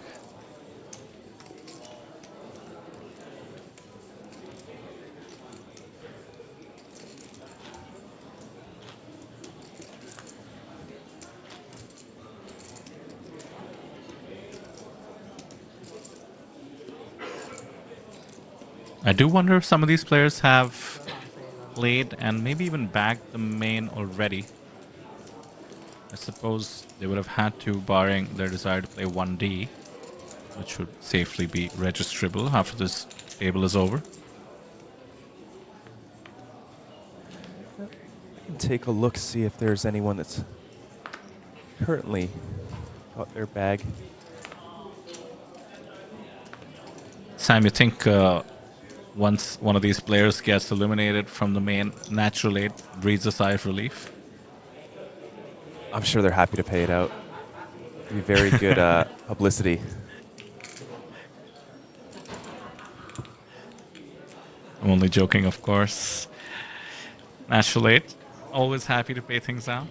I do wonder if some of these players have played and maybe even bagged the main already. I suppose they would have had to, barring their desire to play 1D, which would safely be registrable after this table is over. I can take a look, see if there's anyone that's currently got their bag. Sam, you think once one of these players gets eliminated from the main, Natural 8 breathes a sigh of relief? I'm sure they're happy to pay it out. It'd be very good publicity. I'm only joking, of course. Natural 8, always happy to pay things out.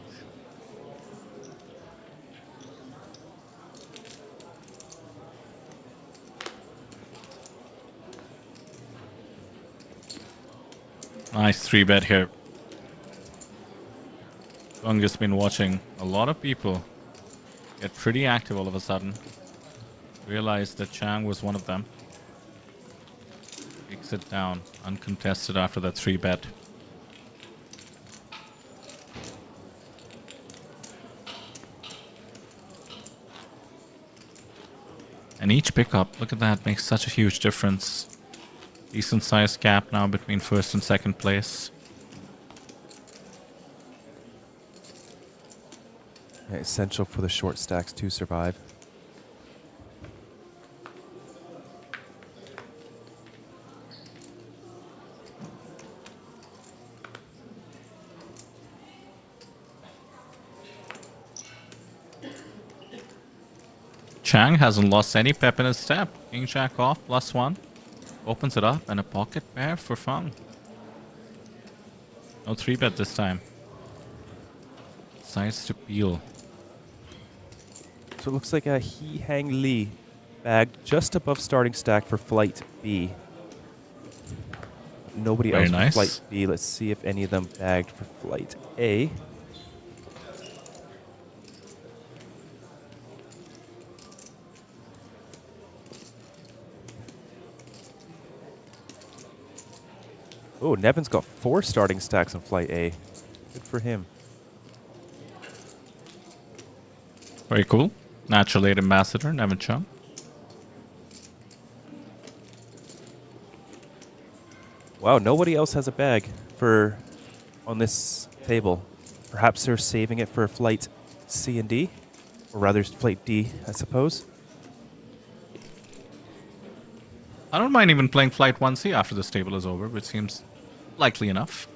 Nice 3-bet here. Bunga's been watching a lot of people get pretty active all of a sudden. Realized that Chang was one of them. Takes it down, uncontested after that 3-bet. And each pickup, look at that, makes such a huge difference. Decent sized gap now between first and second place. Yeah, essential for the short stacks to survive. Chang hasn't lost any pep in his step. King Jack off, +1. Opens it up and a pocket pair for Fang. No 3-bet this time. Decides to peel. So it looks like He Hang Lee bagged just above starting stack for flight B. Nobody Very else nice. for flight B. Let's see if any of them bagged for flight A. Oh, Nevin's got 4 starting stacks on flight A. Good for him. Very cool. Natural 8 ambassador, Nevin Chung. Wow, nobody else has a bag for on this table. Perhaps they're saving it for flight C and D, or rather flight D, I suppose. I don't mind even playing flight 1C after this table is over, which seems likely enough.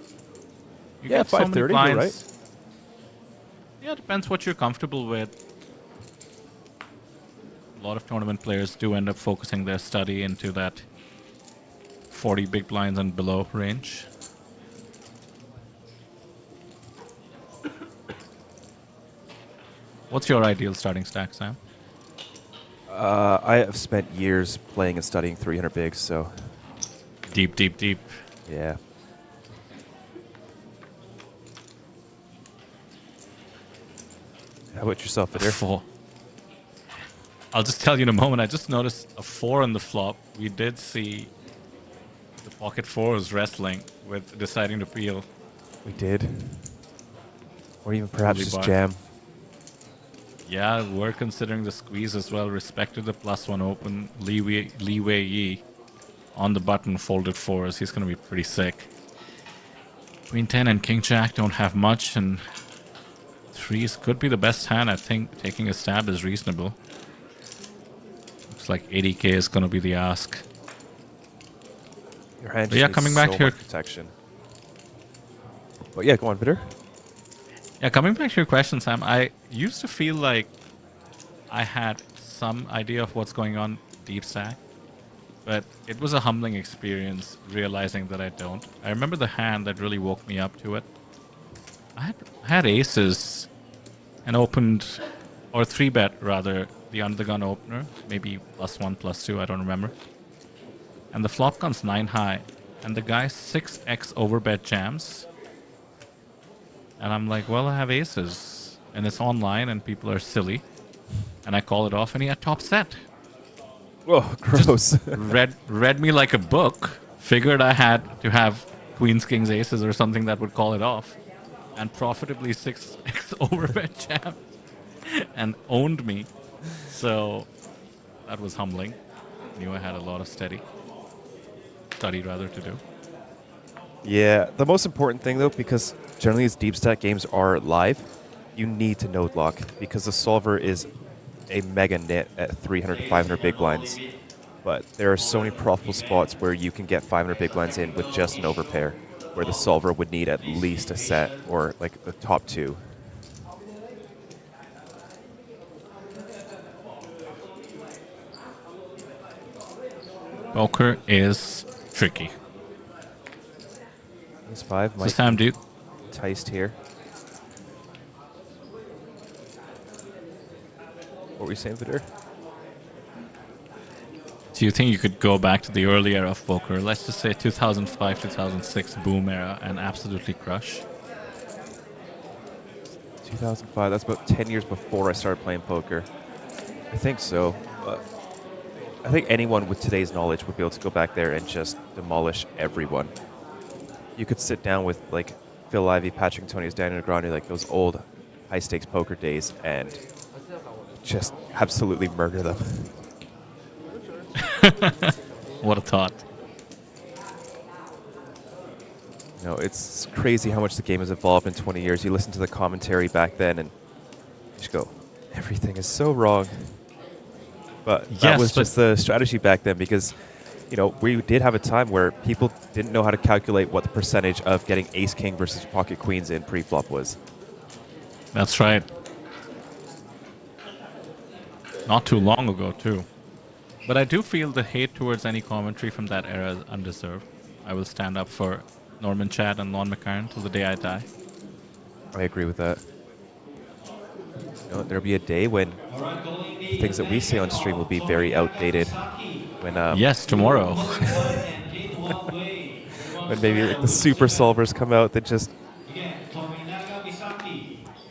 You Yeah, get so many 5:30, you're blinds. right. Yeah, depends what you're comfortable with. A lot of tournament players do end up focusing their study into that 40 big blinds and below range. What's your ideal starting stack, Sam? I have spent years playing and studying 300 bigs, so... Deep, deep, deep. Yeah. How about yourself, Adair? 4. I'll just tell you in a moment. I just noticed a 4 on the flop. We did see the pocket 4s wrestling with deciding to peel. We did. Or even perhaps just Bar. jam. Yeah, we're considering the squeeze as well. Respected the +1 open. Li Wei Yi on the button, folded 4s. He's going to be pretty sick. Queen 10 and King Jack don't have much, and 3s could be the best hand. I think taking a stab is reasonable. Looks if like 80k is going to be the ask. Your hand But just yeah, needs coming back so to your much protection. But yeah, go on, Vitor. Yeah, coming back to your question, Sam, I used to feel like I had some idea of what's going on deep stack, but it was a humbling experience realizing that I don't. I remember the hand that really woke me up to it. I had aces and opened, or 3-bet rather, the under the gun opener, maybe +1, +2, I don't remember. And the flop comes 9 high, and the guy 6x overbet jams. And I'm like, well, I have aces, and it's online, and people are silly. And I call it off, and he had top set. Oh, gross. read me like a book, figured I had to have queens, kings, aces, or something that would call it off, and profitably 6x overbet jam, and owned me. So that was humbling. Knew I had a lot of study rather to do. Yeah, the most important thing though, because generally these deep stack games are live, you need to node lock because the solver is a mega nit at 300 to 500 big blinds. But there are so many profitable spots where you can get 500 big blinds in with just an overpair, where the solver would need at least a set or like the top 2. Poker is tricky. This 5 might Sam, be enticed here. What were you saying, Vitor? Do you think you could go back to the early era of poker, let's just say 2005, 2006 boom era, and absolutely crush? 2005, that's about 10 years before I started playing poker. I think so. But I think anyone with today's knowledge would be able to go back there and just demolish everyone. You could sit down with like Phil Ivey, Patrick Antonius, Daniel Negreanu, like those old high stakes poker days, and just absolutely murder them. What a thought. You know, it's crazy how much the game has evolved in 20 years. You listen to the commentary back then and you just go, everything is so wrong. But that was just the strategy back then because, you know, we did have a time where people didn't know how to calculate what the percentage of getting ace-king versus pocket queens in pre-flop was. That's right. Not too long ago, too. But I do feel the hate towards any commentary from that era is undeserved. I will stand up for Norman Chad and Lon McCarran till the day I die. I agree with that. You know, there'll be a day when things that we say on stream will be very outdated. When yes, tomorrow. When maybe like, the super solvers come out that just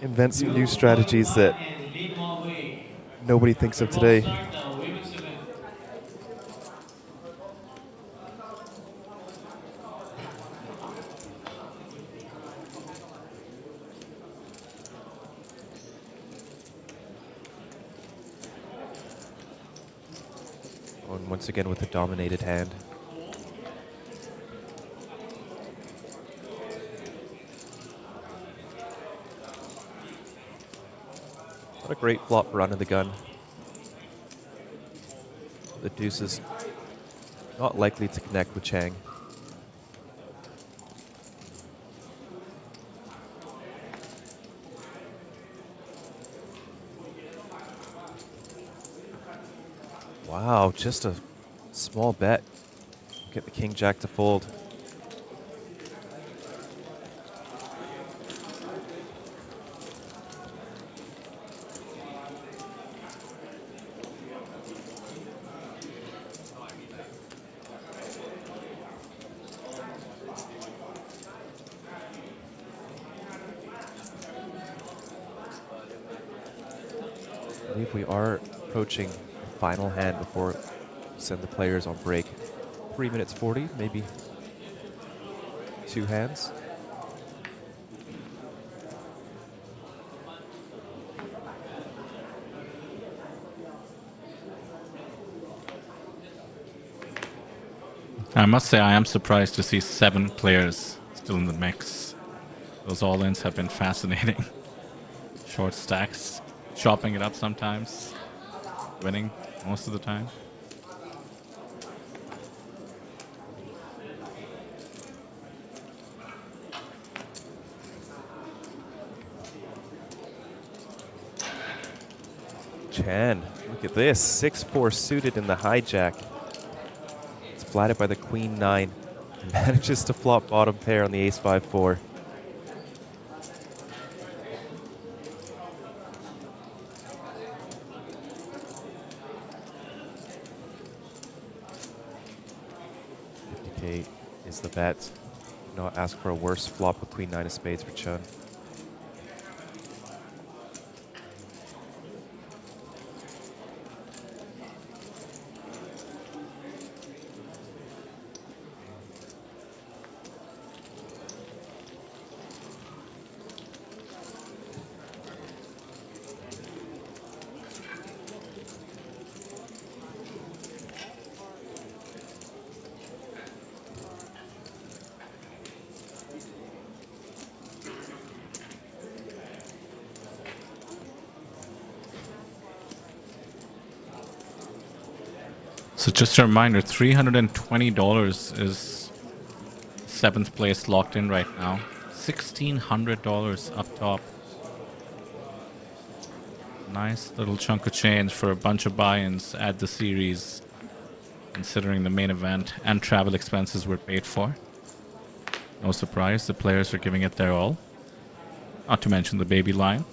invent some new strategies that nobody thinks of today. Once again with the dominated hand. What a great flop for under the gun. The deuce is not likely to connect with Chang. Wow, just a small bet. Get the king jack to fold. I believe we are approaching the final hand before send the players on break. 3 minutes 40, maybe 2 hands. I must say I am surprised to see 7 players still in the mix. Those all-ins have been fascinating. Short stacks, chopping it up sometimes, winning most of the time. Chan, look at this. 6-4 suited in the hijack. It's flatted by the queen 9. And manages to flop bottom pair on the ace 5-4. $50K is the bet. Not ask for a worse flop with queen 9 of spades for Chun. So just a reminder, $320 is 7th place locked in right now. $1,600 up top. Nice little chunk of change for a bunch of buy-ins at the series, considering the main event and travel expenses were paid for. No surprise, the players are giving it their all. Not to mention the baby line.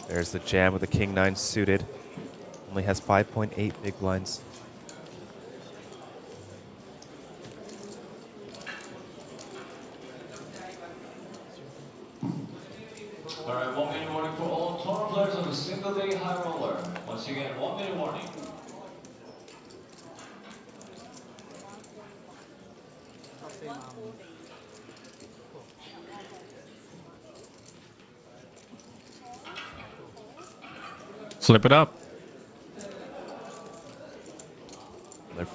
There's the jam with the king 9 suited. Only has 5.8 big blinds. All right, 1 minute warning for all tour players on a single day high roller. Once again, 1 minute warning. Flip it up.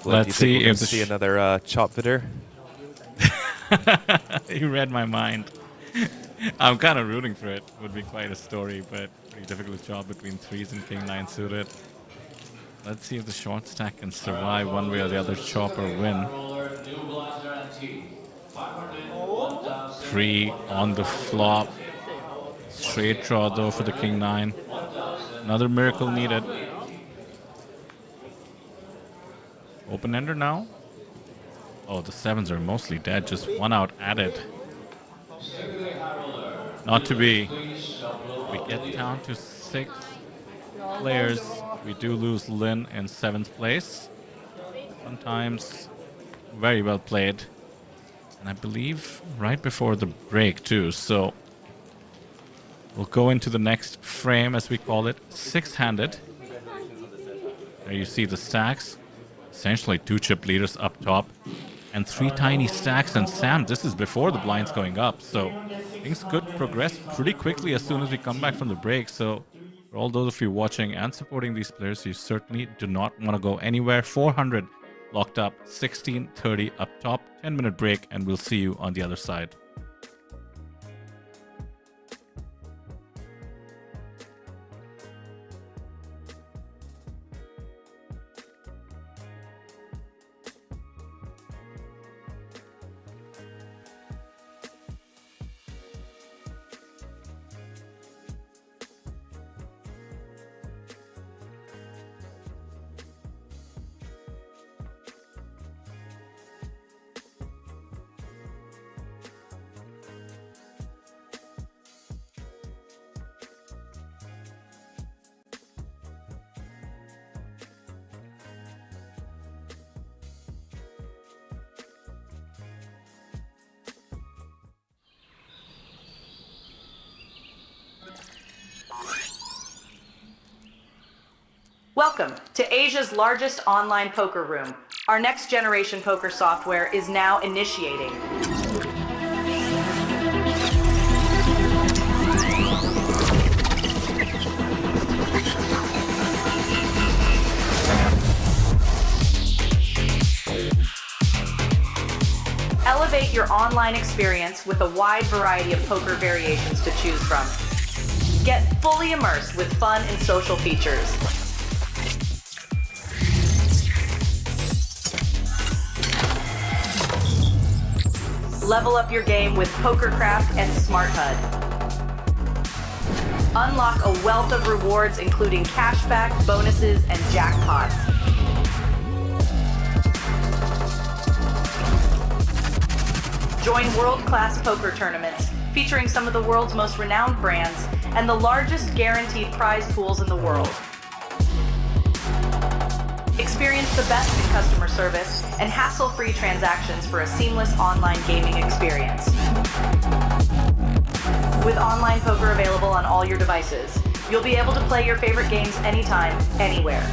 Let's see if see another chop fitter. You read my mind. I'm kind of rooting for it. Would be quite a story, but pretty difficult job between 3s and king 9 suited. Let's see if the short stack can survive one way or the other, chop or win. 3 on the flop. Straight draw though for the king 9. Another miracle needed. Open-ender now. Oh, the 7s are mostly dead. Just 1 out added. Not to be. We get down to 6 players. We do lose Lin in 7th place. Sometimes very well played. And I believe right before the break too. So we'll go into the next frame, as we call it, 6-handed. There you see the stacks. Essentially 2 chip leaders up top. And 3 tiny stacks. And Sam, this is before the blinds going up. So things could progress pretty quickly as soon as we come back from the break. So for all those of you watching and supporting these players, you certainly do not want to go anywhere. 400 locked up, 16:30 up top. 10-minute break, and we'll see you on the other side. Welcome to Asia's largest online poker room. Our next generation poker software is now initiating. Elevate your online experience with a wide variety of poker variations to choose from. Get fully immersed with fun and social features. Level up your game with PokerCraft and Smart HUD. Unlock a wealth of rewards including cashback, bonuses, and jackpots. Join world-class poker tournaments featuring some of the world's most renowned brands and the largest guaranteed prize pools in the world. Experience the best in customer service and hassle-free transactions for a seamless online gaming experience. With online poker available on all your devices, you'll be able to play your favorite games anytime, anywhere.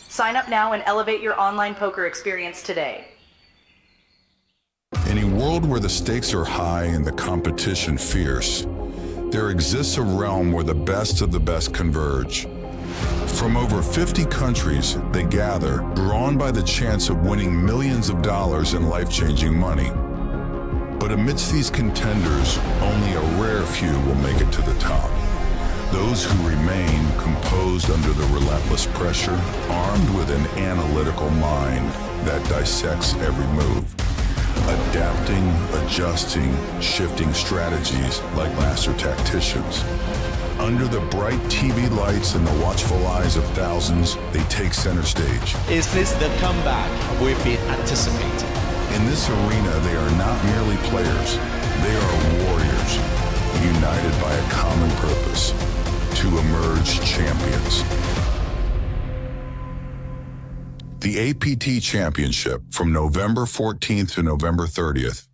Sign up now and elevate your online poker experience today. In a world where the stakes are high and the competition fierce, there exists a realm where the best of the best converge. From over 50 countries, they gather, drawn by the chance of winning millions of dollars in life-changing money. But amidst these contenders, only a rare few will make it to the top. Those who remain composed under the relentless pressure, armed with an analytical mind that dissects every move, adapting, adjusting, shifting strategies like master tacticians. Under the bright TV lights and the watchful eyes of thousands, they take center stage. Is this the comeback we've been anticipating? In this arena, they are not merely players, they are warriors, united by a common purpose: to emerge champions. The APT Championship from November 14th to November 30th.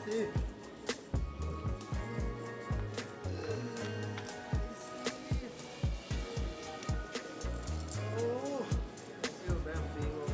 先。哦，呢度俾人變喎。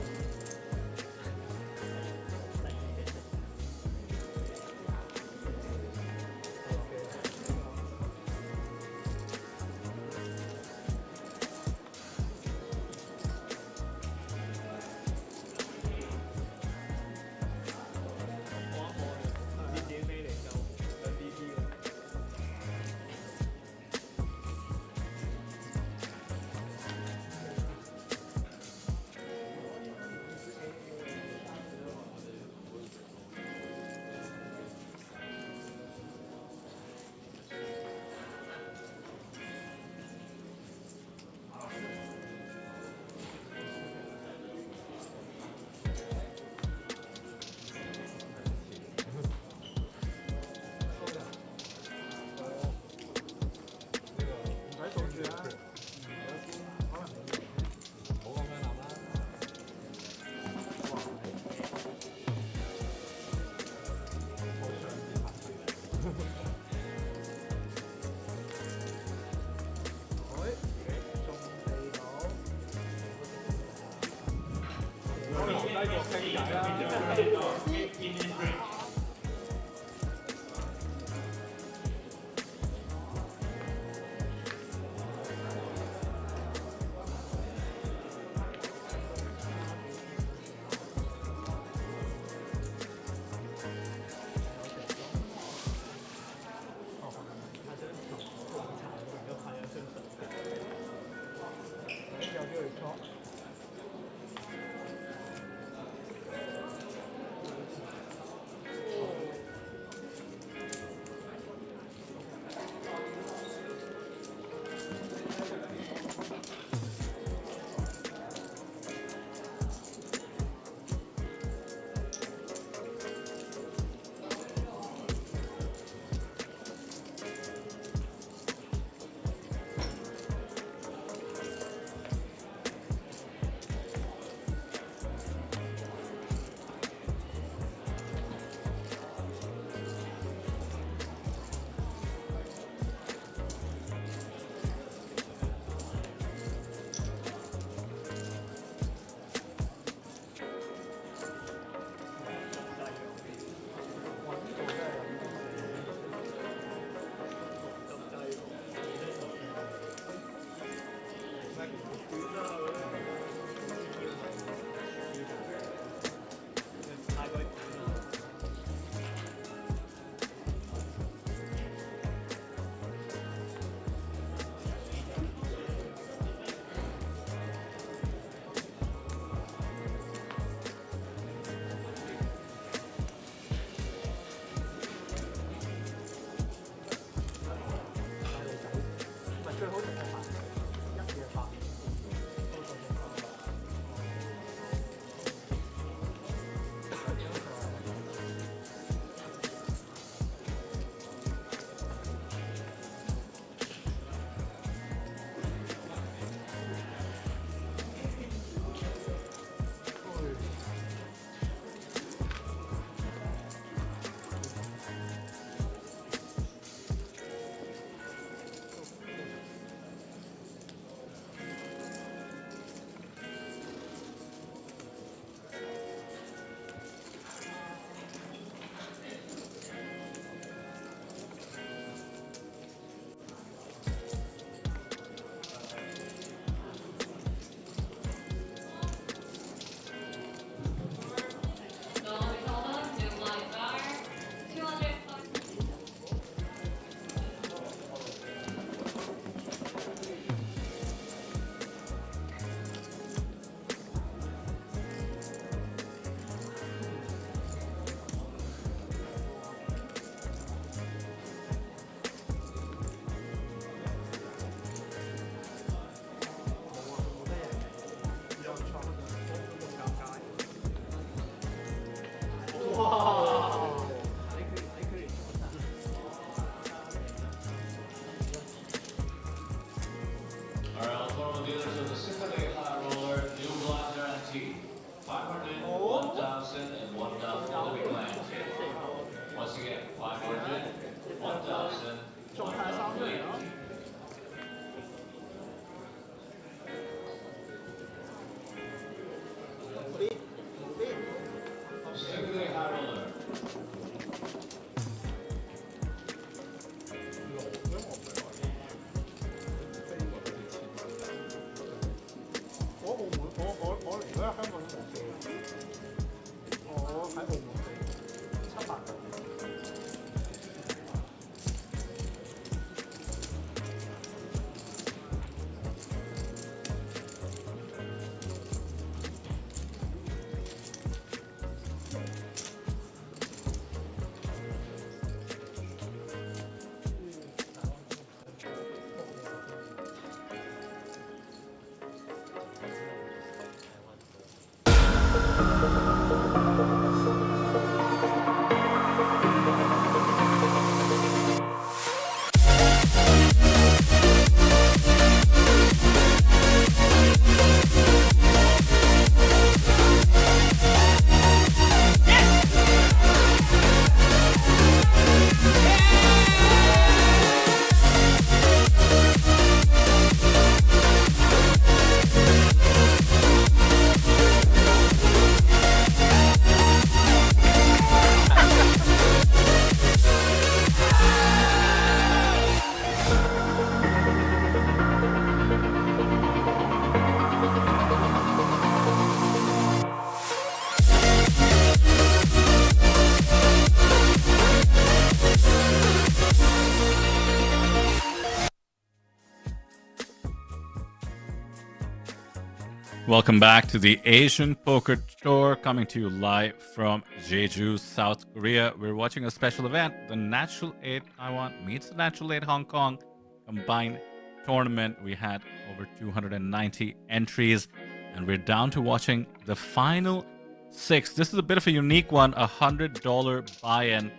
Welcome back to the Asian Poker Tour, coming to you live from Jeju, South Korea. We're watching a special event, the Natural 8 Taiwan meets the Natural 8 Hong Kong combined tournament. We had over 290 entries, and we're down to watching the final 6. This is a bit of a unique one, a $100 buy-in,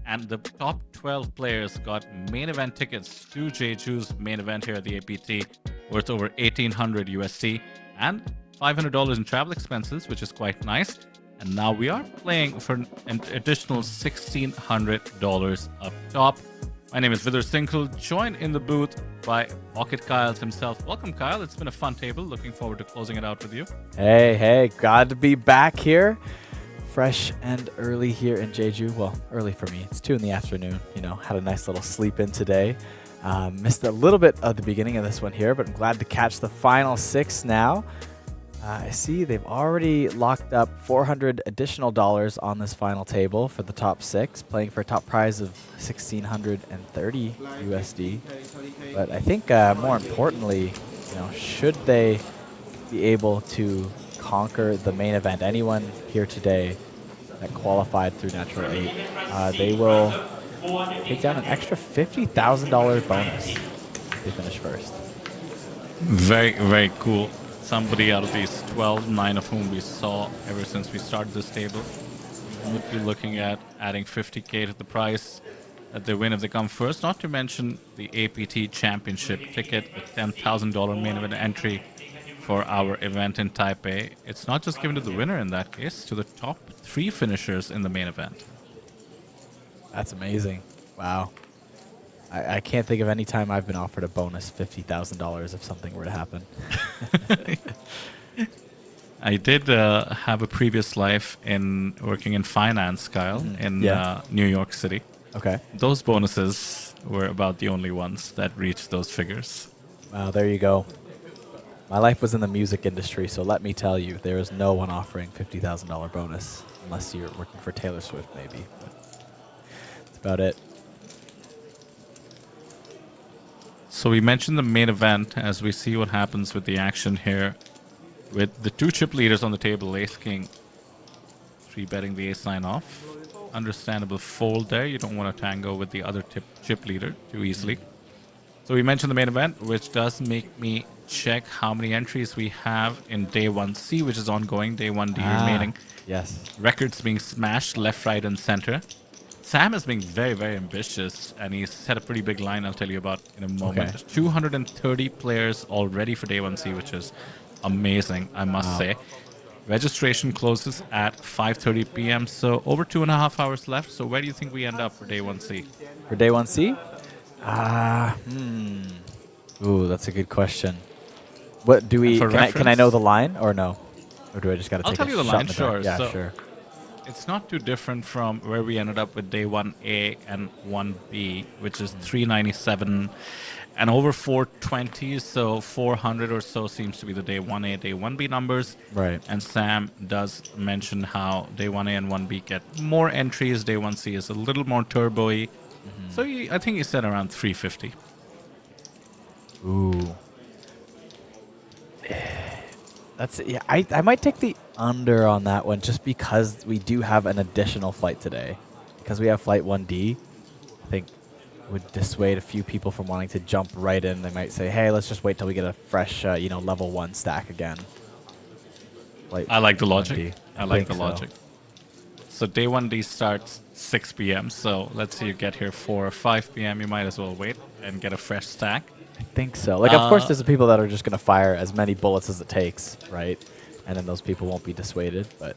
and the top 12 players got main event tickets to Jeju's main event here at the APT, worth over $1,800 USD, and $500 in travel expenses, which is quite nice. And now we are playing for an additional $1,600 up top. My name is Vidar Sinkel, joined in the booth by Pocket Kyle himself. Welcome, Kyle. It's been a fun table. Looking forward to closing it out with you. Hey, glad to be back here. Fresh and early here in Jeju. Well, early for me. It's 2 in the afternoon. You know, had a nice little sleep in today. Missed a little bit of the beginning of this one here, but I'm glad to catch the final 6 now. I see they've already locked up $400 additional on this final table for the top 6, playing for a top prize of $1,630 USD. But I think more importantly, you know, should they be able to conquer the main event, anyone here today that qualified through Natural 8, they will take down an extra $50,000 bonus if they finish first. Very, very cool. Somebody out of these 12, 9 of whom we saw ever since we started this table, would be looking at adding 50K to the price that they win if they come first. Not to mention the APT Championship ticket, a $10,000 main event entry for our event in Taipei. It's not just given to the winner in that case, to the top 3 finishers in the main event. That's amazing. Wow. I can't think of any time I've been offered a bonus $50,000 if something were to happen. I did have a previous life in working in finance, Kyle, in New York City. Okay. Those bonuses were about the only ones that reached those figures. Wow, there you go. My life was in the music industry, so let me tell you, there is no one offering $50,000 bonus unless you're working for Taylor Swift, maybe. But that's about it. So we mentioned the main event as we see what happens with the action here. With the 2 chip leaders on the table, Ace King 3-betting the Ace-9 off. Understandable fold there. You don't want to tango with the other chip leader too easily. So we mentioned the main event, which does make me check how many entries we have in Day 1C, which is ongoing. Day 1D remaining. Yes. Records being smashed left, right, and center. Sam is being very, very ambitious, and he's set a pretty big line I'll tell you about in a moment. Okay. 230 players already for Day 1C, which is amazing, I must say. Registration closes at 5:30 p.m. So over 2.5 hours left. So where do you think we end up for day 1C? For day 1C? Ooh, that's a good question. What do we? Can I know the line or no? Or do I just got to I'll take tell a you the shot line, in the sure. dark? Yeah, So sure. it's not too different from where we ended up with day 1A and 1B, which is 397 and over 420. So 400 or so seems to be the day 1A, day 1B numbers. Right. And Sam does mention how day 1A and 1B get more entries. Day 1C is a little more turbo-y. So I think he said around 350. Ooh. I might take the under on that one just because we do have an additional flight today. Because we have flight 1D, I think would dissuade a few people from wanting to jump right in. They might say, hey, let's just wait till we get a fresh, level 1 stack again. I like the logic. 1D. I like the think so. logic. So day 1D starts 6 p.m. So let's say you get here 4 or 5 p.m. You might as well wait and get a fresh stack. I think so. Like, of course, there's the people that are just going to fire as many bullets as it takes, right? And then those people won't be dissuaded. But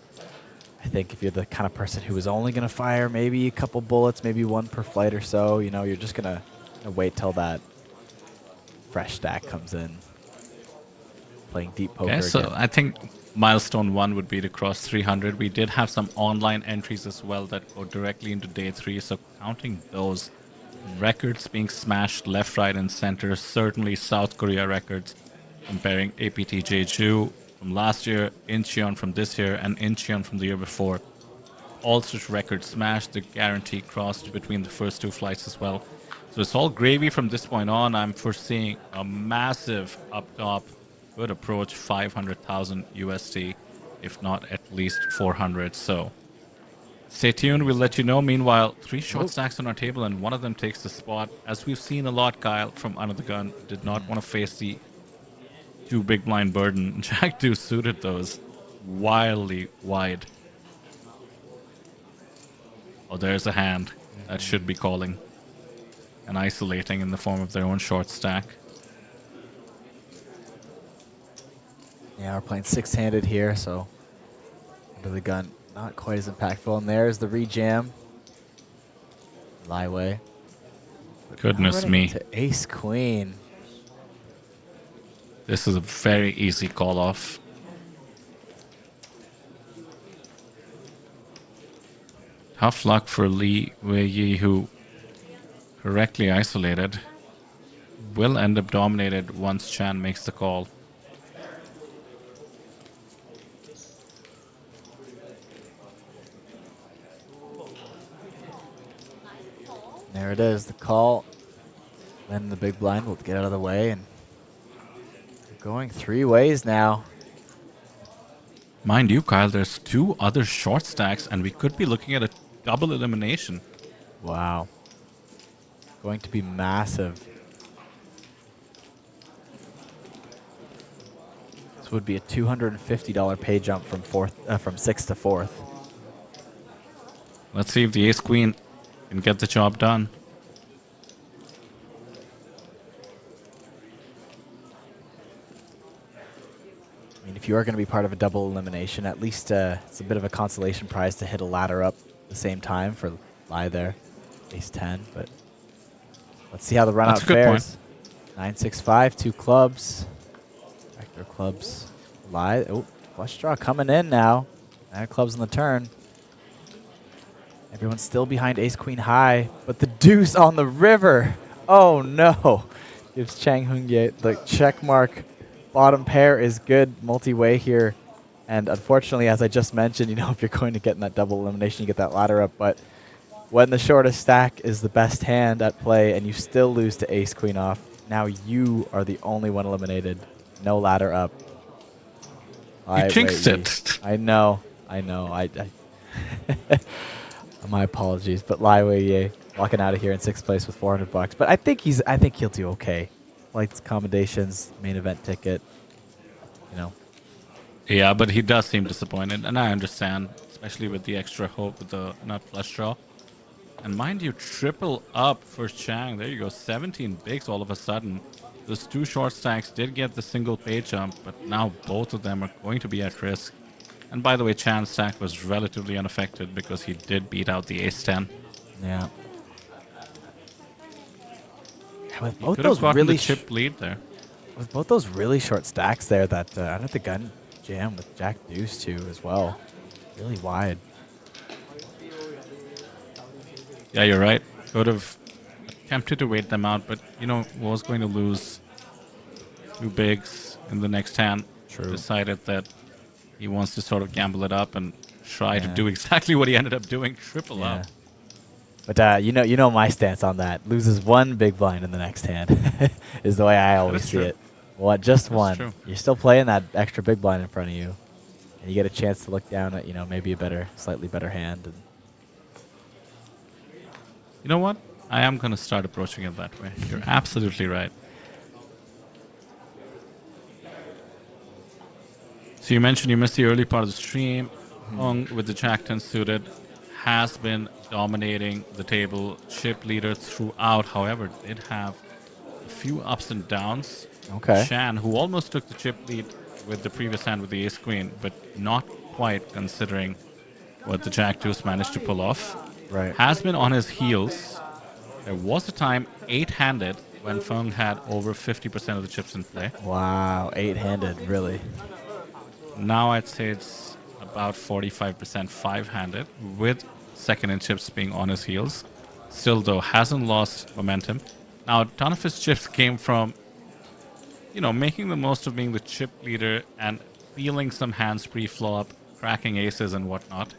I think if you're the kind of person who is only going to fire maybe a couple bullets, maybe one per flight or so, you're just going to wait till that fresh stack comes in. Playing deep poker Okay, so again. I think milestone 1 would be to cross 300. We did have some online entries as well that go directly into day 3. So counting those records being smashed left, right, and center, certainly South Korea records, comparing APT Jeju from last year, Incheon from this year, and Incheon from the year before. All such records smashed, the guarantee crossed between the first 2 flights as well. So it's all gravy from this point on. I'm foreseeing a massive up top, could approach 500,000 USD, if not at least 400. So stay tuned, we'll let you know. Meanwhile, 3 short stacks on our table, and one of them takes the spot. As we've seen a lot, Kyle from Under the Gun did not want to face the 2 big blind burden. Jack 2 suited those wildly wide. Oh, there's a hand that should be calling and isolating in the form of their own short stack. Yeah, we're playing 6-handed here, so Under the Gun not quite as impactful. And there's the rejam. Liewei. Goodness me. To ace queen. This is a very easy call off. Tough luck for Li Wei-yi, who correctly isolated will end up dominated once Chan makes the call. There it is, the call. Then the big blind will get out of the way, and we're going 3 ways now. Mind you, Kyle, there's 2 other short stacks, and we could be looking at a double elimination. Wow. Going to be massive. This would be a $250 pay jump from 6th to 4th. Let's see if the ace queen can get the job done. I mean, if you are going to be part of a double elimination, at least it's a bit of a consolation prize to hit a ladder up at the same time for Lie there. Ace 10, but let's see how the run out fares. 9-6-5, 2 clubs. Vector clubs. Lie. Oh, flush draw coming in now. 9 clubs on the turn. Everyone's still behind ace queen high, but the deuce on the river. Oh no. Gives Chang Hung-ye the check mark. Bottom pair is good multi-way here. And unfortunately, as I just mentioned, if you're going to get in that double elimination, you get that ladder up. But when the shortest stack is the best hand at play and you still lose to ace queen off, now you are the only one eliminated. No ladder up. You jinxed it. I know. My apologies, but Lai Wei walking out of here in 6th place with $400. But I think he'll do okay. Flights, accommodations, main event ticket. Yeah, but he does seem disappointed, and I understand, especially with the extra hope with the nut flush draw. And mind you, triple up for Chang. There you go, 17 bigs all of a sudden. Those 2 short stacks did get the single pay jump, but now both of them are going to be at risk. And by the way, Chan's stack was relatively unaffected because he did beat out the ace-10. Yeah. With He both could have those gotten really the chip lead there. with both those really short stacks there, that under the gun jam with Jack Deuce too as well, really wide. Yeah, you're right. Could have attempted to wait them out, but was going to lose 2 bigs in the next hand. True. Decided that he wants to sort of gamble it up and try to do exactly what he ended up doing, triple up. But you know my stance on that. Loses 1 big blind in the next hand is the way I always see it. What? Just That's one. true. You're still playing that extra big blind in front of you, and you get a chance to look down at maybe a slightly better hand. And You know what? I am going to start approaching it that way. You're absolutely right. So you mentioned you missed the early part of the stream. Hong with the Jack 10 suited has been dominating the table, chip leader throughout. However, did have a few ups and downs. Okay. Shan, who almost took the chip lead with the previous hand with the ace queen, but not quite considering what the Jack deuce managed to pull off. Right. Has been on his heels. There was a time 8-handed when Feng had over 50% of the chips in play. Wow, 8-handed, really. Now I'd say it's about 45% 5-handed, with second in chips being on his heels. Still, though, hasn't lost momentum. Now, a ton of his chips came from, making the most of being the chip leader and feeling some hands pre-flop, cracking aces and whatnot.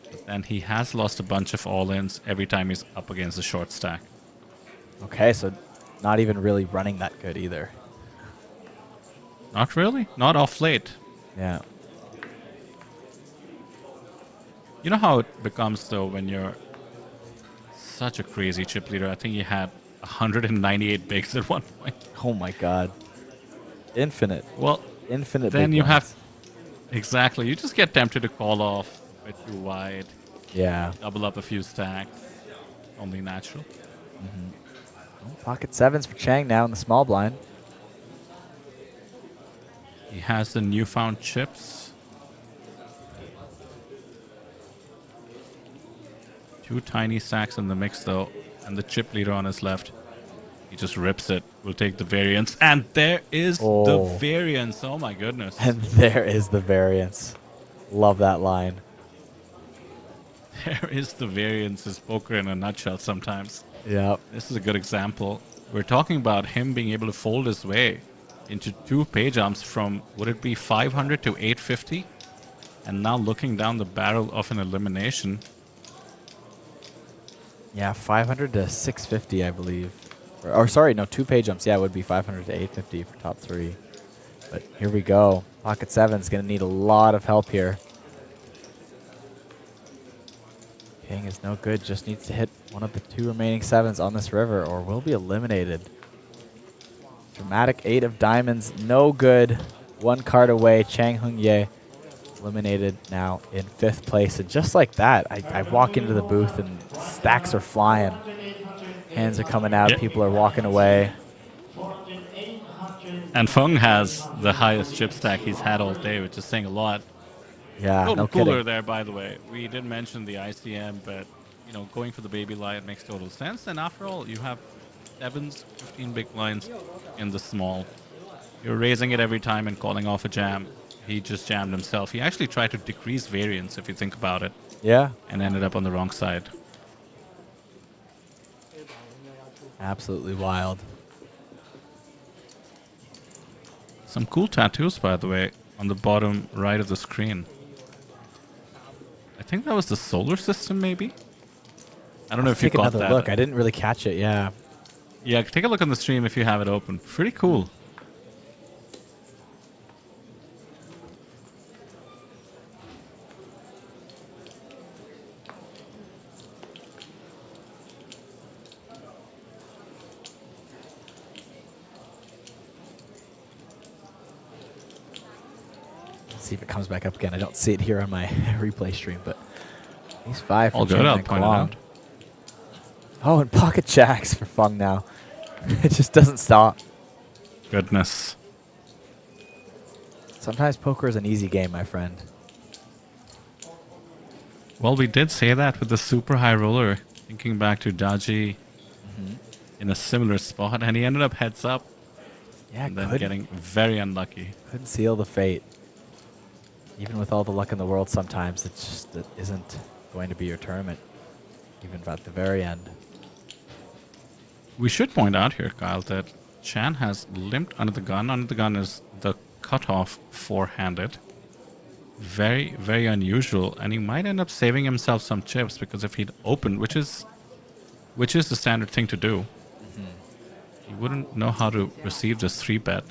But then he has lost a bunch of all-ins every time he's up against the short stack. Okay, so not even really running that good either. Not really. Not off late. Yeah. You know how it becomes, though, when you're such a crazy chip leader? I think he had 198 bigs at one point. Oh my god. Infinite. Well, infinite then big you blinds. have... Exactly. You just get tempted to call off a bit too wide. Yeah. Double up a few stacks. Only natural. Pocket 7s for Chang now in the small blind. He has the newfound chips. 2 tiny stacks in the mix, though, and the chip leader on his left. He just rips it. We'll take the variance. And there is the variance. Oh, my goodness. And there is the variance. Love that line. There is the variance. Is poker in a nutshell sometimes. Yep. This is a good example. We're talking about him being able to fold his way into 2 pay jumps from, would it be 500 to 850? And now looking down the barrel of an elimination. Yeah, 500 to 650, I believe. Or sorry, no, 2 pay jumps. Yeah, it would be 500 to 850 for top 3. But here we go. Pocket 7's going to need a lot of help here. King is no good. Just needs to hit one of the 2 remaining 7s on this river or will be eliminated. Dramatic 8 of diamonds. No good. 1 card away. Chang Hung-ye eliminated now in 5th place. And just like that, I walk into the booth and stacks are flying. Hands are coming out. Yep. People are walking away. And Feng has the highest chip stack he's had all day, which is saying a lot. Yeah, Total no cooler kidding. there, by the way. We did mention the ICM, but going for the baby lie, it makes total sense. And after all, you have 7s, 15 big blinds in the small. You're raising it every time and calling off a jam. He just jammed himself. He actually tried to decrease variance, if you think about it. Yeah. And ended up on the wrong side. Absolutely wild. Some cool tattoos, by the way, on the bottom right of the screen. I think that was the solar system, maybe? I don't know if you Take caught another that. look. I didn't really catch it. Yeah. Yeah, take a look on the stream if you have it open. Pretty cool. Let's see if it comes back up again. I don't see it here on my replay stream, but he's 5 for All good, Chang I'll and point it Kwong. out. Oh, and pocket jacks for Feng now. It just doesn't stop. Goodness. Sometimes poker is an easy game, my friend. Well, we did say that with the super high roller. Thinking back to Daji in a similar spot, and he ended up heads up. Yeah, and then getting very unlucky. Couldn't seal the fate. Even with all the luck in the world, sometimes it isn't going to be your tournament, even at the very end. We should point out here, Kyle, that Chan has limped under the gun. Under the gun is the cutoff four-handed. Very, very unusual, and he might end up saving himself some chips, because if he'd opened, which is the standard thing to do, he wouldn't know how to receive this 3-bet.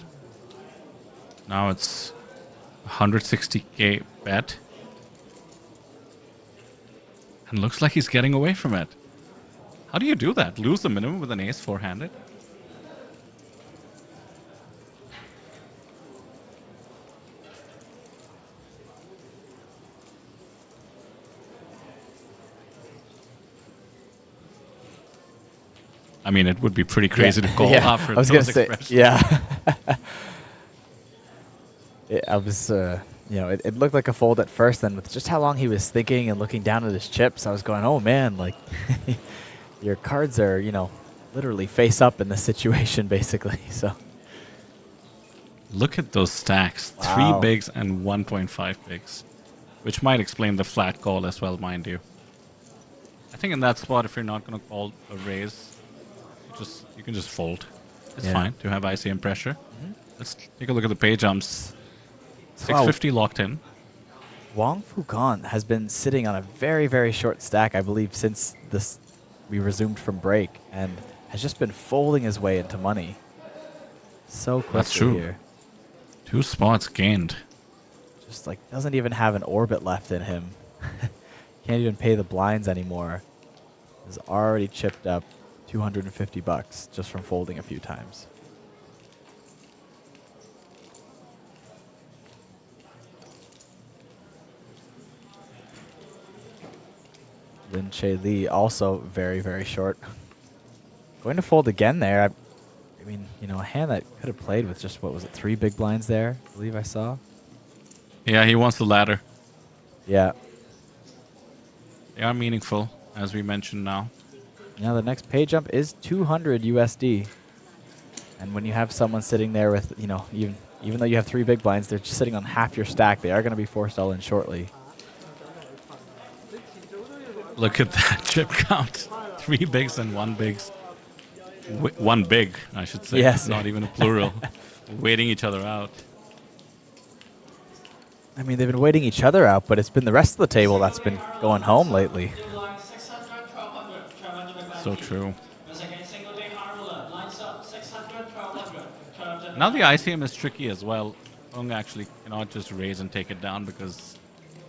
Now it's 160k bet, and looks like he's getting away from it. How do you do that? Lose the minimum with an ace four-handed? I mean, it would be pretty crazy to call after I was those gonna say, expressions. yeah. I was, you know, it looked like a fold at first, and with just how long he was thinking and looking down at his chips, I was going, oh man, like, your cards are, you know, literally face up in this situation, basically. So. Look at those stacks. Wow. 3 bigs and 1.5 bigs. Which might explain the flat call as well, mind you. I think in that spot, if you're not going to call a raise, you can just fold. It's fine to have ICM pressure. Let's take a look at the pay jumps. 650 locked in. Wang Fukan has been sitting on a very, very short stack, I believe, since we resumed from break, and has just been folding his way into money. So quickly. That's true. Here. 2 spots gained. Just like doesn't even have an orbit left in him. Can't even pay the blinds anymore. Has already chipped up $250 just from folding a few times. Lin Che Li also very, very short. Going to fold again there. I mean, you know, a hand that could have played with just, what was it, 3 big blinds there, I believe I saw. Yeah, he wants the ladder. Yeah. They are meaningful, as we mentioned now. Now the next pay jump is 200 USD. And when you have someone sitting there with, you know, even though you have 3 big blinds, they're just sitting on half your stack. They are going to be forced all in shortly. Look at that chip count. 3 bigs and 1 bigs. 1 big, I should say. Yes. Not even a plural. Waiting each other out. I mean, they've been waiting each other out, but it's been the rest of the table that's been going home lately. So true. Now the ICM is tricky as well. Hung actually cannot just raise and take it down because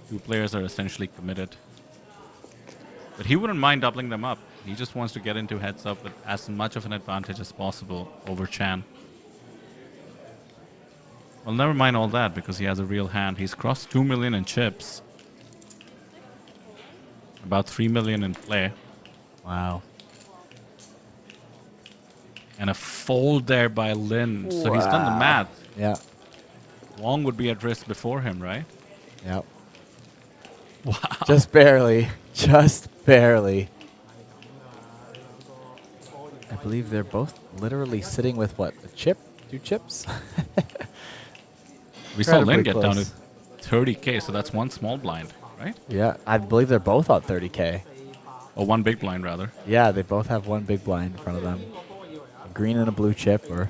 2 players are essentially committed. But he wouldn't mind doubling them up. He just wants to get into heads up with as much of an advantage as possible over Chan. Well, never mind all that because he has a real hand. He's crossed 2 million in chips. About 3 million in play. Wow. And a fold there by Lin. So he's done the math. Yeah. Wong would be at risk before him, right? Yep. Wow. Just barely. Just barely. I believe they're both literally sitting with what? A chip? 2 chips? We saw Lin Incredibly get down close. to 30k, so that's 1 small blind, right? Yeah, I believe they're both on 30k. Or 1 big blind, rather. Yeah, they both have 1 big blind in front of them. A green and a blue chip, or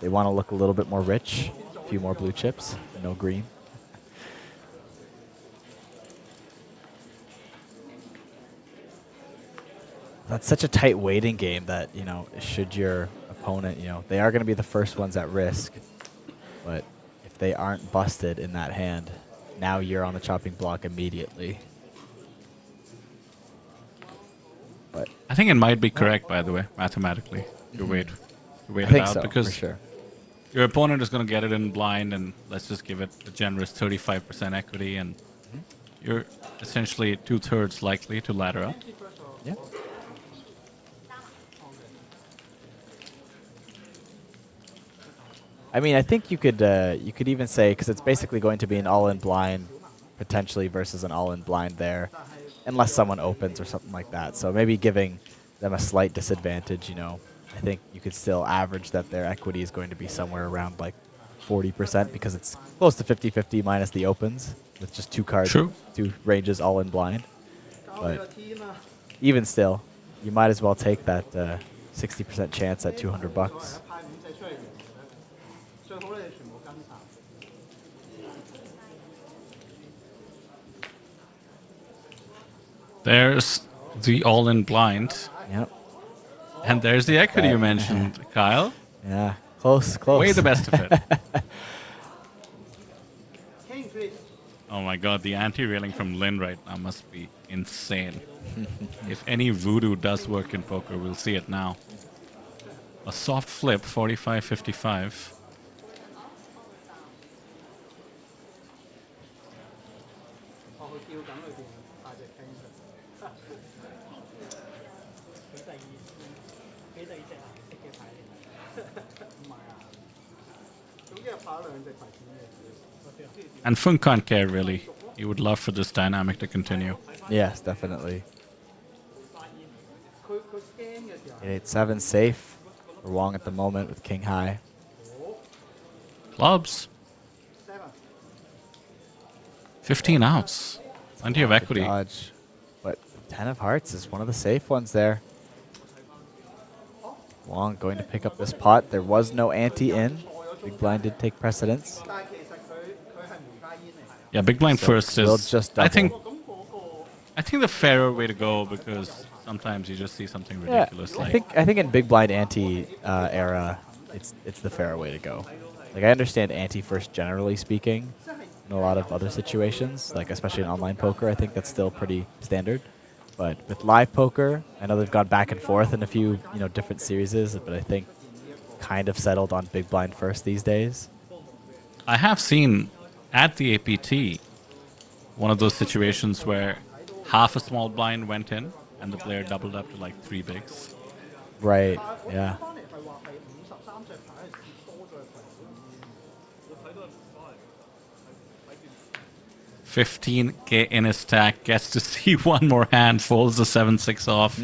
they want to look a little bit more rich. A few more blue chips, no green. That's such a tight waiting game that, you know, should your opponent, you know, they are going to be the first ones at risk. But if they aren't busted in that hand, now you're on the chopping block immediately. But I think it might be correct, by the way, mathematically, to wait I it think out so, because for sure. your opponent is going to get it in blind, and let's just give it a generous 35% equity, and you're essentially 2/3 likely to ladder up. Yeah. I mean, I think you could even say, because it's basically going to be an all-in blind, potentially, versus an all-in blind there. unless someone opens or something like that. So maybe giving them a slight disadvantage, you know. I think you could still average that their equity is going to be somewhere around like 40% because it's close to 50-50 minus the opens with just 2 cards, True. 2 ranges all in blind. But even still, you might as well take that 60% chance at $200. There's the all-in blind. Yep. And there's the equity you mentioned, Kyle. Yeah, close. Way the best of it. Oh my god, the anti-railing from Lin right now must be insane. If any voodoo does work in poker, we'll see it now. A soft flip, 45-55. And Fung can't care, really. He would love for this dynamic to continue. Yes, definitely. 8-7 safe for Wong at the moment with king high. Clubs. 15 outs. Plenty of equity. Dodge. But 10 of hearts is one of the safe ones there. Wong going to pick up this pot. There was no ante in. Big blind did take precedence. Yeah, big blind So first we'll is. just I think the fairer way to go because sometimes you just see something ridiculous. Yeah, like I think in big blind ante era, it's the fair way to go. Like I understand ante first generally speaking, in a lot of other situations, like especially in online poker, I think that's still pretty standard. But with live poker, I know they've gone back and forth in a few different series, but I think kind of settled on big blind first these days. I have seen at the APT one of those situations where half a small blind went in and the player doubled up to like 3 bigs. Right, yeah. $15K in his stack, gets to see one more hand, folds the 7-6 off.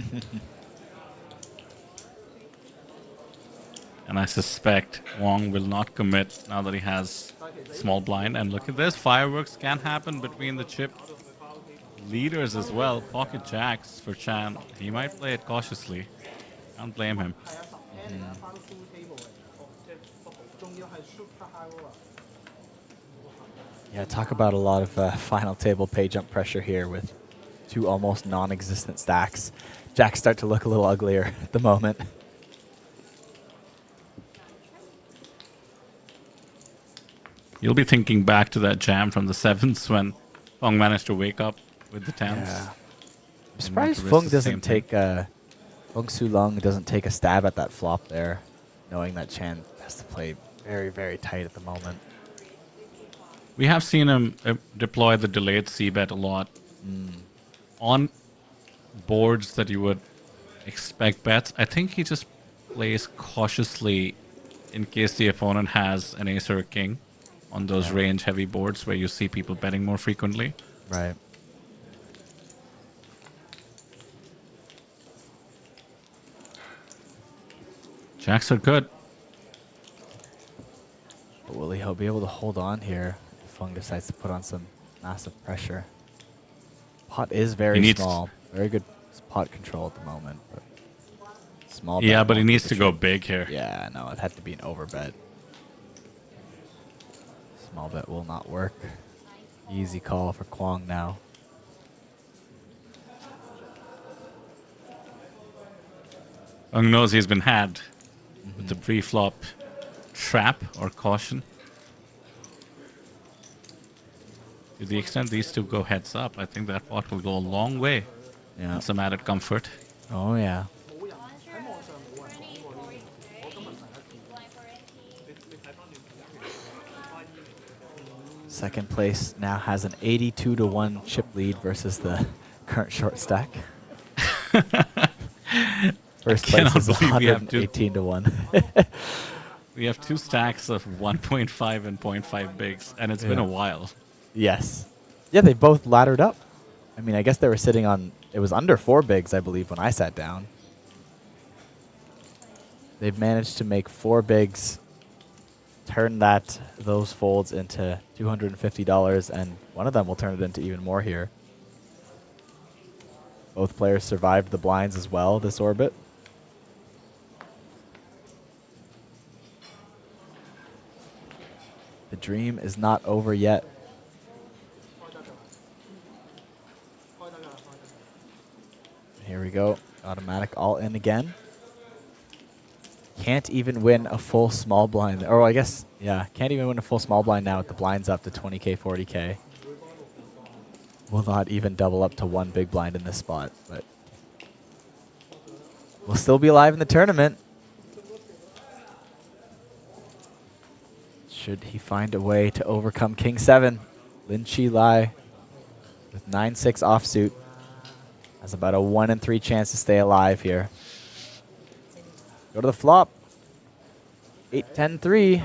And I suspect Wong will not commit now that he has small blind. And look at this, fireworks can happen between the chip leaders as well. Pocket jacks for Chan. He might play it cautiously. Can't blame him. Yeah, talk about a lot of final table pay jump pressure here with 2 almost non-existent stacks. Jacks start to look a little uglier at the moment. You'll be thinking back to that jam from the 7s when Fung managed to wake up with the 10s. Yeah. I'm surprised Fung doesn't take Fung Su Lung doesn't take a stab at that flop there, knowing that Chan has to play very, very tight at the moment. We have seen him deploy the delayed c-bet a lot on boards that you would expect bets. I think he just plays cautiously in case the opponent has an ace or a king on those range-heavy boards where you see people betting more frequently. Right. Jacks are good. But will he be able to hold on here if Fung decides to put on some massive pressure? Pot is very small. Very good pot control at the moment. But small. Yeah, but he needs to go big here. Yeah, no, it had to be an overbet. Small bet will not work. Easy call for Kwong now. Ung knows he's been had with the pre-flop trap or caution. To the extent these two go heads up, I think that pot will go a long way. Yeah. Some added comfort. Oh, yeah. Second place now has an 82-1 chip lead versus the current short stack. First place is 118-1. We have 2 stacks of 1.5 and 0.5 bigs, and it's been a while. Yes. Yeah, they both laddered up. I mean, I guess they were sitting on, it was under 4 bigs, I believe, when I sat down. They've managed to make 4 bigs, turn those folds into $250, and one of them will turn it into even more here. Both players survived the blinds as well this orbit. The dream is not over yet. Here we go. Automatic all in again. Can't even win a full small blind. Or I guess, yeah, can't even win a full small blind now with the blinds up to 20K, 40K. Will not even double up to 1 big blind in this spot, but we'll still be alive in the tournament. Should he find a way to overcome King 7, Lin Chi Lai with 9-6 offsuit has about a 1 in 3 chance to stay alive here. Go to the flop. 8-10-3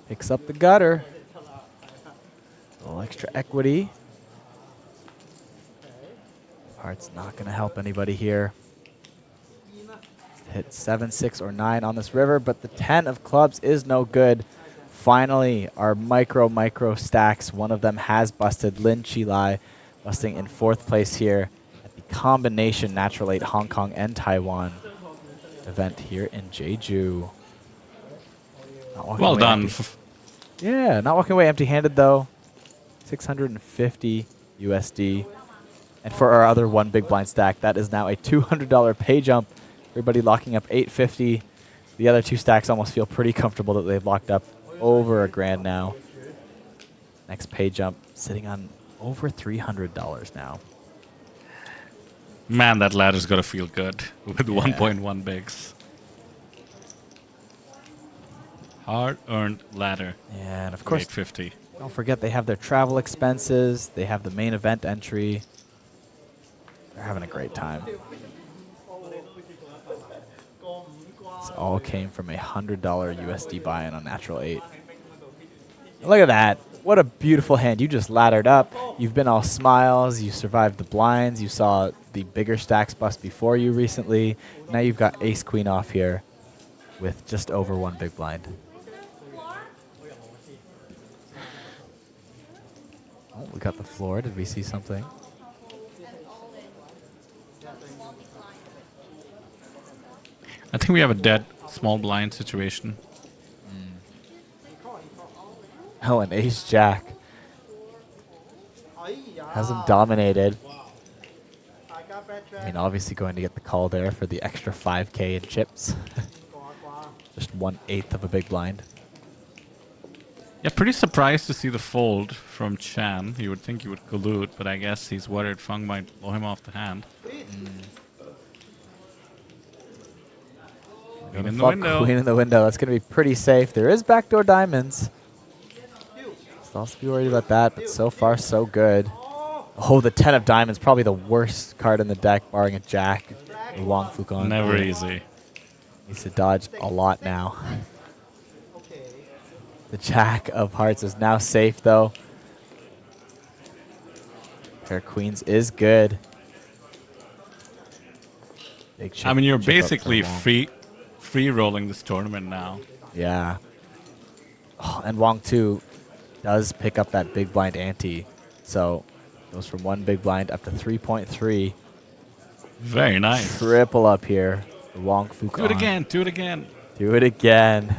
picks up the gutter. A little extra equity. Heart's not going to help anybody here. Hit 7, 6, or 9 on this river, but the 10 of clubs is no good. Finally, our micro stacks. One of them has busted. Lin Chi Lai busting in 4th place here at the combination Natural 8 Hong Kong and Taiwan event here in Jeju. Well done. Yeah, not walking away empty-handed though. 650 USD. And for our other 1 big blind stack, that is now a $200 pay jump. Everybody locking up 850. The other 2 stacks almost feel pretty comfortable that they've locked up over $1,000 now. Next pay jump sitting on over $300 now. Man, that ladder's got to feel good with 1.1 bigs. Hard-earned ladder. Yeah, and of course, 850. Don't forget they have their travel expenses. They have the main event entry. They're having a great time. This all came from a $100 USD buy-in on Natural 8. Look at that. What a beautiful hand. You just laddered up. You've been all smiles. You survived the blinds. You saw the bigger stacks bust before you recently. Now you've got ace queen off here with just over 1 big blind. Oh, we got the floor. Did we see something? I think we have a dead small blind situation. Oh, an ace-jack. Has him dominated. I mean, obviously going to get the call there for the extra 5K in chips. Just 1/8 of a big blind. Yeah, pretty surprised to see the fold from Chan. You would think he would collude, but I guess he's worried Fung might blow him off the hand. Queen in the window. Queen in the window. That's going to be pretty safe. There is backdoor diamonds. Still also be worried about that, but so far so good. Oh, the 10 of diamonds, probably the worst card in the deck, barring a jack. Or Wong Fukong. Never easy. Needs to dodge a lot now. The jack of hearts is now safe, though. Pair of queens is good. Big chip, I mean, you're chip up for basically Wong. free rolling this tournament now. Yeah. Oh, and Wong, too, does pick up that big blind ante. So goes from 1 big blind up to 3.3. Very nice. Triple up here for Wong Fukong. Do it again. Do it again. Do it again.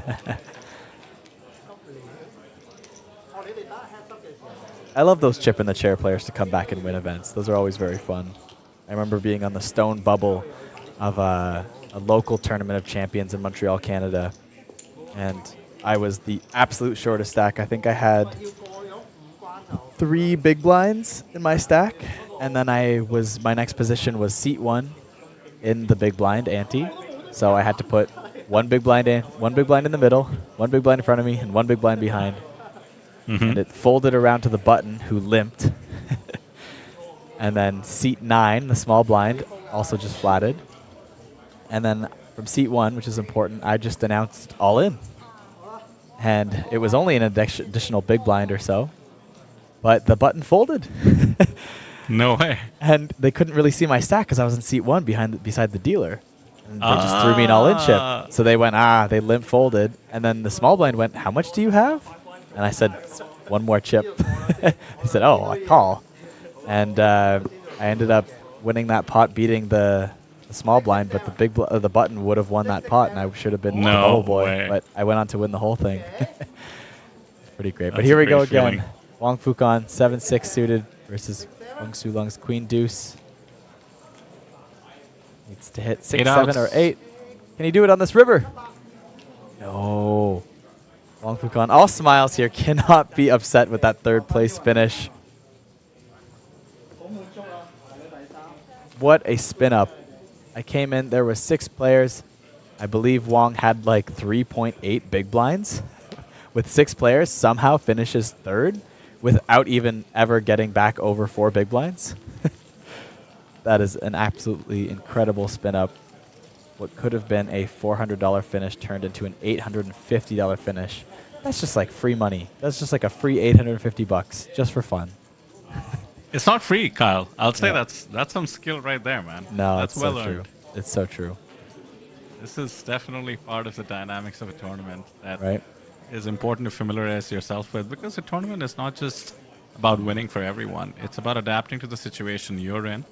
I love those chip in the chair players to come back and win events. Those are always very fun. I remember being on the stone bubble of a local tournament of champions in Montreal, Canada. And I was the absolute shortest stack. I think I had 3 big blinds in my stack. And then my next position was seat 1 in the big blind ante. So I had to put 1 big blind in, 1 big blind in the middle, 1 big blind in front of me, and 1 big blind behind. And it folded around to the button, who limped. And then seat 9, the small blind, also just flatted. And then from seat 1, which is important, I just announced all in. And it was only an additional big blind or so. But the button folded. No way. And they couldn't really see my stack because I was in seat 1 beside the dealer. And they just threw me an all-in chip. So they went, they limp folded. And then the small blind went, how much do you have? And I said, 1 more chip. He said, oh, I call. And I ended up winning that pot, beating the small blind, but the button would have won that pot, and I should have been the bubble boy. way. But I went on to win the whole thing. Pretty great. But That's here a we go great again. feeling. Wang Fukan, 7-6 suited versus Wang Sulung's Queen Deuce. Needs to hit 6, 7, or 8. Can he do it on this river? No. Wang Fukan, all smiles here, cannot be upset with that 3rd place finish. What a spin up. I came in, there were 6 players. I believe Wang had like 3.8 big blinds. With 6 players, somehow finishes 3rd without even ever getting back over 4 big blinds. That is an absolutely incredible spin up. What could have been a $400 finish turned into an $850 finish. That's just like free money. That's just like a free $850 just for fun. It's not free, Kyle. I'll say Yeah. that's some skill right there, man. No, that's it's well so true. earned. It's so true. This is definitely part of the dynamics of a tournament that Right. is important to familiarize yourself with, because a tournament is not just about winning for everyone. It's about adapting to the situation you're in.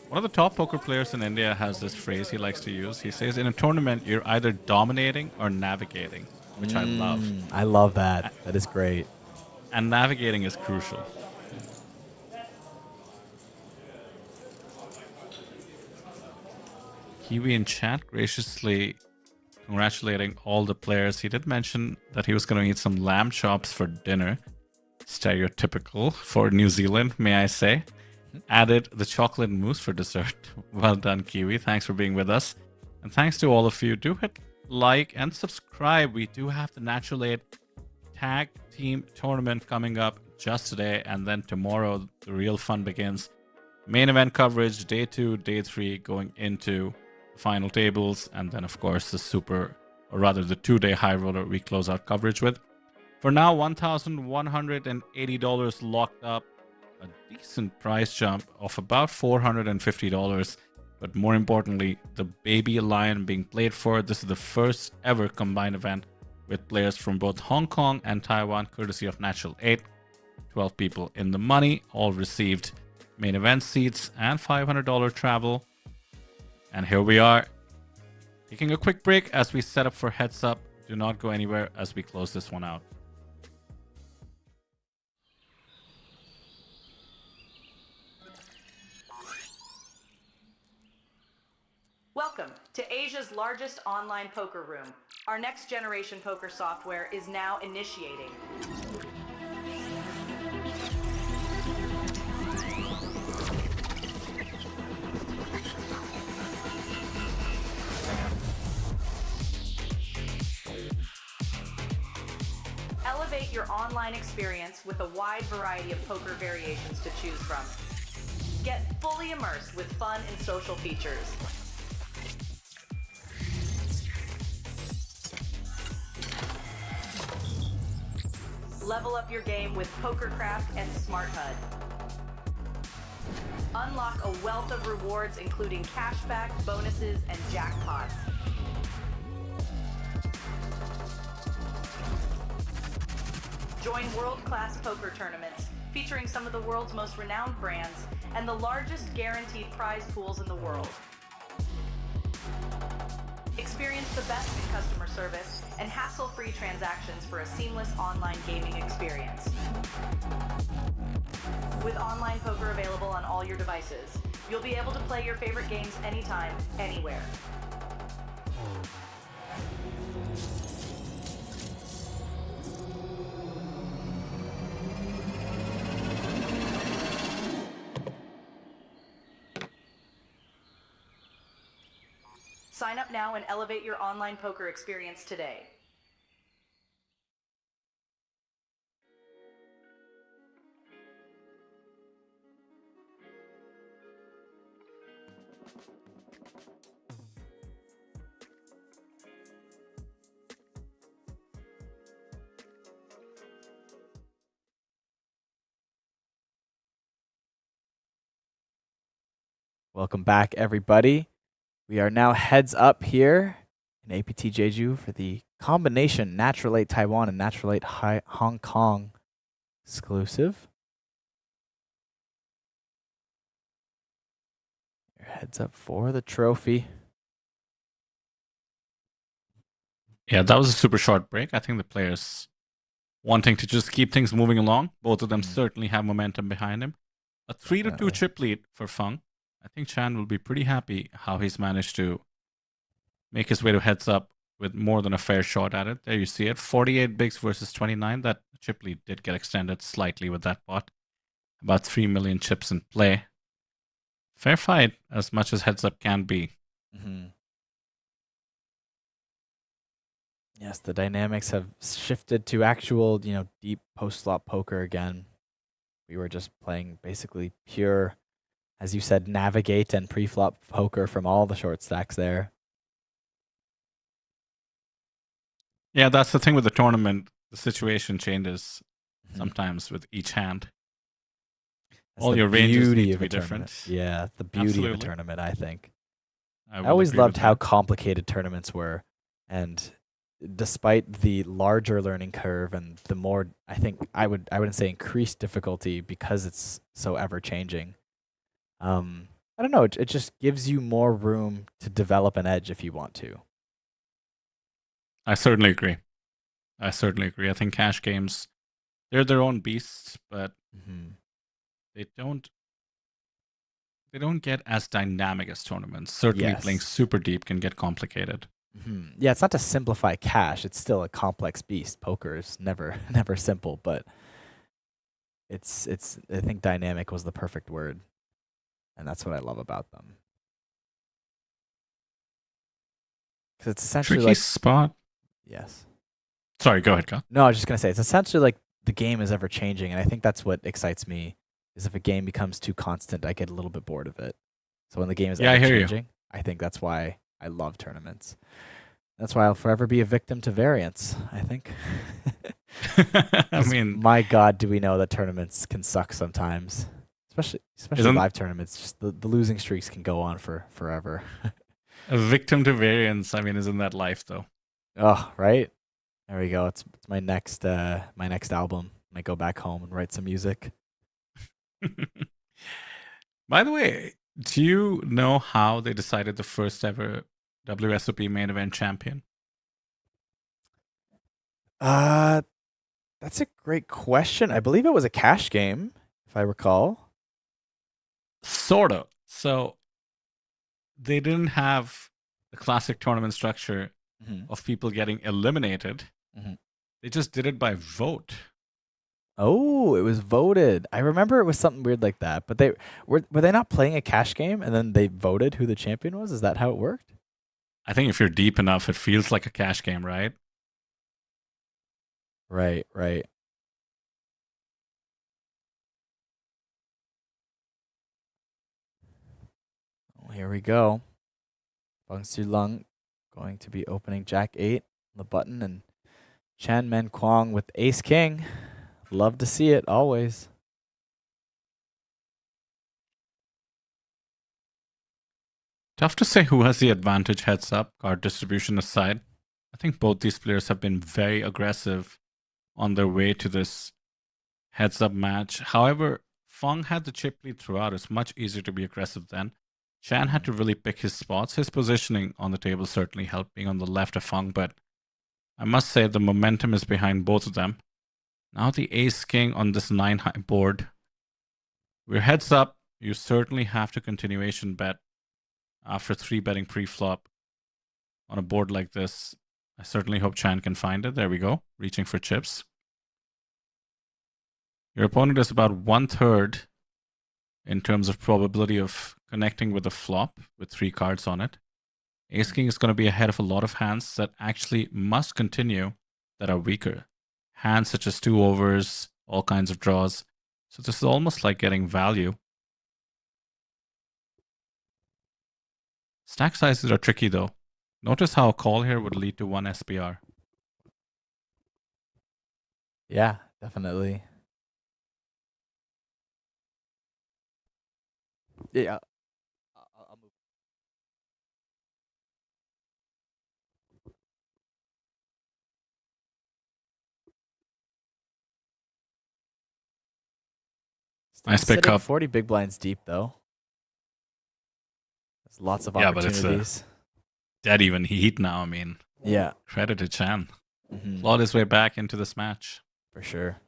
One of the top poker players in India has this phrase he likes to use. He says, in a tournament, you're either dominating or navigating, which I love. I love that. That is great. And navigating is crucial. Kiwi in chat graciously congratulating all the players. He did mention that he was going to eat some lamb chops for dinner. Stereotypical for New Zealand, may I say. Added the chocolate mousse for dessert. Well done, Kiwi. Thanks for being with us. And thanks to all of you. Do hit like and subscribe. We do have the Natural 8 Tag Team Tournament coming up just today. And then tomorrow, the real fun begins. Main event coverage, day 2, day 3, going into the final tables. And then, of course, the the 2-day high roller we close out coverage with. For now, $1,180 locked up. A decent price jump of about $450. But more importantly, the Baby Lion being played for. This is the first ever combined event with players from both Hong Kong and Taiwan, courtesy of Natural 8. 12 people in the money, all received main event seats and $500 travel. And here we are, taking a quick break as we set up for Heads Up. Do not go anywhere as we close this one out. Welcome to Asia's largest online poker room. Our next generation poker software is now initiating. Elevate your online experience with a wide variety of poker variations to choose from. Get fully immersed with fun and social features. Level up your game with PokerCraft and Smart HUD. Unlock a wealth of rewards including cashback, bonuses, and jackpots. Join world-class poker tournaments featuring some of the world's most renowned brands and the largest guaranteed prize pools in the world. Experience the best in customer service and hassle-free transactions for a seamless online gaming experience. With online poker available on all your devices, you'll be able to play your favorite games anytime, anywhere. Sign up now and elevate your online poker experience today. Welcome back, everybody. We are now heads up here in APT Jeju for the combination Natural 8 Taiwan and Natural 8 Hong Kong exclusive. Your heads up for the trophy. Yeah, that was a super short break. I think the players wanting to just keep things moving along. Both of them certainly have momentum behind him. A 3-2 chip lead for Feng. I think Chan will be pretty happy how he's managed to make his way to heads up with more than a fair shot at it. There you see it. 48 bigs versus 29. That chip lead did get extended slightly with that pot. About 3 million chips in play. Fair fight, as much as heads up can be. Yes, the dynamics have shifted to actual, deep post-flop poker again. We were just playing basically pure, as you said, navigate and pre-flop poker from all the short stacks there. Yeah, that's the thing with the tournament. The situation changes sometimes with each hand. That's all the your ranges beauty need to of be a tournament. different. Yeah, the beauty of a Absolutely. tournament, I think. I I will always agree loved with how that. complicated tournaments were. And despite the larger learning curve and the more, I wouldn't say increased difficulty because it's so ever changing. I don't know, it just gives you more room to develop an edge if you want to. I certainly agree. I think cash games, they're their own beasts, but they don't get as dynamic as tournaments. Certainly playing Yes. super deep can get complicated. Yeah, it's not to simplify cash. It's still a complex beast. Poker is never simple, but it's I think dynamic was the perfect word. And that's what I love about them. Because it's essentially Tricky like spot. Yes. Sorry, go ahead, Kyle. No, I was just gonna say it's essentially like the game is ever changing, and I think that's what excites me. Is if a game becomes too constant, I get a little bit bored of it. So when the game is Yeah, I ever hear you. changing, I think that's why I love tournaments. That's why I'll forever be a victim to variance, I think. I mean, my God, do we know that tournaments can suck sometimes, especially Isn't- live tournaments. Just the losing streaks can go on for forever. a victim to variance. I mean, isn't that life though? Oh, right. There we go. It's my next album. I go back home and write some music. By the way, do you know how they decided the first ever WSOP main event champion? That's a great question. I believe it was a cash game, if I recall. Sort of. So they didn't have the classic tournament structure of people getting eliminated. They just did it by vote. Oh, it was voted. I remember it was something weird like that. But they were they not playing a cash game and then they voted who the champion was? Is that how it worked? I think if you're deep enough, it feels like a cash game, right? Right. Well, here we go. Bang Su Lung going to be opening Jack 8 on the button, and Chan Men Kwong with Ace King. Love to see it, always. Tough to say who has the advantage heads up, card distribution aside. I think both these players have been very aggressive on their way to this heads up match. However, Feng had the chip lead throughout. It's much easier to be aggressive then. Chan had to really pick his spots. His positioning on the table certainly helped, being on the left of Feng, but I must say the momentum is behind both of them. Now the ace king on this 9 high board. We're heads up. You certainly have to continuation bet after 3 betting pre-flop on a board like this. I certainly hope Chan can find it. There we go. Reaching for chips. Your opponent is about 1/3 in terms of probability of connecting with a flop with 3 cards on it. Ace King is going to be ahead of a lot of hands that actually must continue that are weaker. Hands such as 2 overs, all kinds of draws. So this is almost like getting value. Stack sizes are tricky though. Notice how a call here would lead to 1 SPR. Yeah, definitely. Yeah. Nice Sitting pickup. 40 big blinds deep, though. There's lots of Yeah, but opportunities. it's dead even heat now. I mean, Yeah. credit to Chan. Mhm. Clawed his way back into this match. For sure.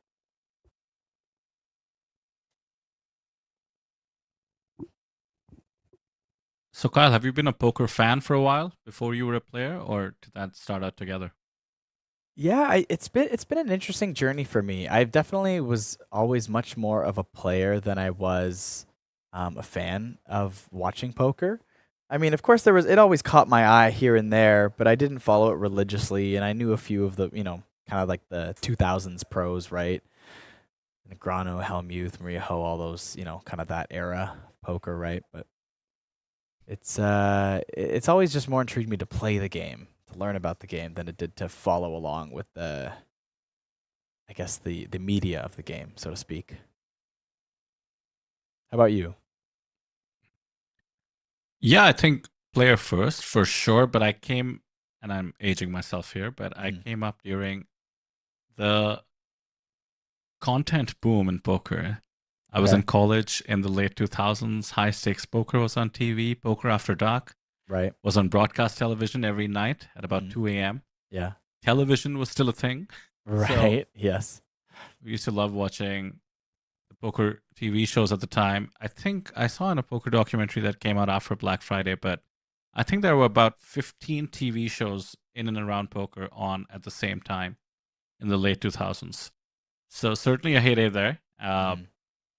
So Kyle, have you been a poker fan for a while before you were a player, or did that start out together? Yeah, it's been an interesting journey for me. I definitely was always much more of a player than I was a fan of watching poker. I mean, of course, it always caught my eye here and there, but I didn't follow it religiously, and I knew a few of the, kind of like the 2000s pros, right? Negrano, Helmuth, Maria Ho, all those, kind of that era of poker, right? But it's always just more intrigued me to play the game, to learn about the game, than it did to follow along with the media of the game, so to speak. How about you? Yeah, I think player first for sure, but I came, and I'm aging myself here, but I came up during the content boom in poker. I was Okay. in college in the late 2000s. High stakes poker was on TV. Poker After Dark Right. was on broadcast television every night at about 2 a.m. Yeah. Television was still a thing. Right. So Yes. we used to love watching the poker TV shows at the time. I think I saw in a poker documentary that came out after Black Friday, but I think there were about 15 TV shows in and around poker on at the same time in the late 2000s. So certainly a heyday there.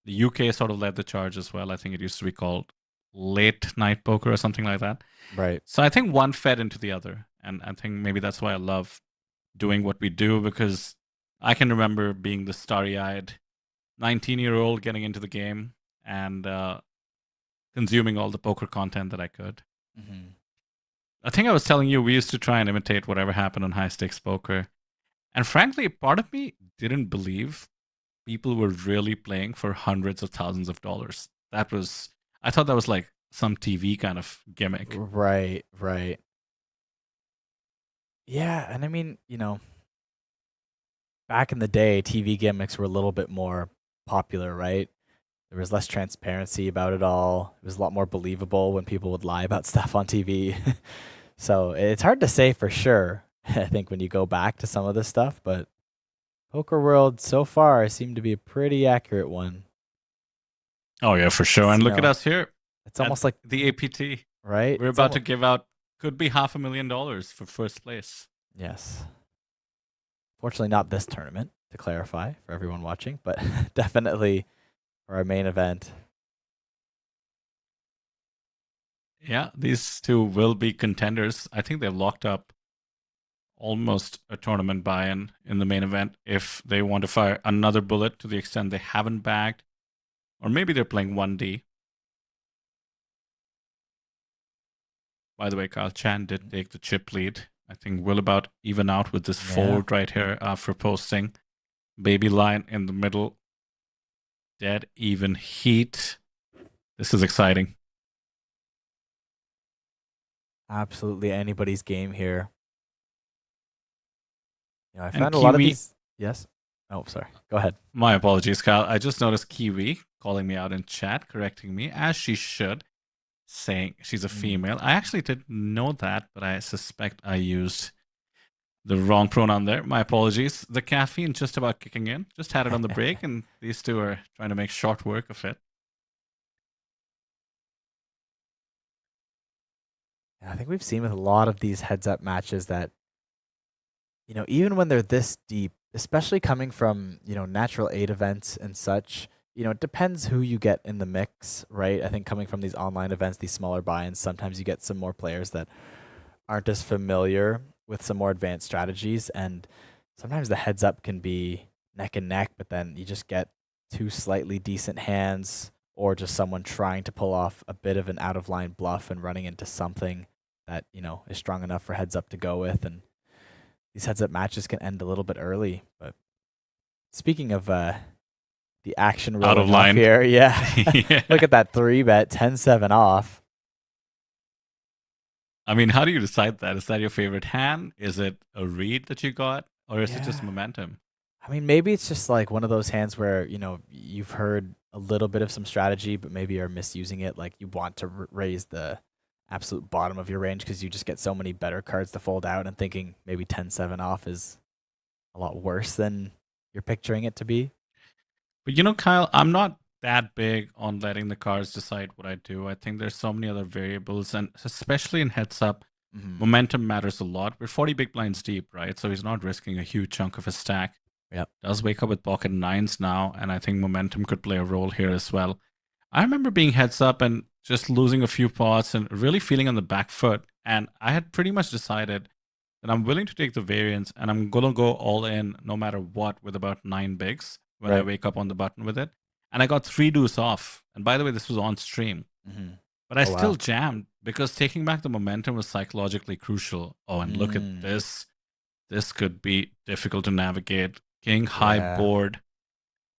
The UK sort of led the charge as well. I think it used to be called late night poker or something like that. Right. So I think one fed into the other. And I think maybe that's why I love doing what we do, because I can remember being the starry-eyed 19-year-old getting into the game and consuming all the poker content that I could. I think I was telling you we used to try and imitate whatever happened on high stakes poker. And frankly, part of me didn't believe people were really playing for hundreds of thousands of dollars. I thought that was like some TV kind of gimmick. Right. Yeah, and I mean, back in the day, TV gimmicks were a little bit more popular, right? There was less transparency about it all. It was a lot more believable when people would lie about stuff on TV. So it's hard to say for sure, I think, when you go back to some of this stuff, but Poker World so far seemed to be a pretty accurate one. Oh, yeah, for sure. And look at know, us here. It's almost like the APT. Right? We're about to give out, could be $500,000 for first place. Yes. Fortunately, not this tournament, to clarify for everyone watching, but definitely for our main event. Yeah, these two will be contenders. I think they've locked up almost a tournament buy-in in the main event if they want to fire another bullet to the extent they haven't bagged. Or maybe they're playing 1D. By the way, Kyle Chan did take the chip lead. I think we'll about even out with this fold right here after posting. Baby line in the middle. Dead even heat. This is exciting. Absolutely anybody's game here. I And found a lot of Kiwi- these. Yes? Oh, sorry. Go ahead. My apologies, Kyle. I just noticed Kiwi calling me out in chat, correcting me, as she should, saying she's a female. I actually didn't know that, but I suspect I used the wrong pronoun there. My apologies. The caffeine just about kicking in. Just had it on the break, and these two are trying to make short work of it. I think we've seen with a lot of these heads-up matches that, even when they're this deep, especially coming from, natural 8 events and such, it depends who you get in the mix, right? I think coming from these online events, these smaller buy-ins, sometimes you get some more players that aren't as familiar with some more advanced strategies, and sometimes the heads-up can be neck and neck, but then you just get 2 slightly decent hands, or just someone trying to pull off a bit of an out-of-line bluff and running into something that, is strong enough for heads-up to go with, and these heads-up matches can end a little bit early. But speaking of the action rolling Out of line off here, yeah. Yeah. Look at that 3-bet, 10-7 off. I mean, how do you decide that? Is that your favorite hand? Is it a read that you got? Or is it just Yeah. momentum? I mean, maybe it's just like one of those hands where, you know, you've heard a little bit of some strategy, but maybe are misusing it. Like you want to raise the absolute bottom of your range because you just get so many better cards to fold out, and thinking maybe 10-7 off is a lot worse than you're picturing it to be. But you know, Kyle, I'm not that big on letting the cards decide what I do. I think there's so many other variables, and especially in heads up, momentum matters a lot. We're 40 big blinds deep, right? So he's not risking a huge chunk of his stack. Yep. Does wake up with pocket nines now, and I think momentum could play a role here as well. I remember being heads up and just losing a few pots and really feeling on the back foot. And I had pretty much decided that I'm willing to take the variance and I'm going to go all in no matter what with about 9 bigs when I Right. wake up on the button with it. And I got 3 deuce off. And by the way, this was on stream. But I Oh, still wow. jammed because taking back the momentum was psychologically crucial. Oh, and look at this. This could be difficult to navigate. King high Yeah. board.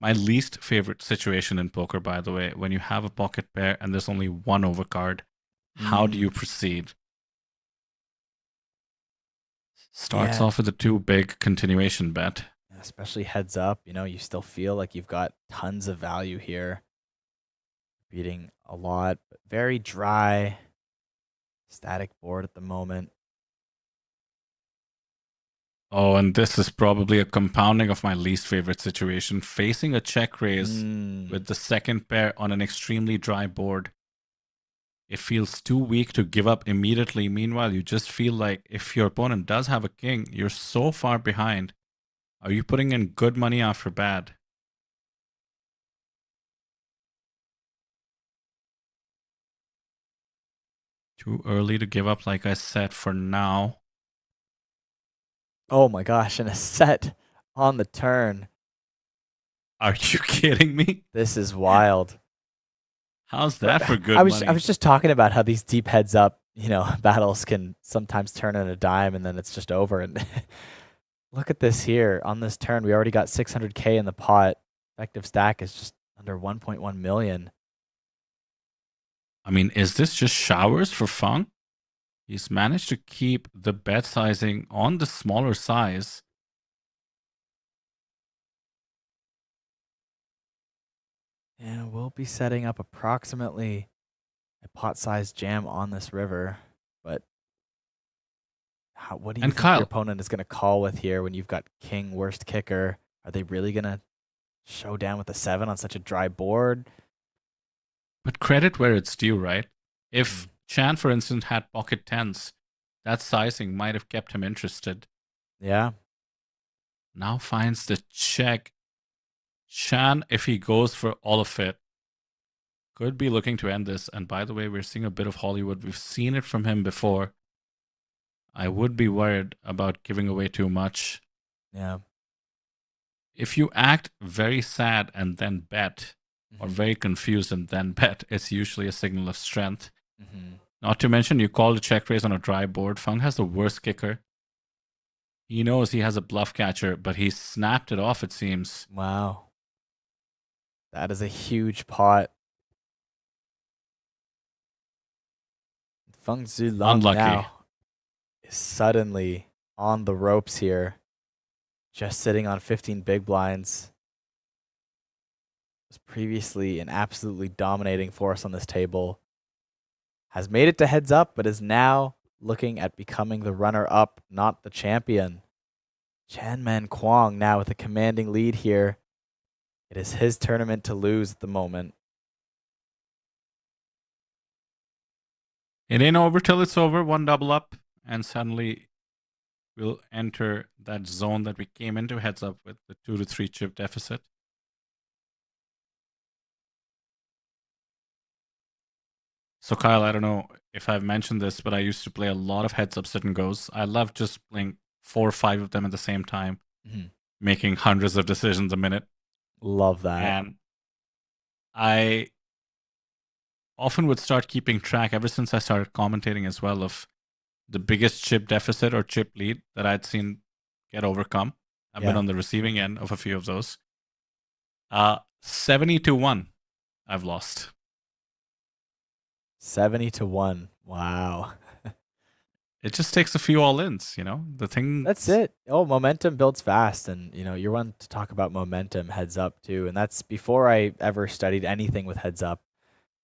My least favorite situation in poker, by the way, when you have a pocket pair and there's only one overcard. How do you proceed? Starts Yeah. off with a 2 big continuation bet. Especially heads up, you know, you still feel like you've got tons of value here. Beating a lot, but very dry. Static board at the moment. Oh, and this is probably a compounding of my least favorite situation. Facing a check raise with the second pair on an extremely dry board. It feels too weak to give up immediately. Meanwhile, you just feel like if your opponent does have a king, you're so far behind. Are you putting in good money after bad? Too early to give up, like I said, for now. Oh my gosh, and a set on the turn. Are you kidding me? This is wild. How's that for good I was money? just talking about how these deep heads up, you know, battles can sometimes turn on a dime and then it's just over. And look at this here on this turn. We already got 600K in the pot. Effective stack is just under 1.1 million. I mean, is this just showers for fun? He's managed to keep the bet sizing on the smaller size. And we'll be setting up approximately a pot-sized jam on this river. But what do you And think Kyle, your opponent is going to call with here when you've got king worst kicker? Are they really going to show down with a 7 on such a dry board? but credit where it's due, right? If Chan, for instance, had pocket tens, that sizing might have kept him interested. Yeah. Now finds the check. Chan, if he goes for all of it, could be looking to end this. And by the way, we're seeing a bit of Hollywood. We've seen it from him before. I would be worried about giving away too much. Yeah. If you act very sad and then bet, or very confused and then bet, it's usually a signal of strength. Not to mention, you called a check raise on a dry board. Fung has the worst kicker. He knows he has a bluff catcher, but he snapped it off, it seems. Wow. That is a huge pot. Feng Zulong Unlucky. now is suddenly on the ropes here. Just sitting on 15 big blinds. Was previously an absolutely dominating force on this table. Has made it to heads up, but is now looking at becoming the runner-up, not the champion. Chan Man Kwong now with a commanding lead here. It is his tournament to lose at the moment. It ain't over till it's over. One double up, and suddenly we'll enter that zone that we came into heads up with, the 2 to 3 chip deficit. So Kyle, I don't know if I've mentioned this, but I used to play a lot of heads up sit and goes. I love just playing 4 or 5 of them at the same time, making hundreds of decisions a minute. Love that. And I often would start keeping track, ever since I started commentating as well, of the biggest chip deficit or chip lead that I'd seen get overcome. I've been Yeah. on the receiving end of a few of those. 70-1 I've lost. 70-1. Wow. it just takes a few all-ins, you know? The thing... That's it. Oh, momentum builds fast. And, you know, you're one to talk about momentum heads up, too. And that's before I ever studied anything with heads up.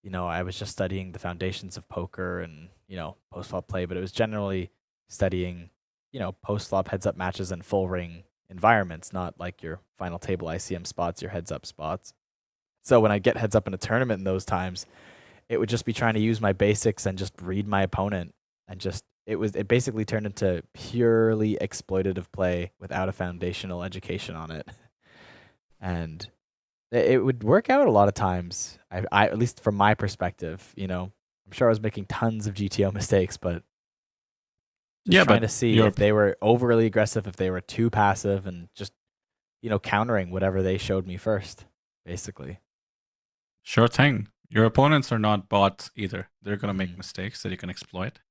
You know, I was just studying the foundations of poker and, you know, post-flop play. But it was generally studying, you know, post-flop heads-up matches and full-ring environments, not like your final table ICM spots, your heads-up spots. So when I get heads-up in a tournament in those times, it would just be trying to use my basics and just read my opponent and just... It basically turned into purely exploitative play without a foundational education on it. And it would work out a lot of times. I at least from my perspective, you know, I'm sure I was making tons of GTO mistakes, but just trying to see if they were overly aggressive, if they were too passive, and just, you know, countering whatever they showed me first, basically. Sure thing. Your opponents are not bots either. They're going to make mistakes that you can exploit.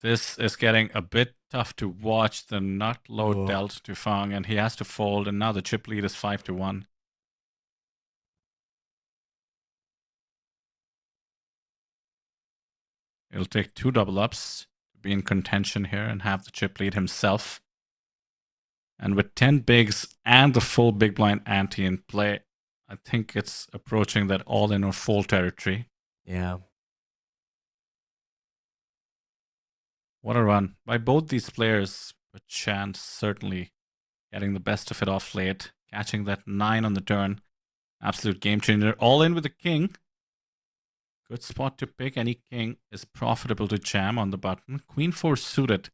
This is getting a bit tough to watch. The nut low dealt to Fang, and he has to fold, and now the chip lead is 5-1. It'll take 2 double ups to be in contention here and have the chip lead himself. And with 10 bigs and the full big blind ante in play, I think it's approaching that all-in or fold territory. Yeah. What a run by both these players, but Chan certainly getting the best of it off late, catching that 9 on the turn. Absolute game changer. All in with the king. Good spot to pick. Any king is profitable to jam on the button. Queen 4 suited.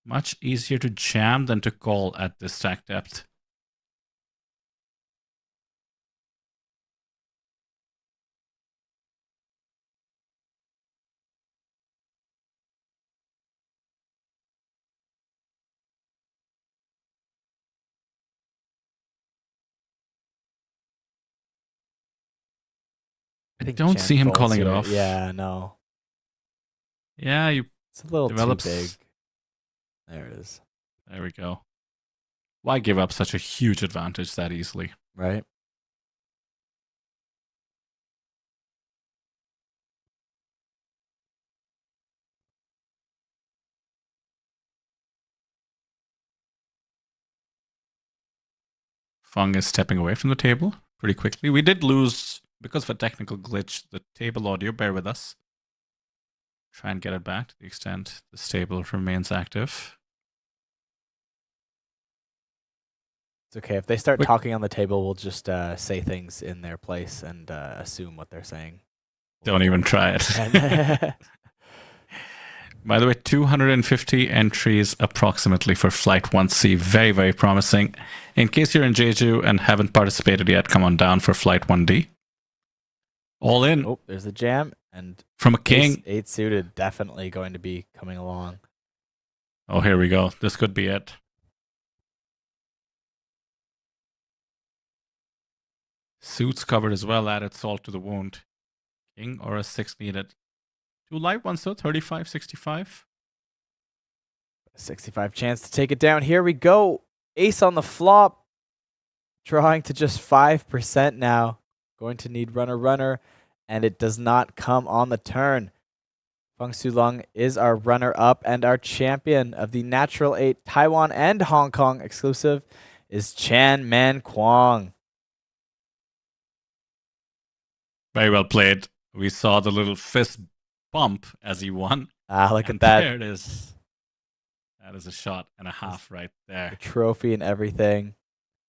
Much easier to jam than to call at this stack depth. I don't see him calling it off. Yeah, no. Yeah, it's a little develops... too big. There it is. There we go. Why give up such a huge advantage that easily? Right. Fung is stepping away from the table pretty quickly. We did lose, because of a technical glitch, the table audio. Bear with us. Try and get it back to the extent the table remains active. It's okay. If they start talking on the table, we'll just say things in their place and assume what they're saying. Don't even try it. By the way, 250 entries approximately for Flight 1C. Very, very promising. In case you're in Jeju and haven't participated yet, come on down for Flight 1D. All in. Oh, there's a jam. And from a king. 8 suited, definitely going to be coming along. Oh, here we go. This could be it. Suits covered as well, added salt to the wound. King or a 6 needed. 2 live ones though, 35, 65. 65 chance to take it down. Here we go. Ace on the flop. Drawing to just 5% now. Going to need runner. And it does not come on the turn. Feng Sulong is our runner-up, and our champion of the Natural 8 Taiwan and Hong Kong exclusive is Chan Man Kwong. Very well played. We saw the little fist bump as he won. Look at that. There it is. That is a shot and a half right there. The trophy and everything.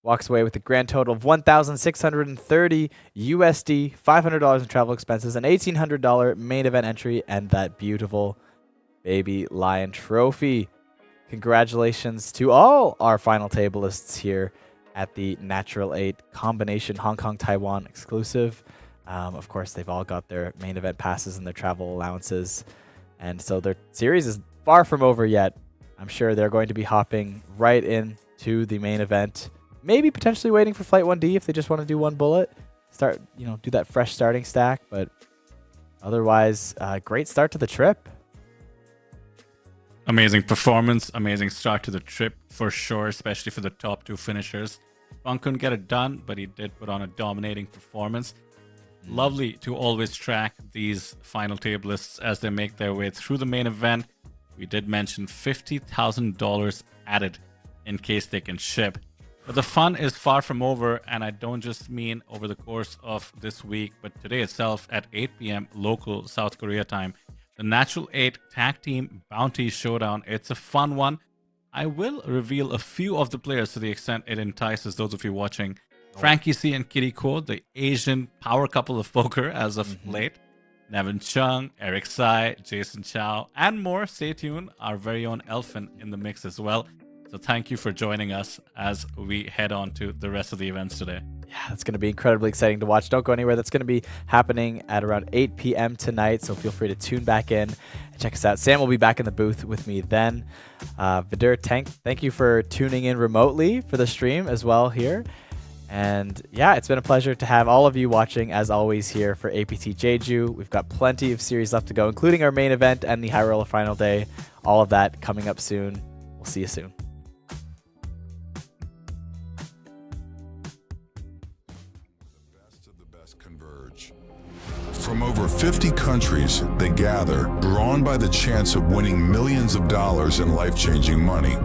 Walks away with a grand total of $1,630 USD, $500 in travel expenses, an $1,800 main event entry, and that beautiful baby lion trophy. Congratulations to all our final tablists here at the Natural 8 Combination Hong Kong Taiwan exclusive. Of course, they've all got their main event passes and their travel allowances. And so their series is far from over yet. I'm sure they're going to be hopping right into the main event. Maybe potentially waiting for Flight 1D if they just want to do one bullet. Start, do that fresh starting stack. But otherwise, great start to the trip. Amazing performance, amazing start to the trip for sure, especially for the top 2 finishers. Fung couldn't get it done, but he did put on a dominating performance. Lovely to always track these final table lists as they make their way through the main event. We did mention $50,000 added in case they can ship. But the fun is far from over, and I don't just mean over the course of this week, but today itself at 8 p.m. local South Korea time. The Natural 8 Tag Team Bounty Showdown. It's a fun one. I will reveal a few of the players to the extent it entices those of you watching. Frankie C and Kitty Ko, the Asian power couple of poker as of late. Nevin Chung, Eric Sai, Jason Chow, and more. Stay tuned. Our very own Elfin in the mix as well. So thank you for joining us as we head on to the rest of the events today. Yeah, it's going to be incredibly exciting to watch. Don't go anywhere. That's going to be happening at around 8 p.m. tonight, so feel free to tune back in and check us out. Sam will be back in the booth with me then. Vidur, thank you for tuning in remotely for the stream as well here. And yeah, it's been a pleasure to have all of you watching, as always, here for APT Jeju. We've got plenty of series left to go, including our main event and the High Roller Final Day. All of that coming up soon. We'll see you soon. From over 50 countries, they gather, drawn by the chance of winning millions of dollars in life-changing money.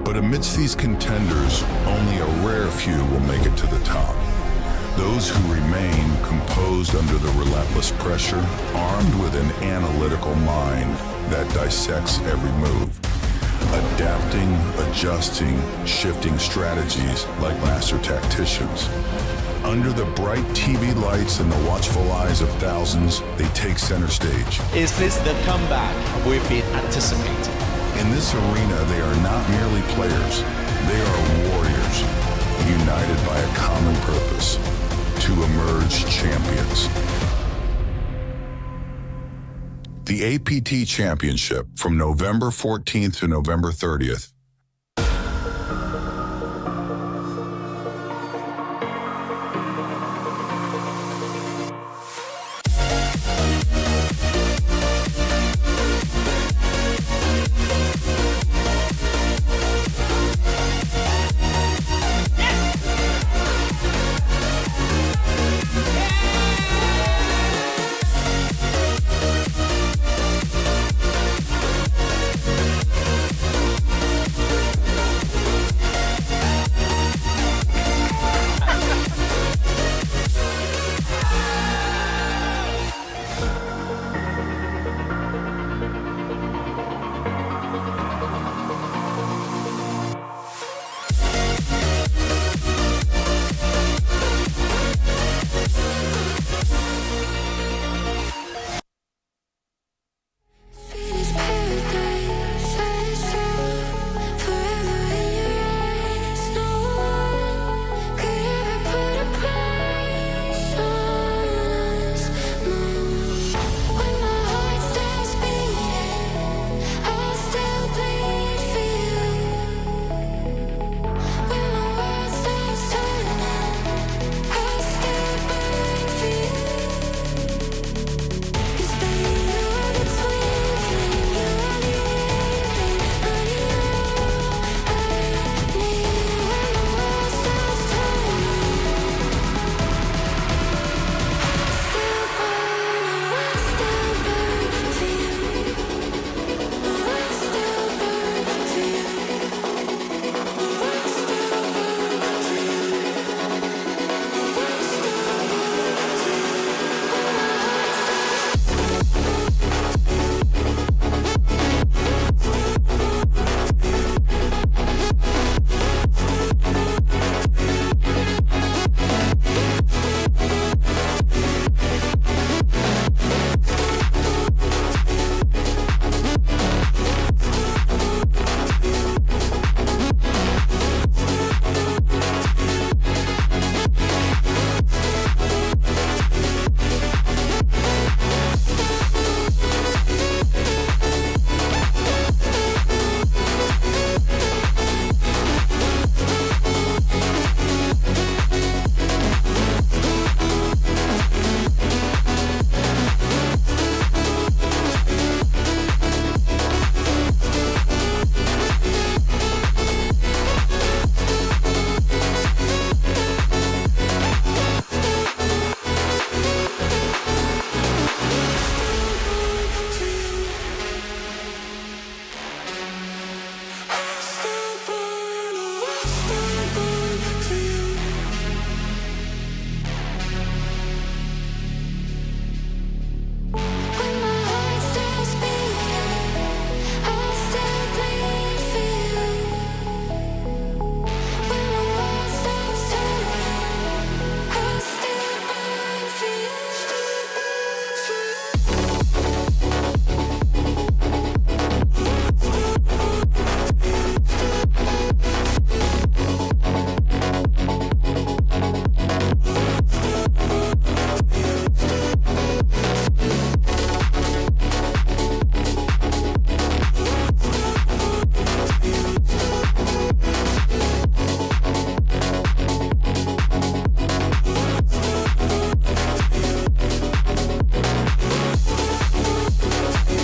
But amidst these contenders, only a rare few will make it to the top. Those who remain composed under the relentless pressure, armed with an analytical mind that dissects every move, adapting, adjusting, shifting strategies like master tacticians. Under the bright TV lights and the watchful eyes of thousands, they take center stage. Is this the comeback we've been anticipating? In this arena, they are not merely players. They are warriors, united by a common purpose, to emerge champions. The APT Championship from November 14th to November 30th